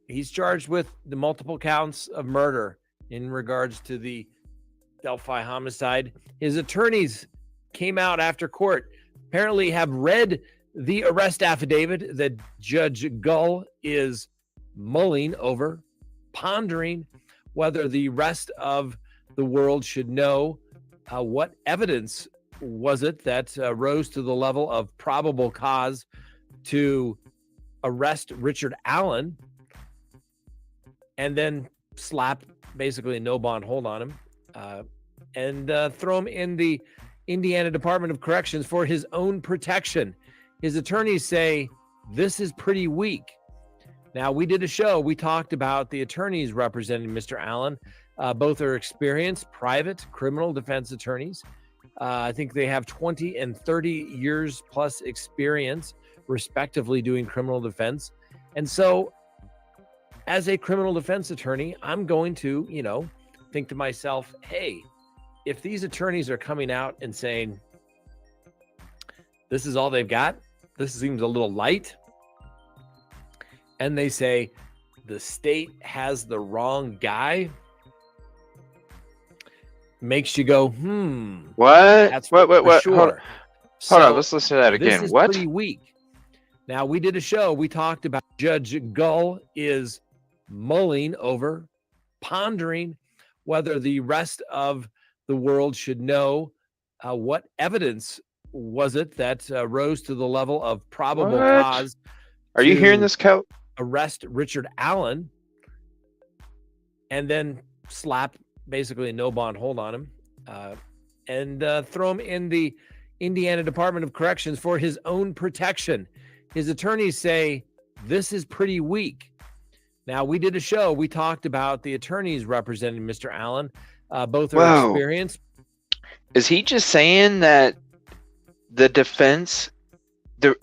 He's charged with the multiple counts of murder in regards to the Delphi homicide. His attorneys came out after court, apparently have read the arrest affidavit that Judge Gull is mulling over, pondering whether the rest of the world should know what evidence was it that rose to the level of probable cause to arrest Richard Allen and then slap basically a no bond hold on him and throw him in the Indiana Department of Corrections for his own protection. His attorneys say this is pretty weak. Now, we did a show. We talked about the attorneys representing Mr. Allen. Both are experienced private criminal defense attorneys. I think they have 20 and 30 years plus experience, respectively, doing criminal defense. And so, as a criminal defense attorney, I'm going to, think to myself, hey, if these attorneys are coming out and saying, this is all they've got, this seems a little light, and they say the state has the wrong guy, makes you go, What? That's What? for Hold sure. on, let's listen to that again. This is What? pretty weak. Now, we did a show. We talked about Judge Gull is mulling over, pondering whether the rest of the world should know what evidence was it that rose to the level of probable What? cause. Are you hearing to this, Kel? arrest Richard Allen and then slap basically a no bond hold on him and throw him in the Indiana Department of Corrections for his own protection. His attorneys say this is pretty weak. Now, we did a show. We talked about the attorneys representing Mr. Allen. Both are Whoa. experienced. Is he just saying that the defense,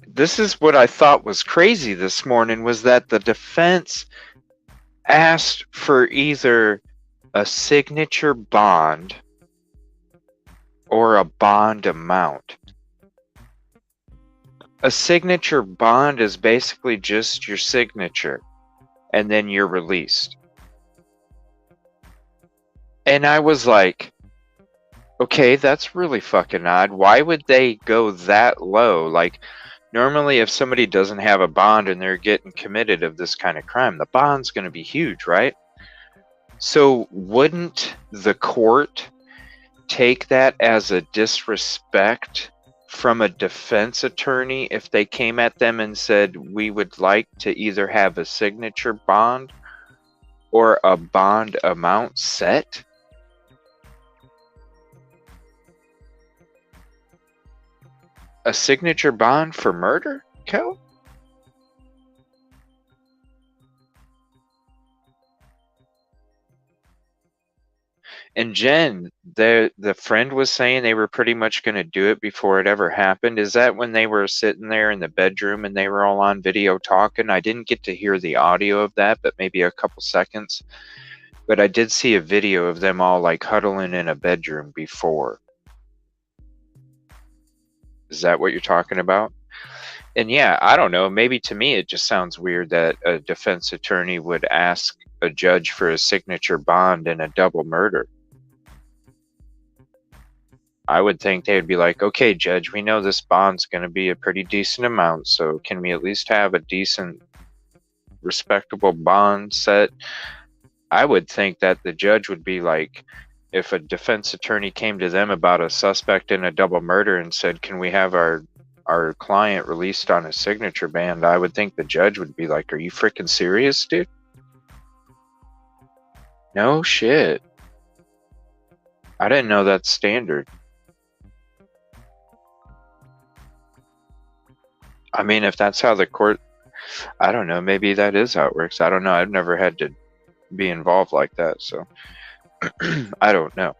this is what I thought was crazy this morning, was that the defense asked for either a signature bond or a bond amount. A signature bond is basically just your signature, and then you're released. And I was like, okay, that's really fucking odd. Why would they go that low? Like, normally if somebody doesn't have a bond and they're getting committed of this kind of crime, the bond's going to be huge, right? So wouldn't the court take that as a disrespect from a defense attorney if they came at them and said, we would like to either have a signature bond or a bond amount set? A signature bond for murder, Kel? And Jen, the friend was saying they were pretty much going to do it before it ever happened. Is that when they were sitting there in the bedroom and they were all on video talking? I didn't get to hear the audio of that, but maybe a couple seconds. But I did see a video of them all like huddling in a bedroom before. Is that what you're talking about? And yeah, I don't know. Maybe to me it just sounds weird that a defense attorney would ask a judge for a signature bond in a double murder. I would think they would be like, okay, judge, we know this bond's going to be a pretty decent amount, so can we at least have a decent, respectable bond set? I would think that the judge would be like, if a defense attorney came to them about a suspect in a double murder and said, can we have our client released on a signature band, I would think the judge would be like, are you freaking serious, dude? No shit. I didn't know that's standard. I mean, if that's how the court, I don't know, maybe that is how it works. I don't know. I've never had to be involved like that, so I don't know.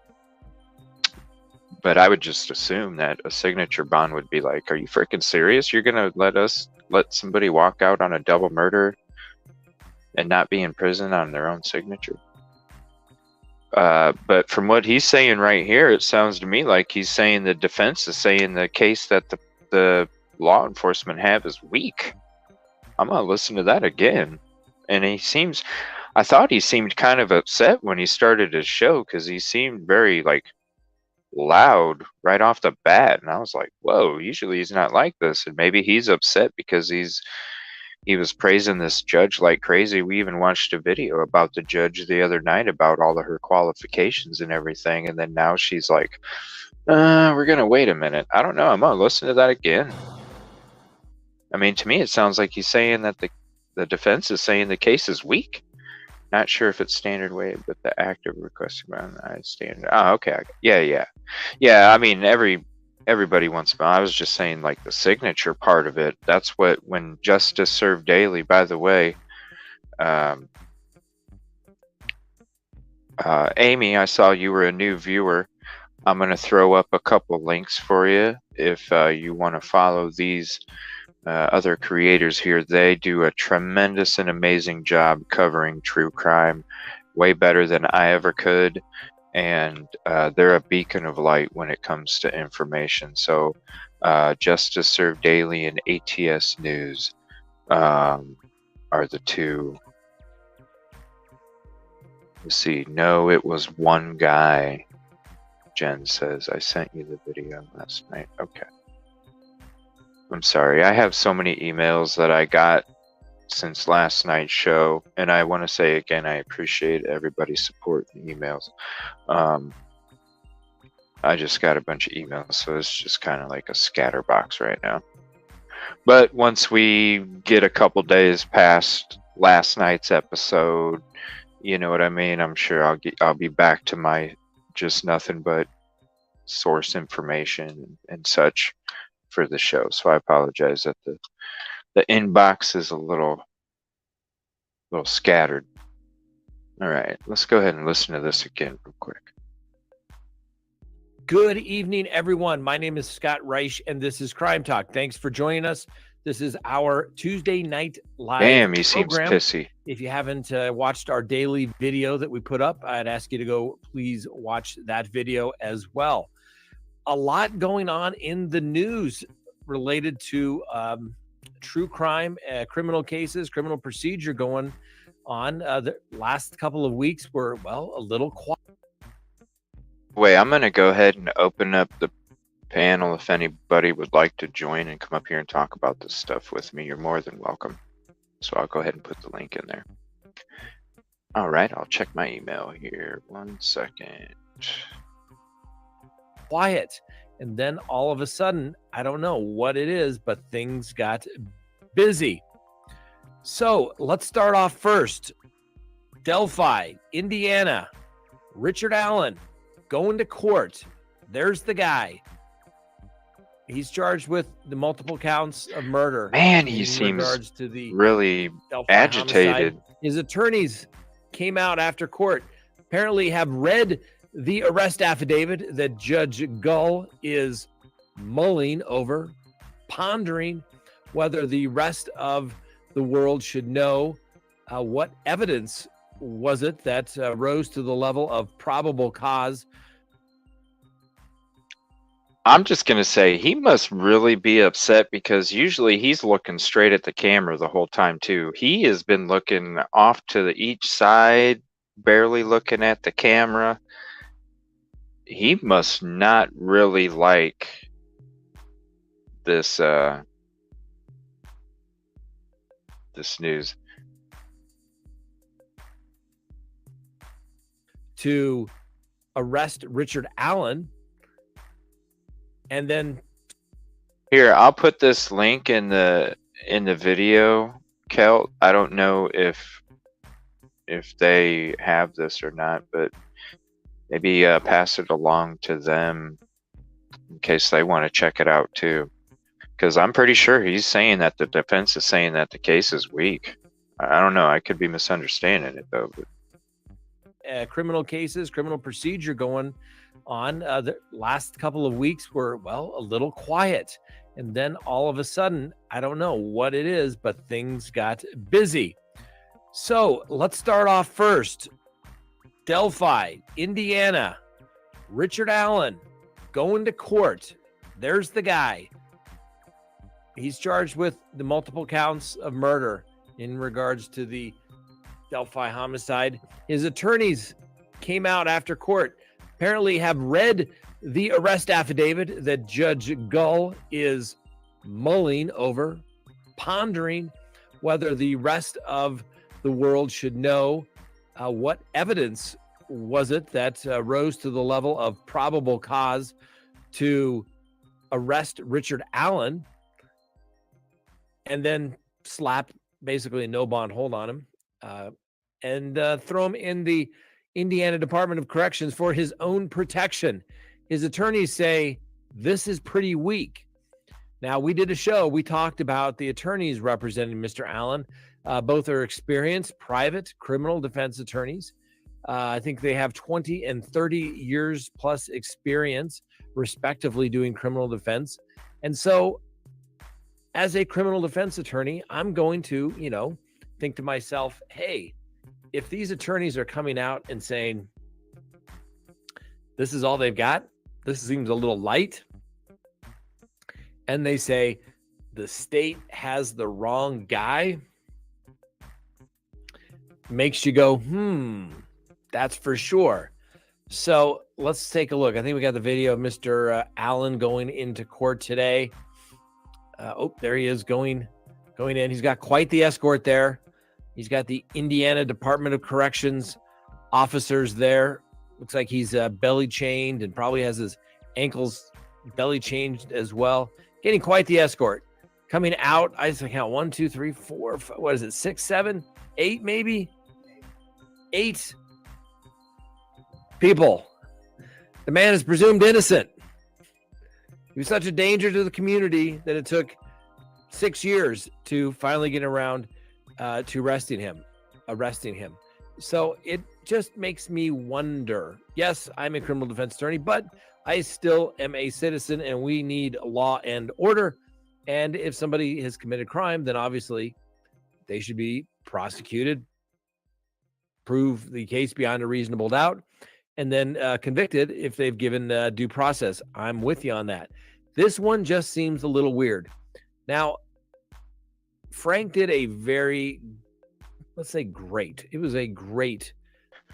But I would just assume that a signature bond would be like, are you freaking serious? You're going to let somebody walk out on a double murder and not be in prison on their own signature? But from what he's saying right here, it sounds to me like he's saying the defense is saying the case that the law enforcement have is weak. I'm going to listen to that again. And I thought he seemed kind of upset when he started his show because he seemed very like loud right off the bat. And I was like, whoa, usually he's not like this. And maybe he's upset because he was praising this judge like crazy. We even watched a video about the judge the other night about all of her qualifications and everything. And then now she's like, we're going to wait a minute. I don't know. I'm going to listen to that again. I mean, to me, it sounds like he's saying that the defense is saying the case is weak. Not sure if it's standard way, but the active request around the standard. Oh, okay. Yeah. I mean, everybody wants. I was just saying, like the signature part of it. That's what when justice served daily. By the way, Amy, I saw you were a new viewer. I'm going to throw up a couple links for you if you want to follow these other creators here. They do a tremendous and amazing job covering true crime, way better than I ever could. And they're a beacon of light when it comes to information. So Justice Served Daily and ATS News are the two. Let's see. No, it was one guy. Jen says, I sent you the video last night. Okay. I'm sorry. I have so many emails that I got since last night's show. And I want to say again, I appreciate everybody's support in emails. I just got a bunch of emails, so it's just kind of like a scatterbox right now. But once we get a couple days past last night's episode, you know what I mean? I'm sure I'll be back to my just nothing but source information and such for the show. So I apologize that the inbox is a little scattered. All right, let's go ahead and listen to this again real quick. Good evening, everyone. My name is Scott Reich, and this is Crime Talk. Thanks for joining us. This is our Tuesday night live Damn, he program. seems pissy. If you haven't watched our daily video that we put up, I'd ask you to go please watch that video as well. A lot going on in the news related to true crime, criminal cases, criminal procedure going on. The last couple of weeks were, well, a little quiet. Wait, I'm going to go ahead and open up the panel. If anybody would like to join and come up here and talk about this stuff with me, you're more than welcome. So I'll go ahead and put the link in there. All right, I'll check my email here. 1 second. Quiet. And then all of a sudden, I don't know what it is, but things got busy. So let's start off first. Delphi, Indiana. Richard Allen going to court. There's the guy. He's charged with the multiple counts of murder. Man, he seems to the really Delphi agitated. homicide. His attorneys came out after court, apparently have read the arrest affidavit that Judge Gull is mulling over, pondering whether the rest of the world should know what evidence was it that rose to the level of probable cause. I'm just going to say he must really be upset because usually he's looking straight at the camera the whole time too. He has been looking off to each side, barely looking at the camera. He must not really like this this news. To arrest Richard Allen. And then here, I'll put this link in the video, Kelt. I don't know if they have this or not, but maybe pass it along to them in case they want to check it out too. Because I'm pretty sure he's saying that the defense is saying that the case is weak. I don't know. I could be misunderstanding it though. But criminal cases, criminal procedure going on. The last couple of weeks were, well, a little quiet. And then all of a sudden, I don't know what it is, but things got busy. So let's start off first. Delphi, Indiana. Richard Allen going to court. There's the guy. He's charged with the multiple counts of murder in regards to the Delphi homicide. His attorneys came out after court, apparently have read the arrest affidavit that Judge Gull is mulling over, pondering whether the rest of the world should know what evidence was it that rose to the level of probable cause to arrest Richard Allen and then slap basically a no bond hold on him and throw him in the Indiana Department of Corrections for his own protection. His attorneys say this is pretty weak. Now, we did a show. We talked about the attorneys representing Mr. Allen Both are experienced private criminal defense attorneys. I think they have 20 and 30 years plus experience, respectively, doing criminal defense. And so, as a criminal defense attorney, I'm going to, think to myself, hey, if these attorneys are coming out and saying, this is all they've got, this seems a little light, and they say the state has the wrong guy, makes you go, that's for sure. So let's take a look. I think we got the video of Mr. Allen going into court today. There he is going in. He's got quite the escort there. He's got the Indiana Department of Corrections officers there. Looks like he's belly chained and probably has his ankles belly chained as well. Getting quite the escort. Coming out, I just count 1, 2, 3, 4, 5, what is it, 6, 7, 8 maybe? 8 people. The man is presumed innocent. He was such a danger to the community that it took 6 years to finally get around to arresting him. So it just makes me wonder. Yes, I'm a criminal defense attorney, but I still am a citizen, and we need law and order. And if somebody has committed crime, then obviously they should be prosecuted, prove the case beyond a reasonable doubt, and then convicted if they've given due process. I'm with you on that. This one just seems a little weird. Now, Frank did a very, let's say great. It was a great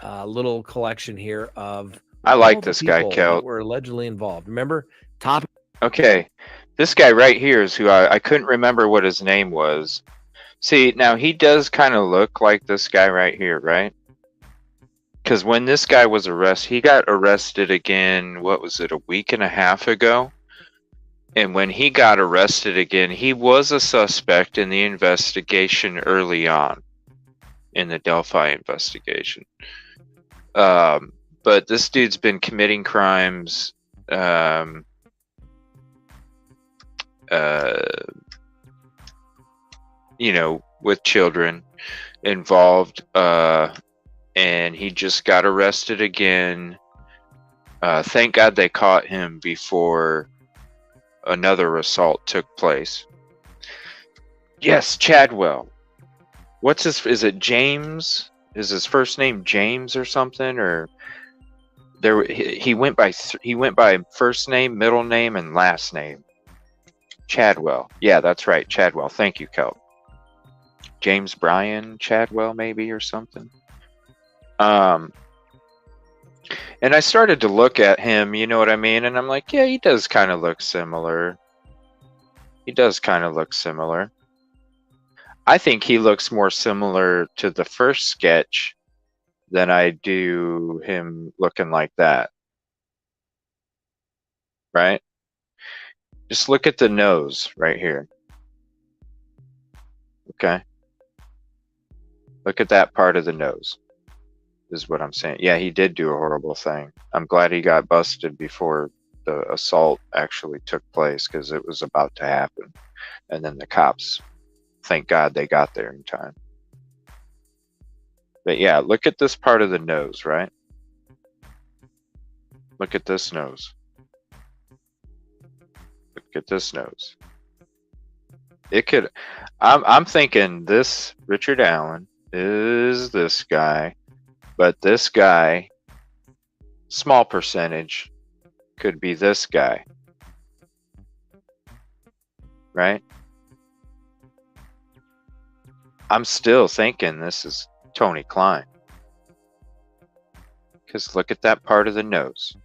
little collection here of I like this guy, people that Kelt. were allegedly involved. Remember? Top. Okay. This guy right here is who I couldn't remember what his name was. See, now he does kind of look like this guy right here, right? Because when this guy was arrested, he got arrested again, what was it, a week and a half ago? And when he got arrested again, he was a suspect in the investigation early on, in the Delphi investigation. But this dude's been committing crimes, with children involved, and he just got arrested again. Thank God they caught him before another assault took place. Yes, Chadwell. Is it James? Is his first name James or something? Or he went by first name, middle name, and last name. Chadwell. Yeah, that's right, Chadwell. Thank you, Kel. James Bryan Chadwell, maybe, or something. And I started to look at him, you know what I mean? And I'm like, yeah, he does kind of look similar. I think he looks more similar to the first sketch than I do him looking like that. Right? Just look at the nose right here. Okay? Look at that part of the nose. Is what I'm saying. Yeah, he did do a horrible thing. I'm glad he got busted before the assault actually took place, because it was about to happen. And then the cops, thank God they got there in time. But yeah, look at this part of the nose, right? Look at this nose. Look at this nose. It could, I'm thinking this Richard Allen is this guy. But this guy, small percentage, could be this guy. Right? I'm still thinking this is Tony Klein. Because look at that part of the nose.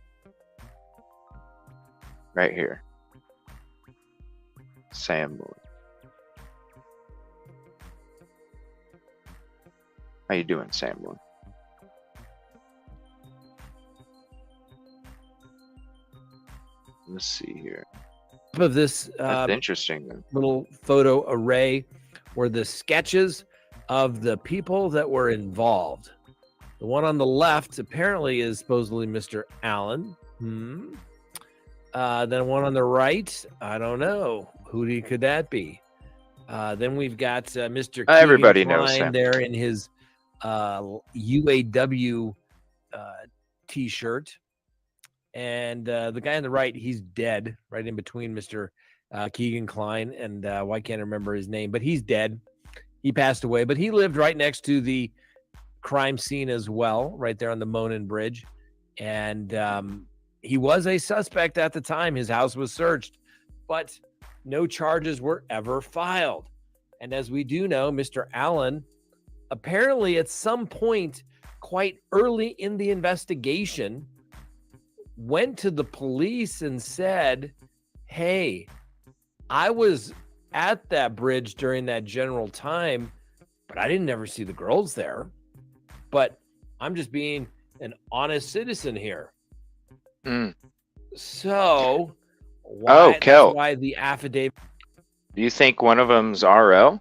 Right here. Sam Moore. How you doing, Sam Moore? Let's see here. Of this That's interesting. Little photo array were the sketches of the people that were involved. The one on the left apparently is supposedly Mr. Allen. Then one on the right, I don't know. Who could that be? Then we've got Mr. Everybody Keegan knows Klein him. there in his UAW T-shirt. And the guy on the right, he's dead, right in between Mr. Keegan Klein and I can't remember his name, but he's dead. He passed away, but he lived right next to the crime scene as well, right there on the Monon Bridge. And he was a suspect at the time. His house was searched, but no charges were ever filed. And as we do know, Mr. Allen apparently at some point quite early in the investigation went to the police and said, hey, I was at that bridge during that general time, but I didn't ever see the girls there. But I'm just being an honest citizen here. So why, Kel. that's why the affidavit. Do you think one of them's RL?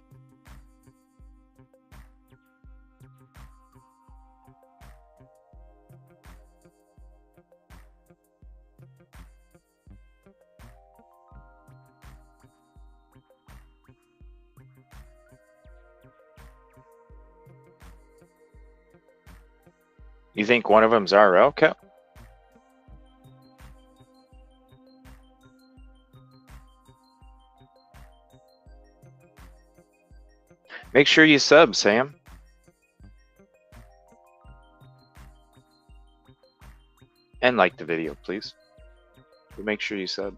You think one of them's RL, Kel? Make sure you sub, Sam. And like the video, please. But make sure you sub.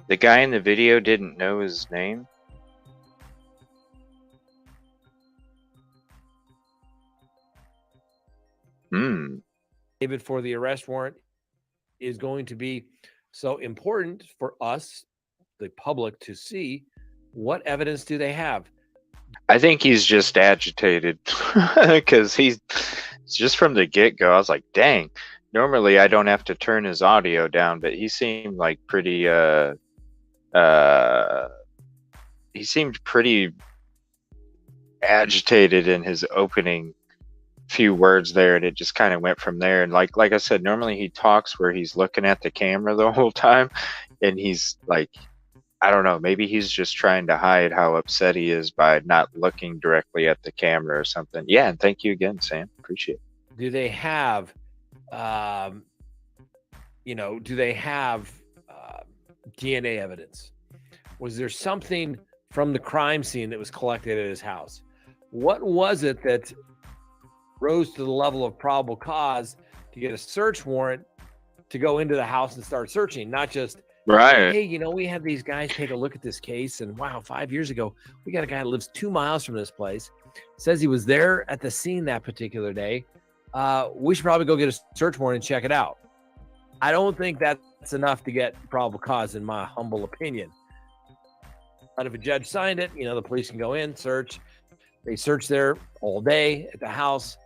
The guy in the video didn't know his name. David, for the arrest warrant is going to be so important for us, the public, to see what evidence do they have. I think he's just agitated because he's just from the get-go. I was like, dang, normally I don't have to turn his audio down, but he seemed like pretty he seemed pretty agitated in his opening few words there, and it just kind of went from there. And like I said, normally he talks where he's looking at the camera the whole time, and he's like, I don't know, maybe he's just trying to hide how upset he is by not looking directly at the camera or something. Yeah, and thank you again, Sam. Appreciate it. Do they have do they have DNA evidence? Was there something from the crime scene that was collected at his house? What was it that rose to the level of probable cause to get a search warrant to go into the house and start searching? Not just, right, hey, we had these guys take a look at this case, and wow, 5 years ago, we got a guy that lives 2 miles from this place, says he was there at the scene that particular day. We should probably go get a search warrant and check it out. I don't think that's enough to get probable cause, in my humble opinion. But if a judge signed it, the police can go in, search. They search there all day at the house.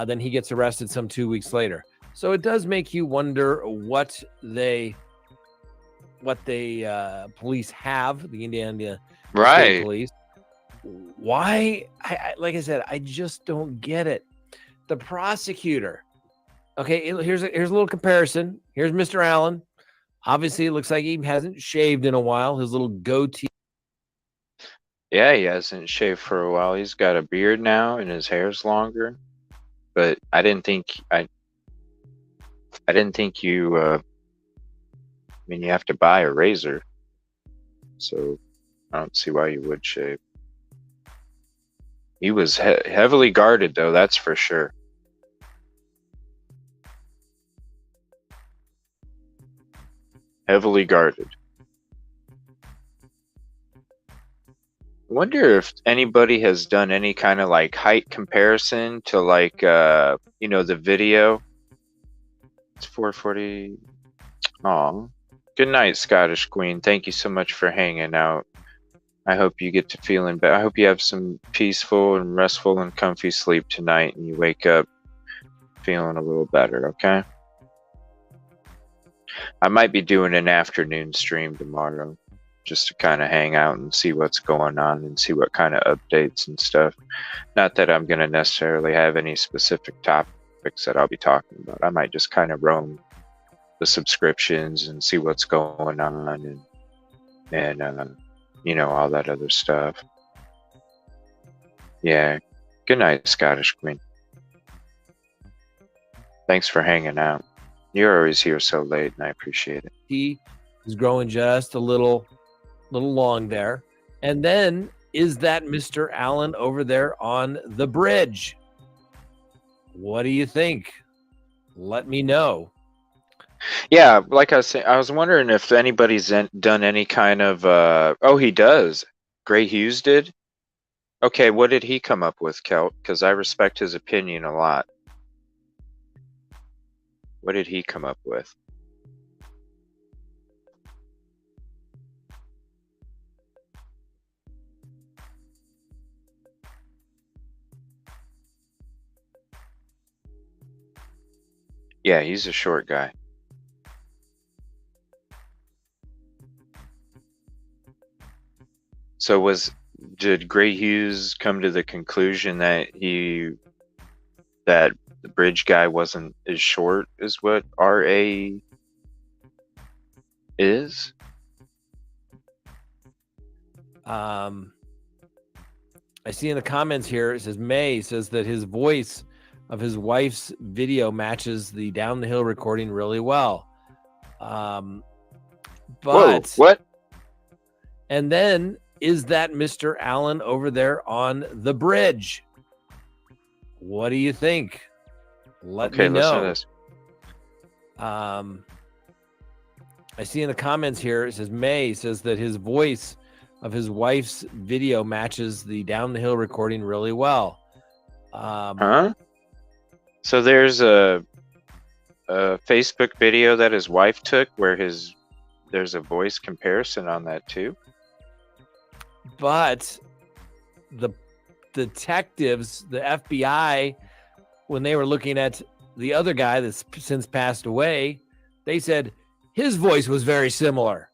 Then he gets arrested some 2 weeks later. So it does make you wonder what the police have, the Indiana State Police. Why? Like I said, I just don't get it. The prosecutor. Okay, here's a little comparison. Here's Mr. Allen. Obviously, it looks like he hasn't shaved in a while. His little goatee. Yeah, he hasn't shaved for a while. He's got a beard now, and his hair's longer. But I didn't think you. You have to buy a razor, so I don't see why you would shave. He was heavily guarded, though. That's for sure. Heavily guarded. I wonder if anybody has done any kind of like height comparison to the video. It's 440. Oh, good night, Scottish Queen. Thank you so much for hanging out. I hope you get to feeling better. I hope you have some peaceful and restful and comfy sleep tonight, and you wake up feeling a little better. Okay. I might be doing an afternoon stream tomorrow, just to kind of hang out and see what's going on and see what kind of updates and stuff. Not that I'm going to necessarily have any specific topics that I'll be talking about. I might just kind of roam the subscriptions and see what's going on and and all that other stuff. Yeah. Good night, Scottish Queen. Thanks for hanging out. You're always here so late, and I appreciate it. He is growing just a little long there. And then, is that Mr. Allen over there on the bridge? What do you think? Let me know. Yeah, like I was saying, I was wondering if anybody's done any kind of oh, he does. Gray Hughes did? Okay, what did he come up with, Kelt? Because I respect his opinion a lot. What did he come up with? Yeah, he's a short guy. So did Gray Hughes come to the conclusion that the bridge guy wasn't as short as what RA is? I see in the comments here, it says May says that his voice of his wife's video matches the down the hill recording really well. But whoa, what? And then, is that Mr. Allen over there on the bridge? What do you think? Let me know. Listen to this. I see in the comments here, it says May says that his voice of his wife's video matches the down the hill recording really well. So there's a Facebook video that his wife took where there's a voice comparison on that too. But the detectives, the FBI, when they were looking at the other guy that's since passed away, they said his voice was very similar.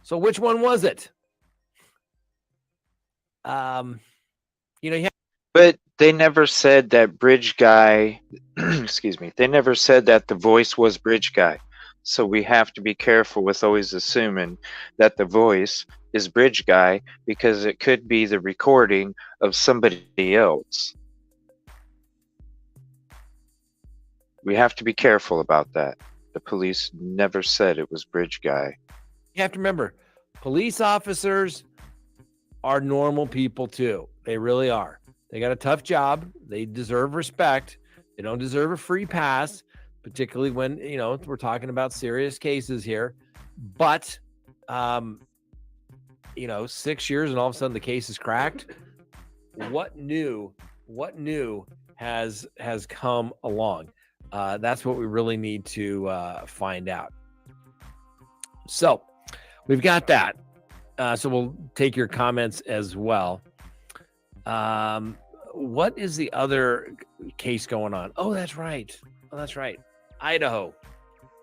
So which one was it? But they never said that bridge guy, excuse me, they never said that the voice was bridge guy. So we have to be careful with always assuming that the voice is bridge guy, because it could be the recording of somebody else. We have to be careful about that. The police never said it was bridge guy. You have to remember, police officers are normal people too. They really are. They got a tough job. They deserve respect. They don't deserve a free pass, particularly when, we're talking about serious cases here. But, 6 years and all of a sudden the case is cracked. What new has come along? That's what we really need to find out. So we've got that. So we'll take your comments as well. What is the other case going on? Oh, that's right. Idaho,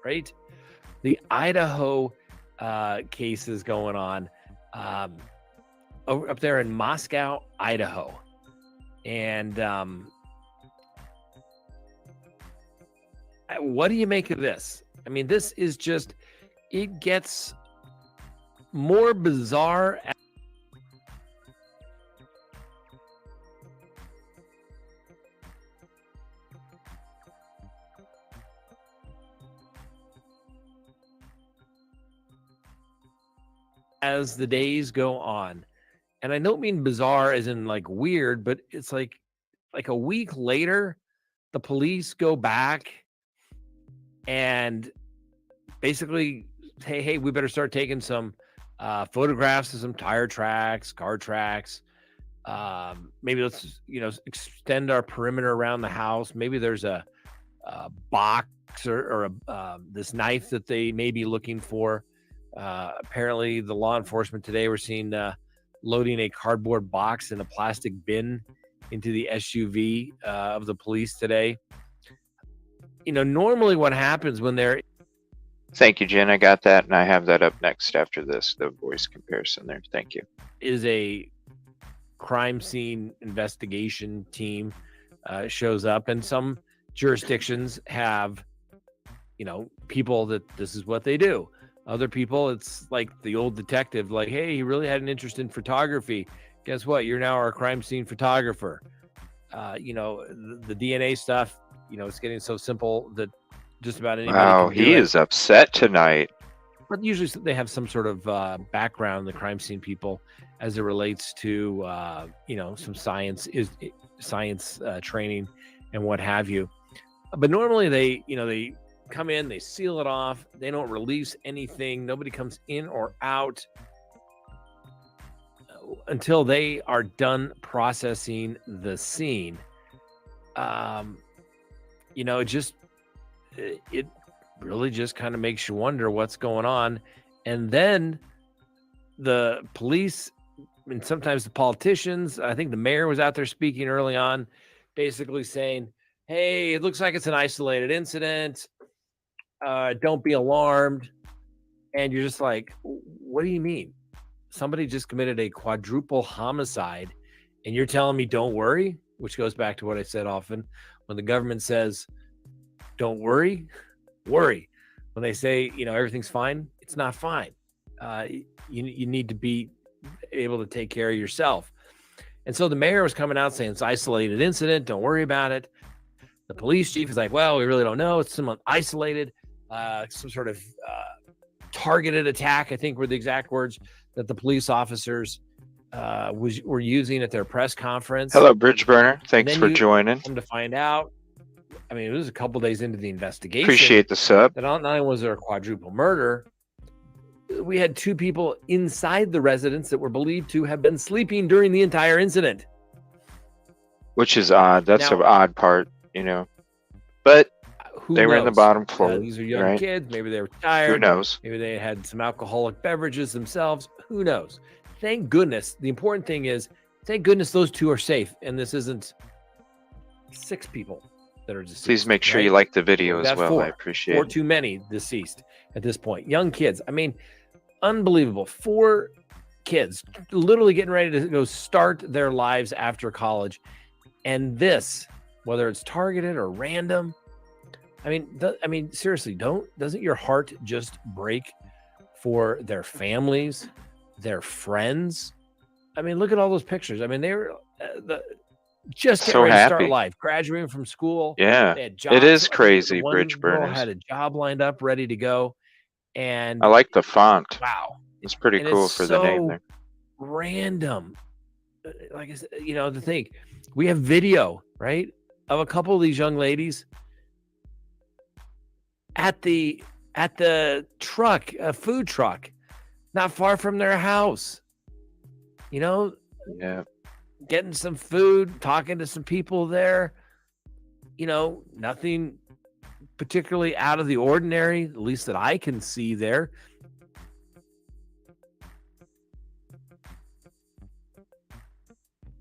right? The Idaho case is going on up there in Moscow, Idaho. And what do you make of this? I mean, this is just, it gets more bizarre. As the days go on. And I don't mean bizarre as in like weird, but it's like a week later, the police go back and basically say, hey, we better start taking some photographs of some tire tracks, car tracks. Maybe let's, extend our perimeter around the house. Maybe there's a box or this knife that they may be looking for. Apparently the law enforcement today were seen loading a cardboard box in a plastic bin into the SUV of the police today. Normally what happens when they're... Thank you, Jen. I got that, and I have that up next after this, the voice comparison there. Thank you. Is a crime scene investigation team shows up, and some jurisdictions have, people that this is what they do. Other people, it's like the old detective, like, hey, he really had an interest in photography. Guess what? You're now our crime scene photographer. The DNA stuff, it's getting so simple that just about anybody Wow, can do he it. is upset tonight. But usually they have some sort of background, the crime scene people, as it relates to, some science training and what have you. But normally they come in, they seal it off. They don't release anything. Nobody comes in or out until they are done processing the scene. It really just kind of makes you wonder what's going on. And then the police and sometimes the politicians, I think the mayor was out there speaking early on, basically saying, hey, it looks like it's an isolated incident. Don't be alarmed. And you're just like, what do you mean? Somebody just committed a quadruple homicide and you're telling me don't worry, which goes back to what I said often. When the government says, don't worry. When they say, everything's fine, it's not fine. You need to be able to take care of yourself. And so the mayor was coming out saying it's an isolated incident. Don't worry about it. The police chief is like, well, we really don't know. It's somewhat isolated, some sort of targeted attack, I think were the exact words that the police officers were using at their press conference. Hello, Bridge Burner. Thanks for joining. Come to find out, it was a couple days into the investigation. Appreciate the sub. That not only was there a quadruple murder, we had two people inside the residence that were believed to have been sleeping during the entire incident. Which is odd. That's an odd part, But they were in the bottom floor. These are young right? kids. Maybe they were tired. Who knows? Maybe they had some alcoholic beverages themselves. Who knows? Thank goodness. The important thing is, thank goodness those two are safe. And this isn't 6 people that are deceased. Please make sure you like the video as well. 4. I appreciate 4 it. too many deceased at this point. Young kids. Unbelievable. 4 kids literally getting ready to go start their lives after college. And this, whether it's targeted or random, seriously, doesn't your heart just break for their families, their friends? Look at all those pictures. They were just getting ready to start life, graduating from school. Yeah, they had jobs. It is crazy. One Bridge girl Burners had a job lined up, ready to go, and I like the font. Wow, it's pretty cool for the name there. Random, like I said, to think we have video, right, of a couple of these young ladies at the truck, a food truck, not far from their house. Yeah. Getting some food, talking to some people there. Nothing particularly out of the ordinary, at least that I can see there.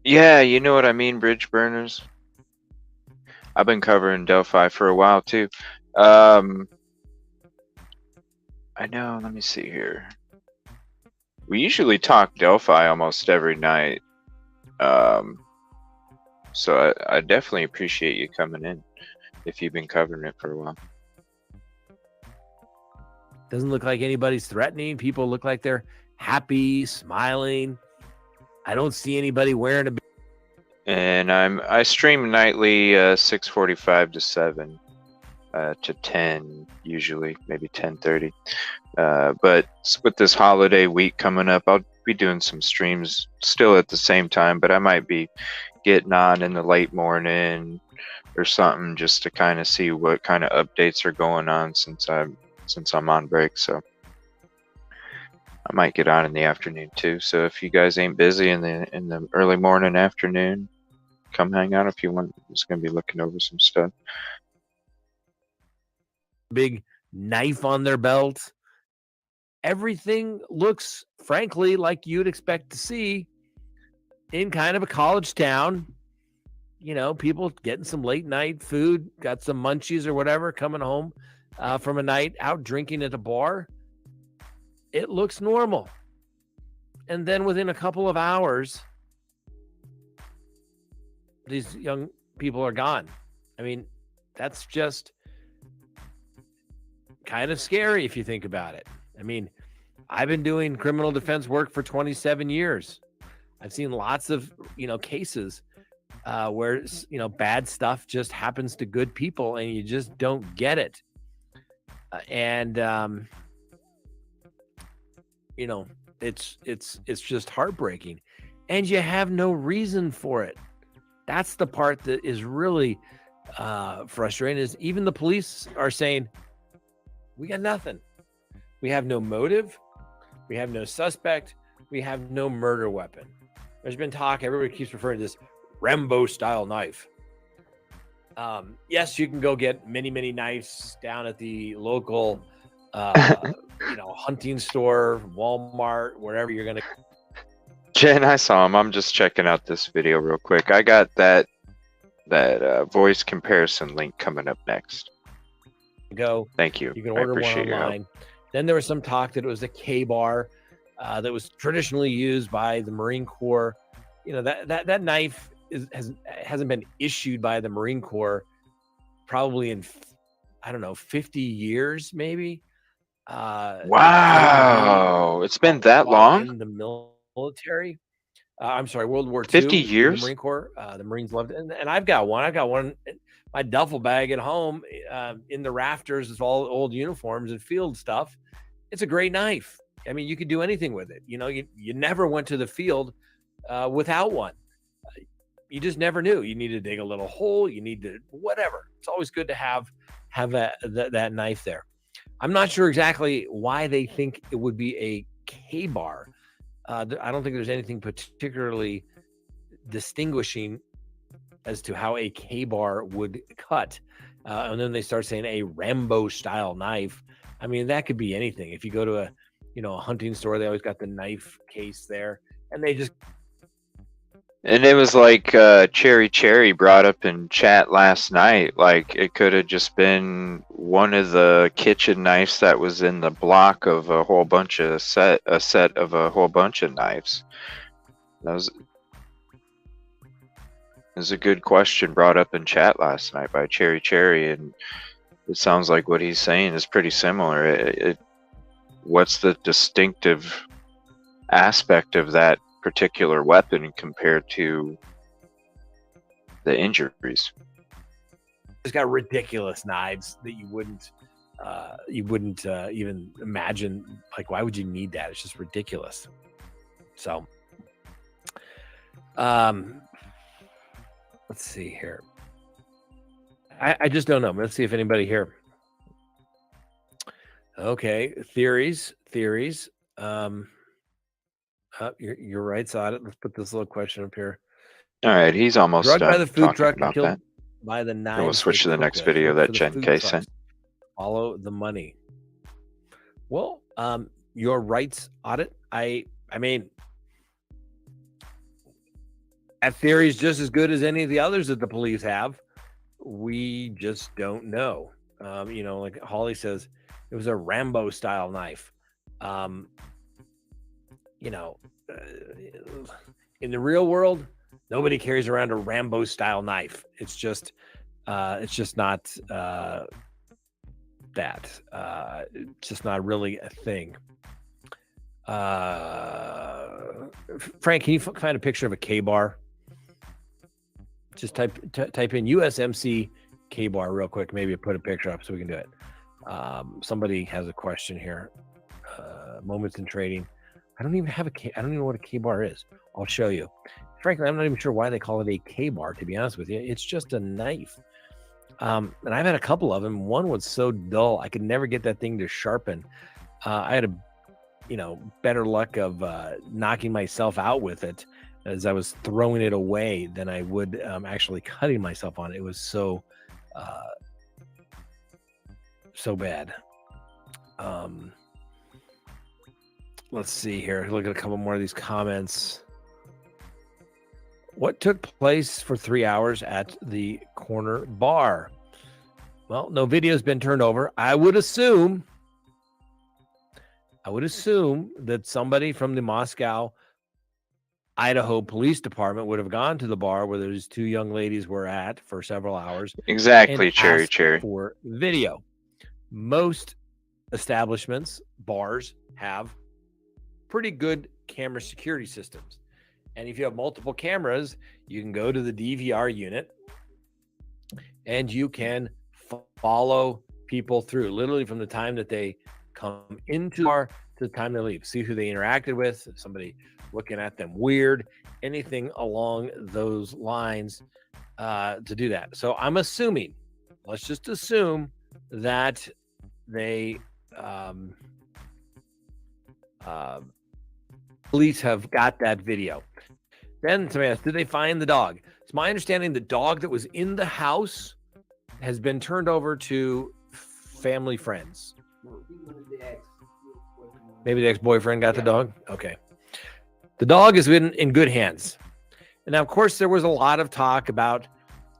Yeah, you know what I mean, Bridge Burners. I've been covering Delphi for a while too. I know, let me see here. We usually talk Delphi almost every night. So I definitely appreciate you coming in if you've been covering it for a while. Doesn't look like anybody's threatening. People look like they're happy, smiling. I don't see anybody wearing a... And I stream nightly 6:45 to 7 to 10 usually, maybe 10:30. But with this holiday week coming up, I'll be doing some streams still at the same time, but I might be getting on in the late morning or something just to kind of see what kind of updates are going on since I'm on break. So I might get on in the afternoon too. So if you guys ain't busy in the early morning, afternoon, come hang out if you want. I'm just gonna be looking over some stuff. Big knife on their belt. Everything looks, frankly, like you'd expect to see in kind of a college town. People getting some late night food, got some munchies or whatever, coming home from a night out drinking at a bar. It looks normal. And then within a couple of hours, these young people are gone. That's just kind of scary if you think about it. I mean, I've been doing criminal defense work for 27 years. I've seen lots of, cases where, bad stuff just happens to good people and you just don't get it. It's just heartbreaking, and you have no reason for it. That's the part that is really frustrating. Is even the police are saying, we got nothing. We have no motive. We have no suspect. We have no murder weapon. There's been talk. Everybody keeps referring to this Rambo style knife. Yes, you can go get many, many knives down at the local, hunting store, Walmart, wherever you're going to. Jen, I saw him. I'm just checking out this video real quick. I got that voice comparison link coming up next. Go. Thank you. You can I order one appreciate your help. online. Then there was some talk that it was a K-bar that was traditionally used by the Marine Corps. That knife hasn't been issued by the Marine Corps probably in 50 years maybe. Wow, it's been that long? In the military. I'm sorry, World War II. 50 years? The Marine Corps. The Marines loved it. And I've got one. I've got one in my duffel bag at home in the rafters. It's all old uniforms and field stuff. It's a great knife. I mean, you could do anything with it. You never went to the field without one. You just never knew. You need to dig a little hole. You need to whatever. It's always good to have that knife there. I'm not sure exactly why they think it would be a K-bar. I don't think there's anything particularly distinguishing as to how a K-bar would cut. And then they start saying a Rambo style knife. I mean, that could be anything. If you go to a hunting store, they always got the knife case there, and they just. And it was like Cherry brought up in chat last night. Like, it could have just been one of the kitchen knives that was in the block of a whole bunch of set of a whole bunch of knives. That was a good question brought up in chat last night by Cherry, and it sounds like what he's saying is pretty similar. What's the distinctive aspect of that particular weapon compared to the injuries? It's got ridiculous knives that you wouldn't even imagine. Like, why would you need that? It's just ridiculous. So, let's see here. I just don't know. Let's see if anybody here. Okay, theories. You're right, Sod. Let's put this little question up here. All right, he's almost drugged by the food talking truck and about killed that. by the knife. We'll switch to the next video that Jen K sent. Follow the money. Well, your rights audit. I mean, that theory is just as good as any of the others that the police have. We just don't know. Like Holly says, it was a Rambo style knife. In the real world, nobody carries around a Rambo style knife. It's just not that. It's just not really a thing. Frank, can you find a picture of a K-bar? Just type in USMC K-bar real quick. Maybe put a picture up so we can do it. Somebody has a question here. Moments in trading. I don't even know what a K-bar is. I'll show you. Frankly, I'm not even sure why they call it a K-bar, to be honest with you. It's just a knife. And I've had a couple of them. One was so dull, I could never get that thing to sharpen. I had better luck of knocking myself out with it as I was throwing it away than I would actually cutting myself on it. It was so bad. Let's see here. Look at a couple more of these comments. What took place for 3 hours at the corner bar? Well, no video has been turned over. I would assume that somebody from the Moscow, Idaho Police Department would have gone to the bar where those two young ladies were at for several hours. Exactly, and Cherry. for video. Most establishments, bars, have pretty good camera security systems. And if you have multiple cameras, you can go to the DVR unit and you can follow people through, literally from the time that they come into the bar to the time they leave. See who they interacted with, somebody looking at them weird, anything along those lines to do that. So I'm assuming, let's just assume that they police have got that video. Then somebody asked, did they find the dog? It's my understanding the dog that was in the house has been turned over to family friends. Maybe the ex-boyfriend got the dog? Okay. The dog has been in good hands. And now, of course, there was a lot of talk about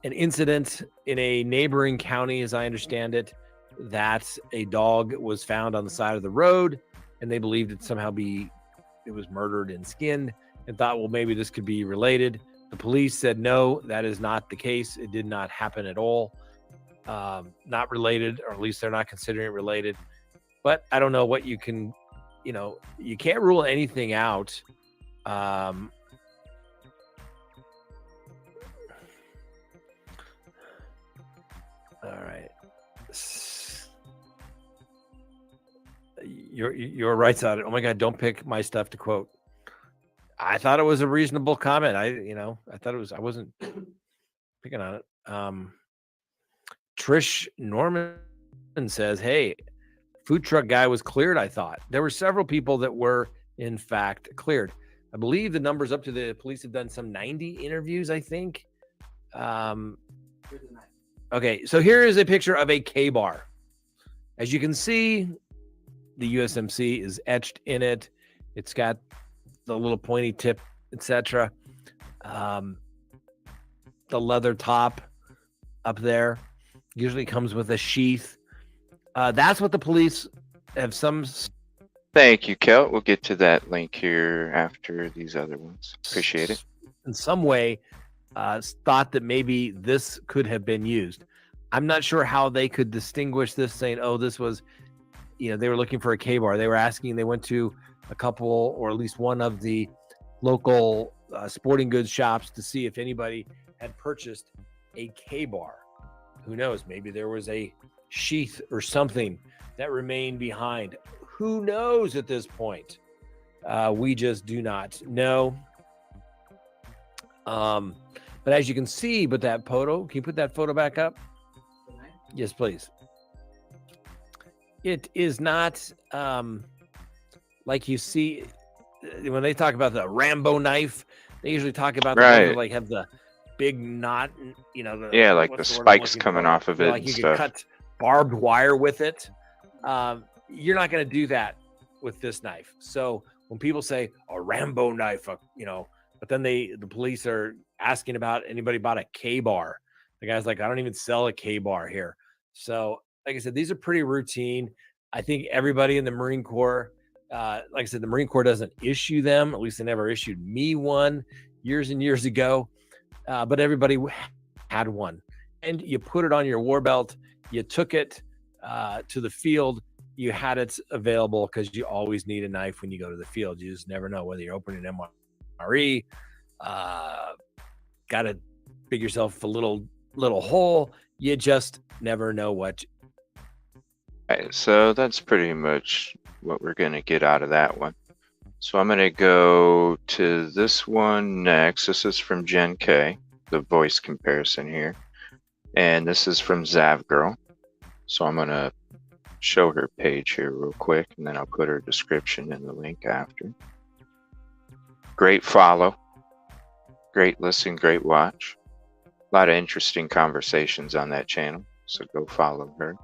an incident in a neighboring county, as I understand it, that a dog was found on the side of the road, and they believed it somehow it was murdered and skinned, and thought, well, maybe this could be related. The police said, no, that is not the case. It did not happen at all. Not related, or at least they're not considering it related. But I don't know what you can, you can't rule anything out. All right. You're right, Side. Oh my God, don't pick my stuff to quote. I thought it was a reasonable comment. I thought it was, I wasn't picking on it. Trish Norman says, hey, food truck guy was cleared, I thought. There were several people that were, in fact, cleared. I believe the numbers up to the police have done some 90 interviews, I think. Okay, so here is a picture of a K-bar. As you can see, the USMC is etched in it. It's got the little pointy tip, etc. The leather top up there usually comes with a sheath. That's what the police have some... Thank you, Kelt. We'll get to that link here after these other ones. Appreciate it. In some way, thought that maybe this could have been used. I'm not sure how they could distinguish this, saying, oh, this was, they were looking for a K-bar. They were asking, they went to a couple or at least one of the local sporting goods shops to see if anybody had purchased a K-bar. Who knows? Maybe there was a sheath or something that remained behind. Who knows at this point? We just do not know. But as you can see, but that photo, can you put that photo back up? Yes, please. It is not like you see when they talk about the Rambo knife. They usually talk about the ones that like have the big knot, like the spikes coming off of it. Like you can cut barbed wire with it. You're not going to do that with this knife. So when people say a Rambo knife, but then the police are asking about anybody bought a K-bar. The guy's like, I don't even sell a K-bar here. So like I said, these are pretty routine. I think everybody in the Marine Corps, like I said, the Marine Corps doesn't issue them. At least they never issued me one years and years ago. But everybody had one. And you put it on your war belt. You took it to the field. You had it available because you always need a knife when you go to the field. You just never know whether you're opening an MRE. Got to dig yourself a little hole. You just never know what. Right, so that's pretty much what we're going to get out of that one. So I'm going to go to this one next. This is from Jen K, the voice comparison here. And this is from Zavgirl. So I'm going to show her page here real quick, and then I'll put her description in the link after. Great follow. Great listen, great watch. A lot of interesting conversations on that channel. So go follow her.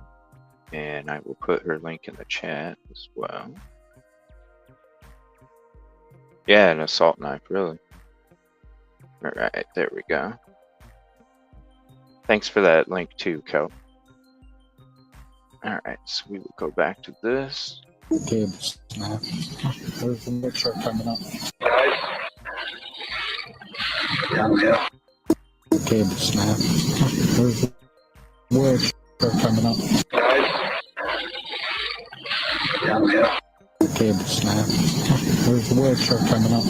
And I will put her link in the chat as well. Yeah, an assault knife, really. All right, there we go. Thanks for that link too, Kel. All right, so we will go back to this. Cable snap. There's the next truck coming up. Yeah. Cable snap. There's the truck coming up. Cable snap. Where's the word truck coming up?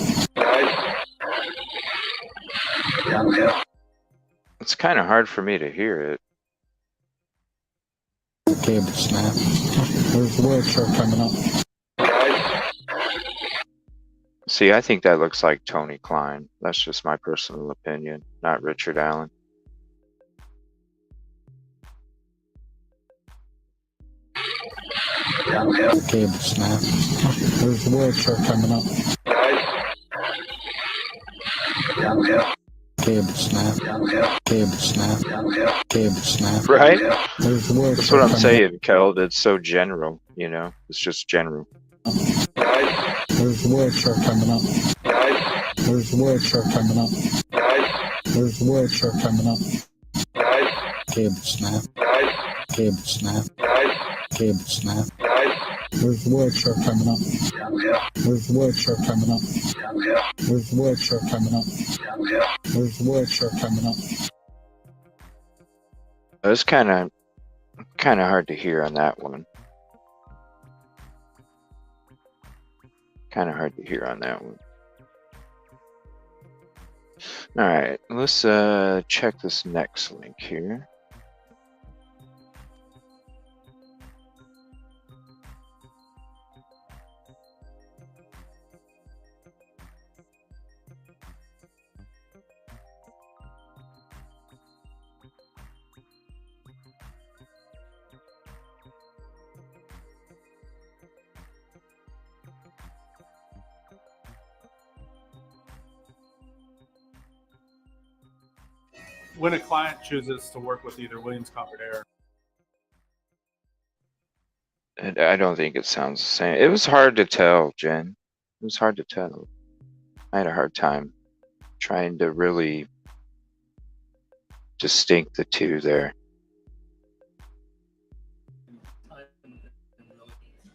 It's kind of hard for me to hear it. Cable snap. Where's the word truck coming up? See, I think that looks like Tony Klein. That's just my personal opinion, not Richard Allen. Cable snap. Where's the word truck coming up? Cable snap. Cable snap. Cable snap. Right? Where's the word That's truck what I'm coming saying, Kel. It's so general, you know? It's just general. Where's the word truck coming up? Where's the word truck coming up? Where's the word truck coming up? Cable snap. Cable snap. Cable snap. Where's the word truck coming up? Where's the word truck coming up? Where's the word truck coming up? Where's the word truck coming up? It's kind of hard to hear on that one. Kind of hard to hear on that one. All right, let's check this next link here. When a client chooses to work with either Williams Comfort Air, I don't think it sounds the same. It was hard to tell, Jen. It was hard to tell. I had a hard time trying to really distinct the two there.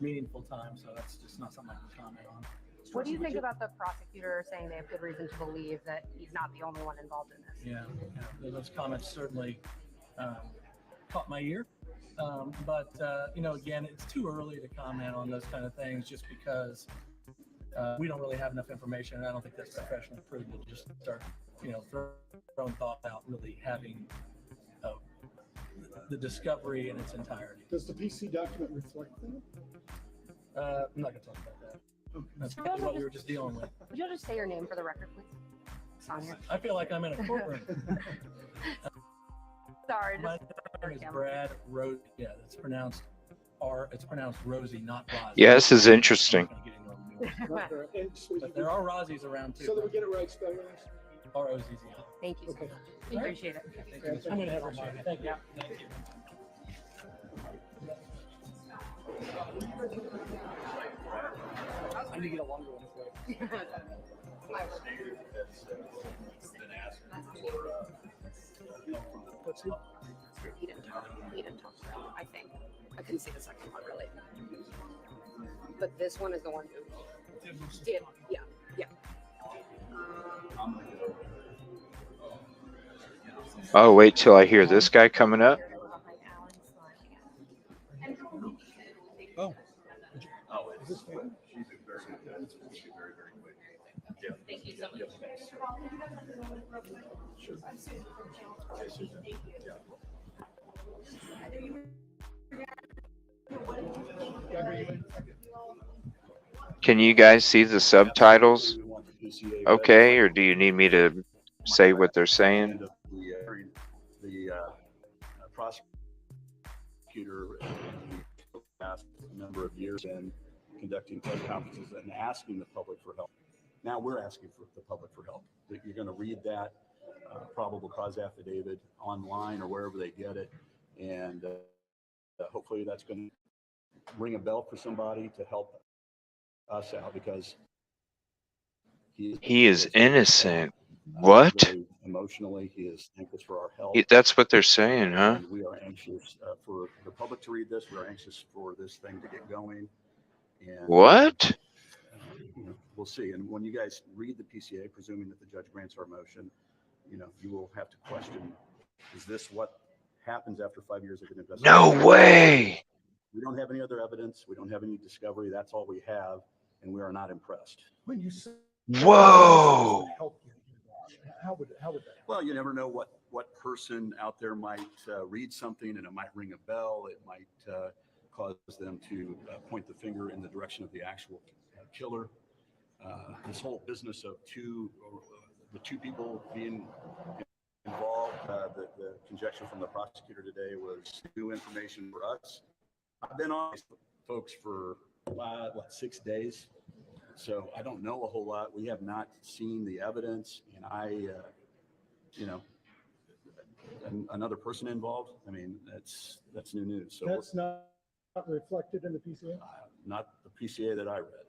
meaningful time, so that's just not something I can comment on. What do you think about the prosecutor saying they have good reason to believe that he's not the only one involved in this? Yeah, those comments certainly caught my ear. But again, it's too early to comment on those kind of things just because we don't really have enough information, and I don't think that's professionally prudent to just start, throwing thoughts out, really having the discovery in its entirety. Does the PC document reflect that? I'm not going to talk about that. That's probably what we were just dealing with. Would you just say your name for the record, please? Sonia. I feel like I'm in a courtroom. Sorry. My name is Brad Rose. Yeah, it's pronounced Rosie, not Rozzy. Yeah, this is interesting. But there are Rozzies around too. So that we get it right, spell yours. R-O-Z-Z. Thank you. Okay. We appreciate it. I'm going to have a moment. Thank you. Thank you. I need to get a longer one for you. He didn't talk about it, I think. I couldn't see the second one really. But this one is the one who did, yeah. Oh, wait till I hear this guy coming up. Oh. Is this fair? Thank you so much. Can you guys see the subtitles? Okay, or do you need me to say what they're saying? The prosecutor asked a number of years in conducting press conferences and asking the public for help. Now we're asking for the public for help. That you're going to read that probable cause affidavit online or wherever they get it, and hopefully that's going to ring a bell for somebody to help us out, because he is innocent. What? Emotionally, he is thankless for our help. That's what they're saying, huh? And we are anxious for the public to read this. We're anxious for this thing to get going. And what? We'll see. And when you guys read the PCA, presuming that the judge grants our motion, you will have to question: is this what happens after 5 years of an investigation? No way! We don't have any other evidence. We don't have any discovery. That's all we have, and we are not impressed. When you say Whoa. help you do that, how would that? Well, you never know what person out there might read something, and it might ring a bell. It might cause them to point the finger in the direction of the actual killer. This whole business of the two people being involved, the conjecture from the prosecutor today was new information for us. I've been on these folks for 6 days, so I don't know a whole lot. We have not seen the evidence, and another person involved. I mean, that's new news. So That's not reflected in the PCA? Not the PCA that I read.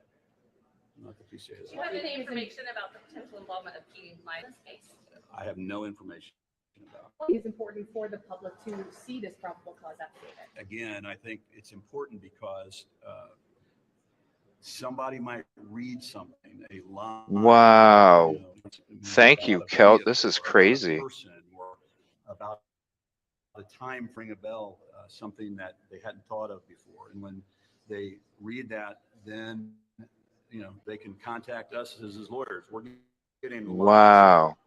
Not the PCA. Do you have any information about the potential involvement of Keating in this case? I have no information about. It is important for the public to see this probable cause affidavit. Again, I think it's important because somebody might read something, a line. Wow. Thank you, Kelt. This is crazy. Or about the time ring a bell, something that they hadn't thought of before. And when they read that, then they can contact us as his lawyers. We're getting Wow.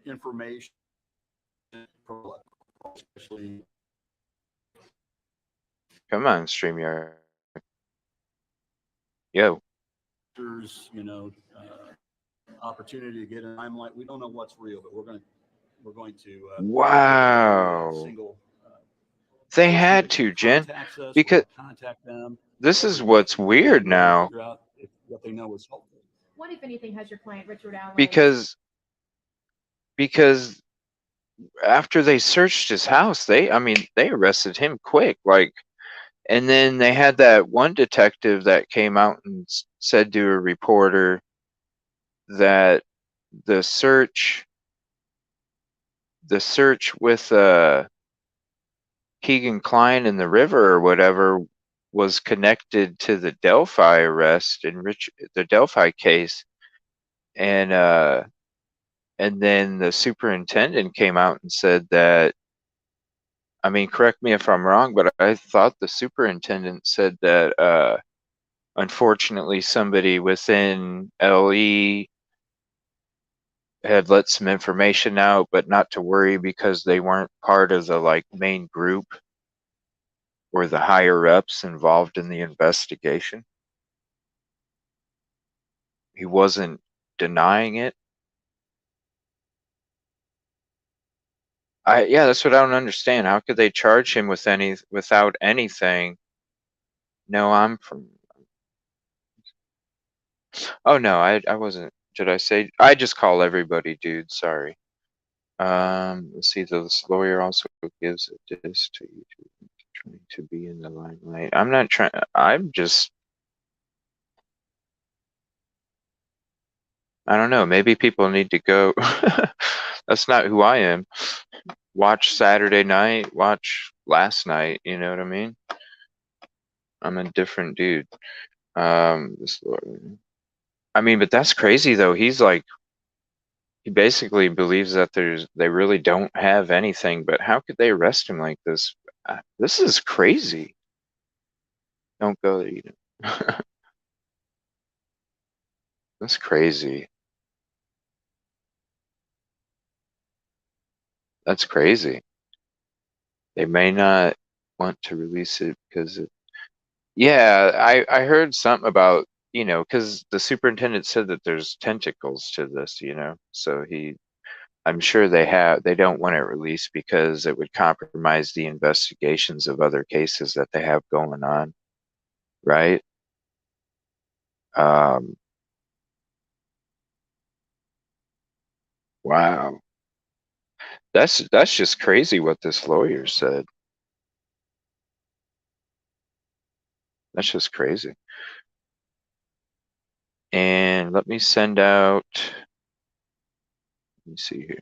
information, especially. Come on, StreamYard. Yo. Opportunity to get in limelight. We don't know what's real, but we're going to. Wow. They had to, Jen, because contact them. This is what's weird now. Figure out if what they know is helpful. What, if anything, has your client Richard Allen? Because after they searched his house, they arrested him quick, and then they had that one detective that came out and said to a reporter that the search with Keegan Klein in the river or whatever was connected to the Delphi arrest in the Delphi case, and then the superintendent came out and said that. I mean, correct me if I'm wrong, but I thought the superintendent said that unfortunately somebody within LE had let some information out, but not to worry because they weren't part of the main group or the higher ups involved in the investigation. He wasn't denying it. Yeah, that's what I don't understand. How could they charge him without anything? No, I'm from. Oh no, I wasn't. Did I say? I just call everybody dude. Sorry. Let's see. This lawyer also gives a diss to YouTube, trying to be in the limelight. I'm not trying. I'm just. I don't know. Maybe people need to go. That's not who I am. Watch Saturday night. Watch last night. You know what I mean? I'm a different dude. This lawyer. I mean, but that's crazy though. He's he basically believes that they really don't have anything, but how could they arrest him like this? This is crazy. Don't go eat it. That's crazy. That's crazy. They may not want to release it because yeah, I heard something about, because the superintendent said that there's tentacles to this, so I'm sure they don't want it released because it would compromise the investigations of other cases that they have going on, right? Wow. That's just crazy what this lawyer said. That's just crazy. And let me send out, let me see here.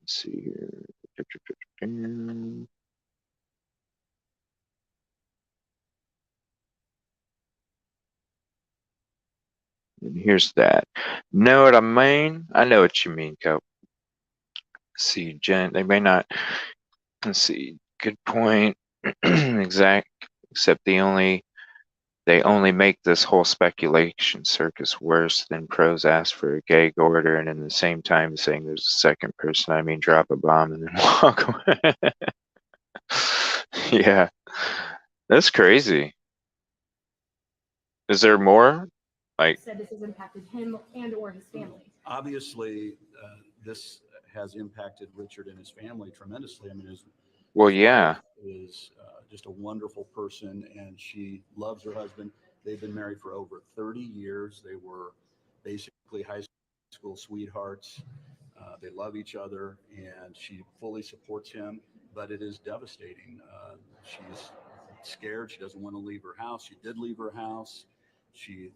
Let's see here. And here's that. Know what I mean? I know what you mean, Cope. See, Jen, they may not. Let's see. Good point. Exact. Except they only make this whole speculation circus worse than pros ask for a gag order and in the same time saying there's a second person. I mean, drop a bomb and then walk away. Yeah, that's crazy. Is there more? Like, Said this has impacted him and or his family. Obviously, this has impacted Richard and his family tremendously. I mean, his yeah. wife is just a wonderful person, and she loves her husband. They've been married for over 30 years. They were basically high school sweethearts. They love each other, and she fully supports him, but it is devastating. She's scared. She doesn't want to leave her house. She did leave her house. She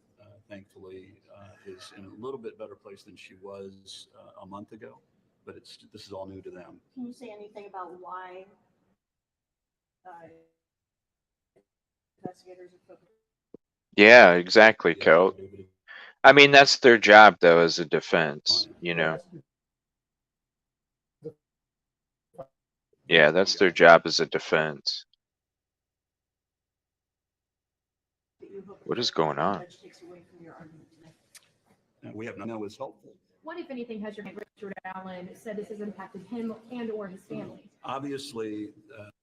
thankfully is in a little bit better place than she was a month ago, but this is all new to them. Can you say anything about why investigators are focused? Yeah, exactly, Kel. I mean, that's their job, though, as a defense, you know. Yeah, that's their job as a defense. What is going on? We have no is helpful. What, if anything, has your Richard Allen said this has impacted him and or his family? Obviously,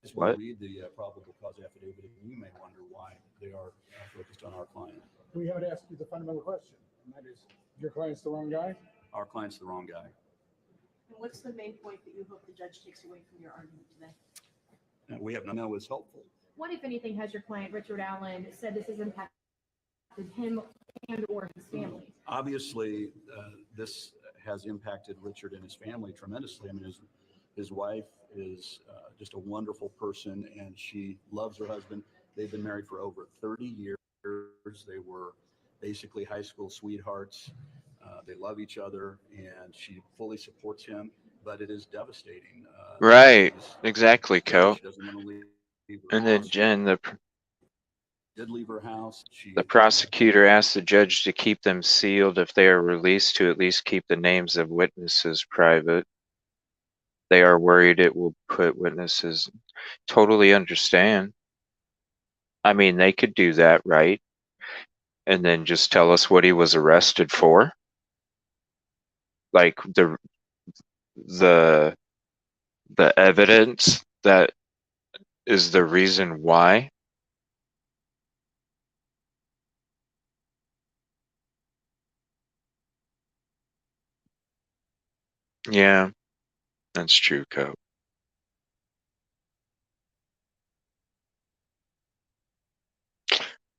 as we What? read the probable cause affidavit, you may wonder why they are focused on our client. We haven't asked you the fundamental question, and that is, your client's the wrong guy? Our client's the wrong guy. And what's the main point that you hope the judge takes away from your argument today? We have no is helpful. What, if anything, has your client Richard Allen said this has impacted him and or his family? Obviously, this has impacted Richard and his family tremendously. I mean, his wife is just a wonderful person, and she loves her husband. They've been married for over 30 years. They were basically high school sweethearts. They love each other, and she fully supports him, but it is devastating. Right, exactly, Kel. She doesn't want to leave her And then house. Jen, Did leave her house. the prosecutor asked the judge to keep them sealed if they are released, to at least keep the names of witnesses private. They are worried it will put witnesses. Totally understand. I mean, they could do that, right? And then just tell us what he was arrested for. Like the evidence that is the reason why. Yeah, that's true, Cope.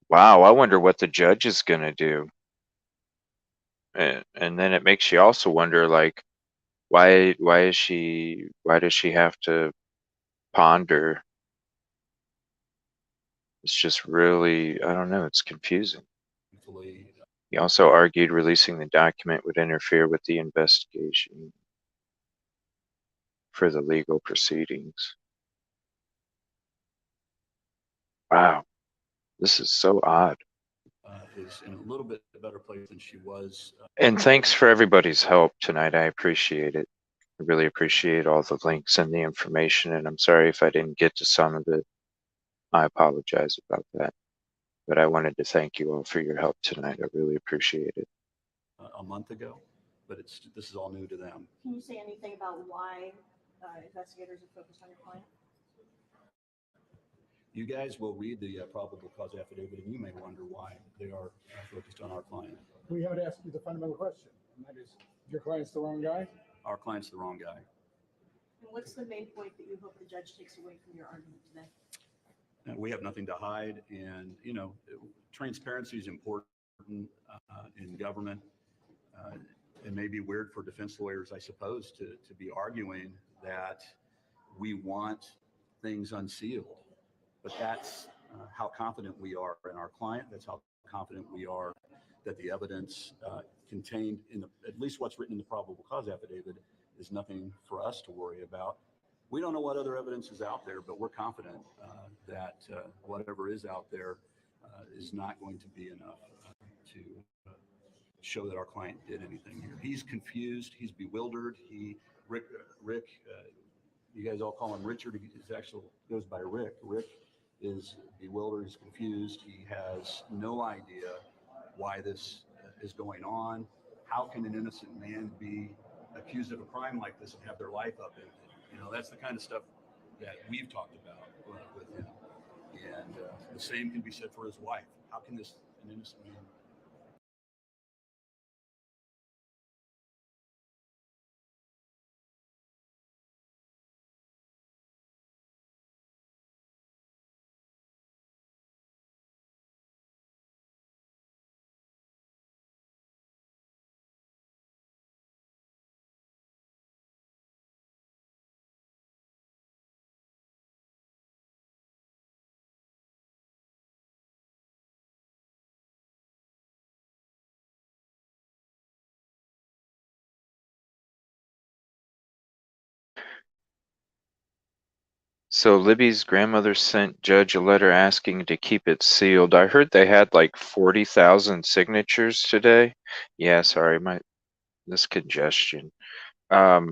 Wow, I wonder what the judge is going to do. And then it makes you also wonder, like, why does she have to ponder? It's just really, I don't know, it's confusing. He also argued releasing the document would interfere with the investigation for the legal proceedings. Wow, this is so odd. Is in a little bit better place than she was. And thanks for everybody's help tonight. I appreciate it. I really appreciate all the links and the information, and I'm sorry if I didn't get to some of it. I apologize about that. But I wanted to thank you all for your help tonight. I really appreciate it. A month ago, but this is all new to them. Can you say anything about why investigators are focused on your client? You guys will read the probable cause affidavit, and you may wonder why they are focused on our client. We haven't asked you the fundamental question, and that is, your client's the wrong guy? Our client's the wrong guy. And what's the main point that you hope the judge takes away from your argument today? We have nothing to hide, and transparency is important in government. It may be weird for defense lawyers, I suppose, to be arguing that we want things unsealed, but that's how confident we are in our client. That's how confident we are that the evidence contained in at least what's written in the probable cause affidavit is nothing for us to worry about. We don't know what other evidence is out there, but we're confident that whatever is out there is not going to be enough to show that our client did anything here. He's confused. He's bewildered. Rick, you guys all call him Richard. His actual goes by Rick. Rick is bewildered. He's confused. He has no idea why this is going on. How can an innocent man be accused of a crime like this and have their life upended? You know, that's the kind of stuff that we've talked about with him. And the same can be said for his wife. How can an innocent man So Libby's grandmother sent Judge a letter asking to keep it sealed. I heard they had like 40,000 signatures today. Yeah, sorry, this congestion. Yeah,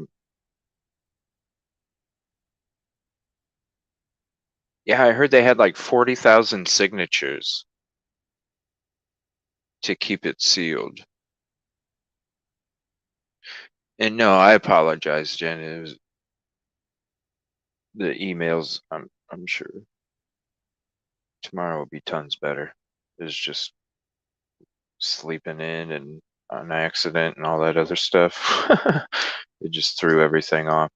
I heard they had like 40,000 signatures to keep it sealed. And no, I apologize, Jen. It was the emails, I'm sure. Tomorrow will be tons better. It was just sleeping in and on accident and all that other stuff. It just threw everything off.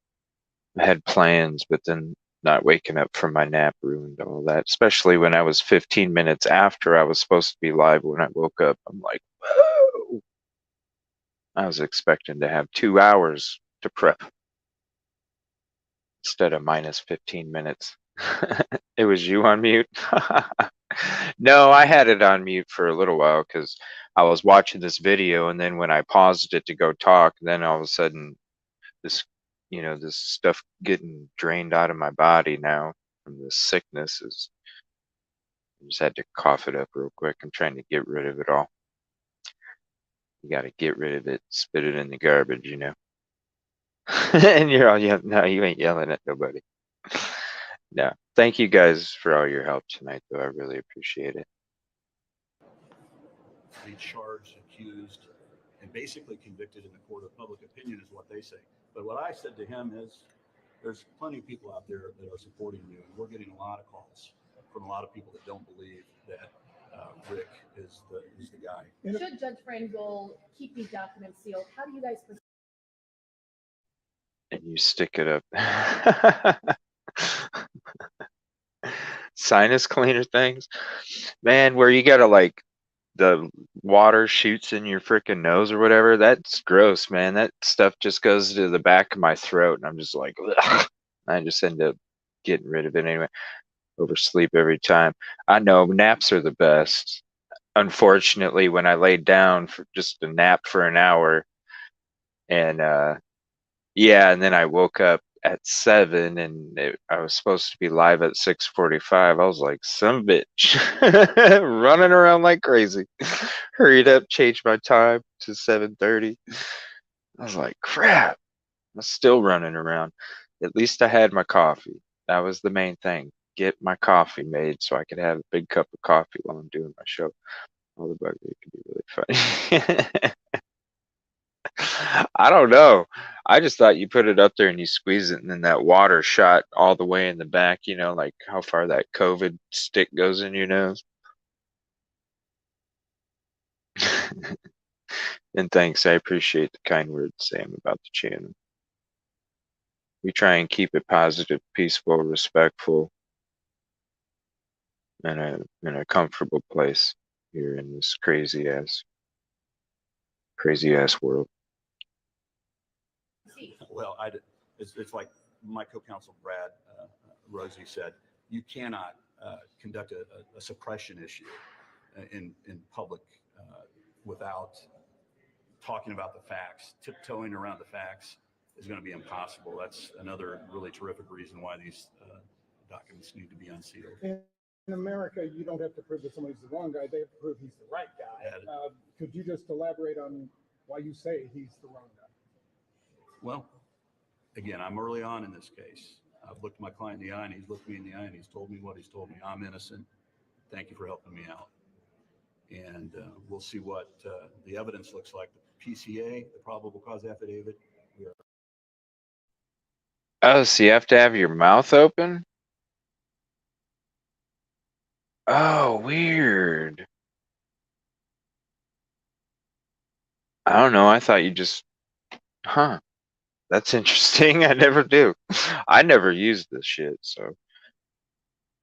I had plans, but then not waking up from my nap ruined all that, especially when I was 15 minutes after I was supposed to be live when I woke up. I'm like, whoa! I was expecting to have 2 hours to prep instead of minus 15 minutes. It was you on mute? No, I had it on mute for a little while because I was watching this video, and then when I paused it to go talk, then all of a sudden this this stuff getting drained out of my body now from this sickness is I just had to cough it up real quick. I'm trying to get rid of it all. You got to get rid of it, spit it in the garbage, And you're all yelling. No, you ain't yelling at nobody. No, thank you guys for all your help tonight, though. I really appreciate it. be charged, accused, and basically convicted in the court of public opinion is what they say. But what I said to him is, there's plenty of people out there that are supporting you, and we're getting a lot of calls from a lot of people that don't believe that Rick is the guy. Should Judge Frankel keep these documents sealed, how do you guys proceed? And you stick it up. Sinus cleaner things, man, where you gotta like the water shoots in your freaking nose or whatever. That's gross, man. That stuff just goes to the back of my throat, and I'm just like, ugh. I just end up getting rid of it anyway. Oversleep every time. I know naps are the best. Unfortunately, when I laid down for just a nap for an hour, and yeah, and then I woke up at 7, and I was supposed to be live at 6:45. I was like, some bitch, running around like crazy. Hurried up, changed my time to 7:30. I was like, crap, I'm still running around. At least I had my coffee. That was the main thing. Get my coffee made so I could have a big cup of coffee while I'm doing my show. All the bugs, it could be really funny. I don't know. I just thought you put it up there and you squeeze it, and then that water shot all the way in the back, like how far that COVID stick goes in your nose. And thanks. I appreciate the kind words, Sam, about the channel. We try and keep it positive, peaceful, respectful, and in a comfortable place here in this crazy ass world. Well, it's like my co-counsel Brad Rosie said, you cannot conduct a suppression issue in public without talking about the facts. Tiptoeing around the facts is going to be impossible. That's another really terrific reason why these documents need to be unsealed. in America, you don't have to prove that somebody's the wrong guy. They have to prove he's the right guy. Could you just elaborate on why you say he's the wrong guy? Well, again, I'm early on in this case. I've looked my client in the eye, and he's looked me in the eye, and he's told me what he's told me. I'm innocent. Thank you for helping me out. And we'll see what the evidence looks like. The PCA, the probable cause affidavit. Oh, so you have to have your mouth open? Oh, weird. I don't know. I thought you just, huh? That's interesting. I never do. I never used this shit, so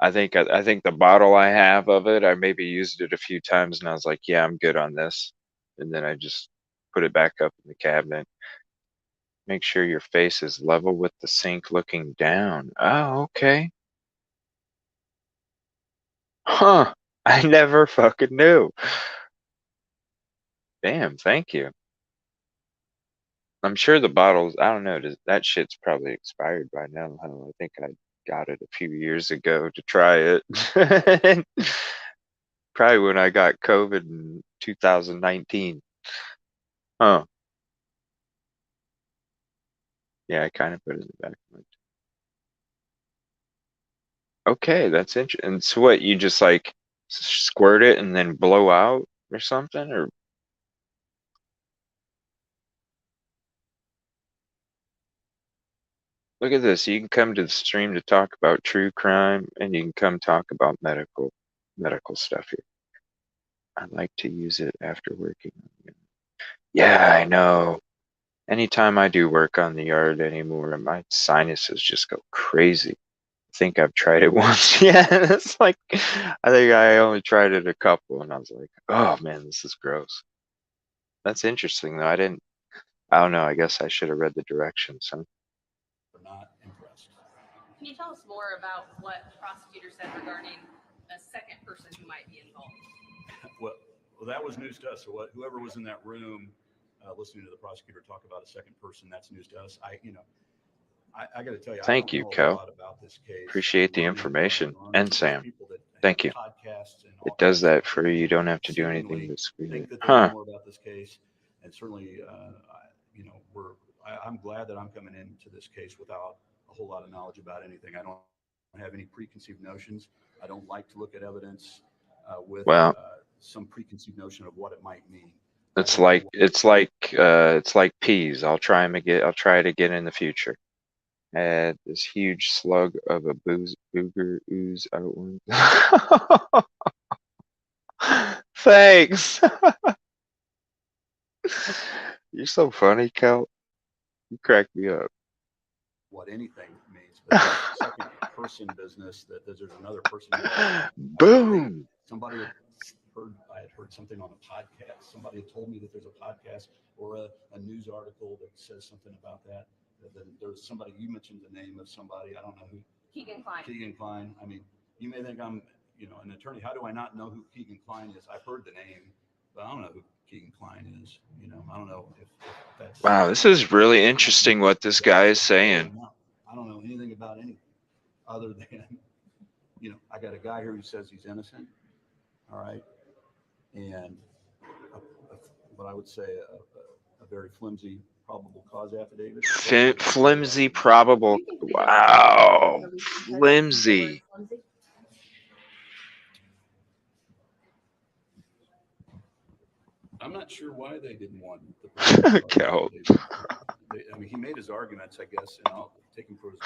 I think the bottle I have of it, I maybe used it a few times, and I was like, yeah, I'm good on this, and then I just put it back up in the cabinet. Make sure your face is level with the sink, looking down. Oh, okay. Huh? I never fucking knew. Damn, thank you. I'm sure the bottles, I don't know, that shit's probably expired by now. I think I got it a few years ago to try it. Probably when I got COVID in 2019. Huh. Yeah, I kind of put it in the back of my. Okay, that's interesting. And so what, you just like squirt it and then blow out or something? Or look at this. You can come to the stream to talk about true crime, and you can come talk about medical stuff here. I like to use it after working. Yeah, I know. Anytime I do work on the yard anymore, my sinuses just go crazy. I think I've tried it once. Yeah, it's like, I think I only tried it a couple, and I was like, oh man, this is gross. That's interesting, though. I don't know. I guess I should have read the directions. Huh? Not impressed. Can you tell us more about what the prosecutor said regarding a second person who might be involved? Well, that was news to us. So whoever was in that room listening to the prosecutor talk about a second person, that's news to us. I got to tell you, Thank I you, don't know Kel. a lot about this case. Appreciate the information. And Sam, thank you. It does that for you. You don't have to do anything but screen it. Think that they know Huh. more about this case, and certainly, I'm glad that I'm coming into this case without a whole lot of knowledge about anything. I don't have any preconceived notions. I don't like to look at evidence with some preconceived notion of what it might mean. It's like peas. I'll try it again in the future. Had this huge slug of a booger ooze out one. Thanks. You're so funny, Kel. You crack me up. What anything means, but the second person business, that there's another person. Boom. Somebody I had heard something on a podcast. Somebody had told me that there's a podcast or a news article that says something about that. That there's somebody, you mentioned the name of somebody, I don't know who. Keegan Klein. Keegan Klein. I mean, you may think I'm, an attorney. How do I not know who Keegan Klein is? I've heard the name, but I don't know who Keegan Klein is. I don't know if that's. Wow, this is really interesting what this guy is saying. I don't know anything about anything other than, I got a guy here who says he's innocent. All right. And what I would say a very flimsy probable cause affidavit. Flimsy probable. Wow. Flimsy. I'm not sure why they didn't want the Kel. I mean, he made his arguments, I guess, and I'll take him for his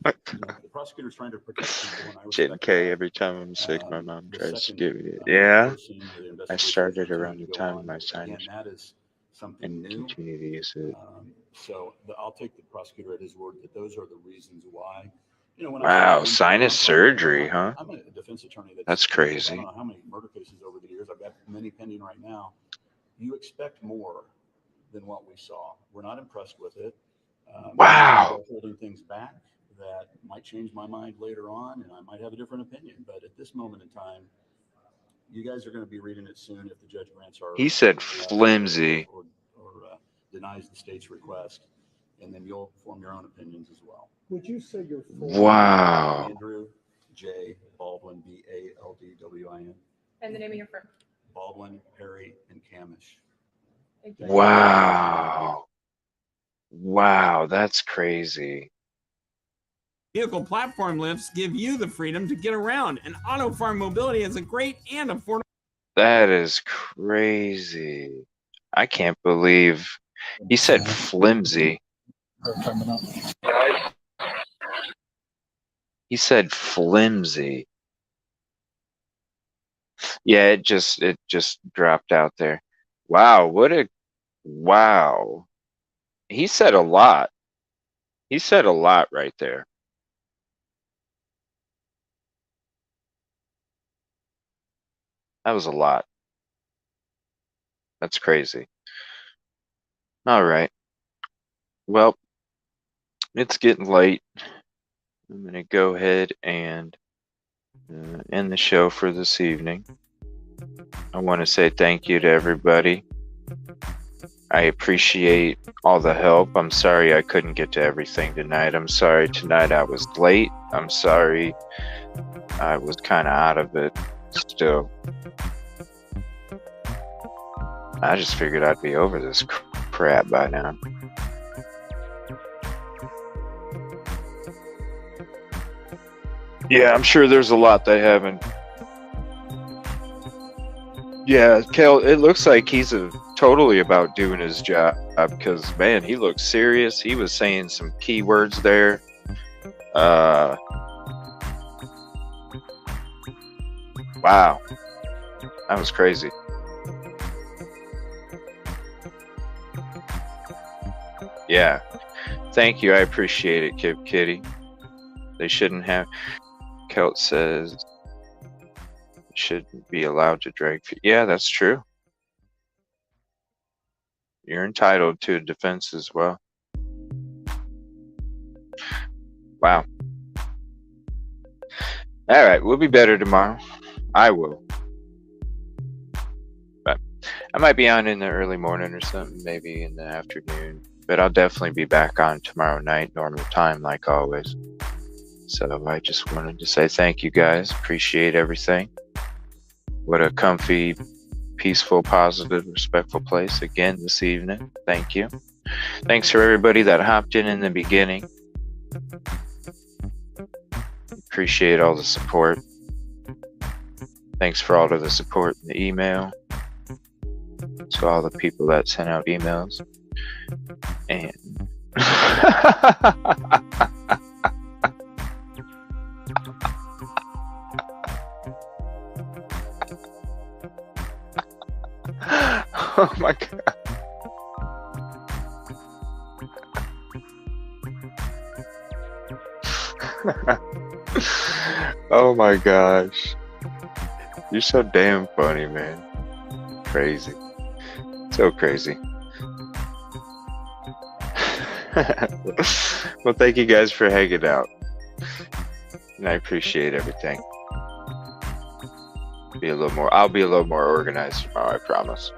word. The prosecutor's trying to protect people. Jim K. Every time I'm sick, my mom tries to give me it. Yeah. I started around the time of my sinus and continue to use it. So I'll take the prosecutor at his word that those are the reasons why. Wow, sinus surgery, huh? I'm a defense attorney. That's crazy. I don't know how many murder cases over the years. I've got many pending right now. You expect more than what we saw. We're not impressed with it. Wow. We're holding things back that might change my mind later on, and I might have a different opinion. But at this moment in time, you guys are going to be reading it soon if the judge grants our. He said flimsy. Or denies the state's request, and then you'll form your own opinions as well. Would you say you're wow. Andrew, J. Baldwin, Baldwin. And the name of your firm. Baldwin, Perry, and Camish. Thank you. Wow. Wow, that's crazy. Vehicle platform lifts give you the freedom to get around, and Auto Farm Mobility is a great and affordable. That is crazy. I can't believe he said flimsy. He said flimsy. Yeah, it just dropped out there. Wow, wow. He said a lot. He said a lot right there. That was a lot. That's crazy. All right. Well, it's getting late. I'm going to go ahead and end the show for this evening. I want to say thank you to everybody. I appreciate all the help. I'm sorry I couldn't get to everything tonight. I'm sorry tonight I was late. I'm sorry I was kind of out of it still. I just figured I'd be over this crap by now. Yeah, I'm sure there's a lot they haven't. Yeah, Kel, it looks like he's totally about doing his job because, man, he looks serious. He was saying some key words there. Wow. That was crazy. Yeah. Thank you. I appreciate it, Kip Kitty. They shouldn't have. Kelt says shouldn't be allowed to drag. Yeah, that's true. You're entitled to a defense as well. Wow. All right, we'll be better tomorrow. I will. But I might be on in the early morning or something, maybe in the afternoon. But I'll definitely be back on tomorrow night, normal time, like always. So I just wanted to say thank you guys. Appreciate everything. What a comfy, peaceful, positive, respectful place again this evening. Thank you. Thanks for everybody that hopped in the beginning. Appreciate all the support. Thanks for all of the support in the email. To all the people that sent out emails. And oh my god. Oh my gosh. You're so damn funny, man. Crazy. So crazy. Well, thank you guys for hanging out. And I appreciate everything. I'll be a little more organized tomorrow, I promise.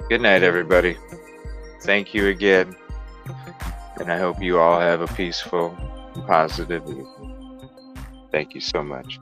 Good night, everybody. Thank you again. And I hope you all have a peaceful and positive evening. Thank you so much.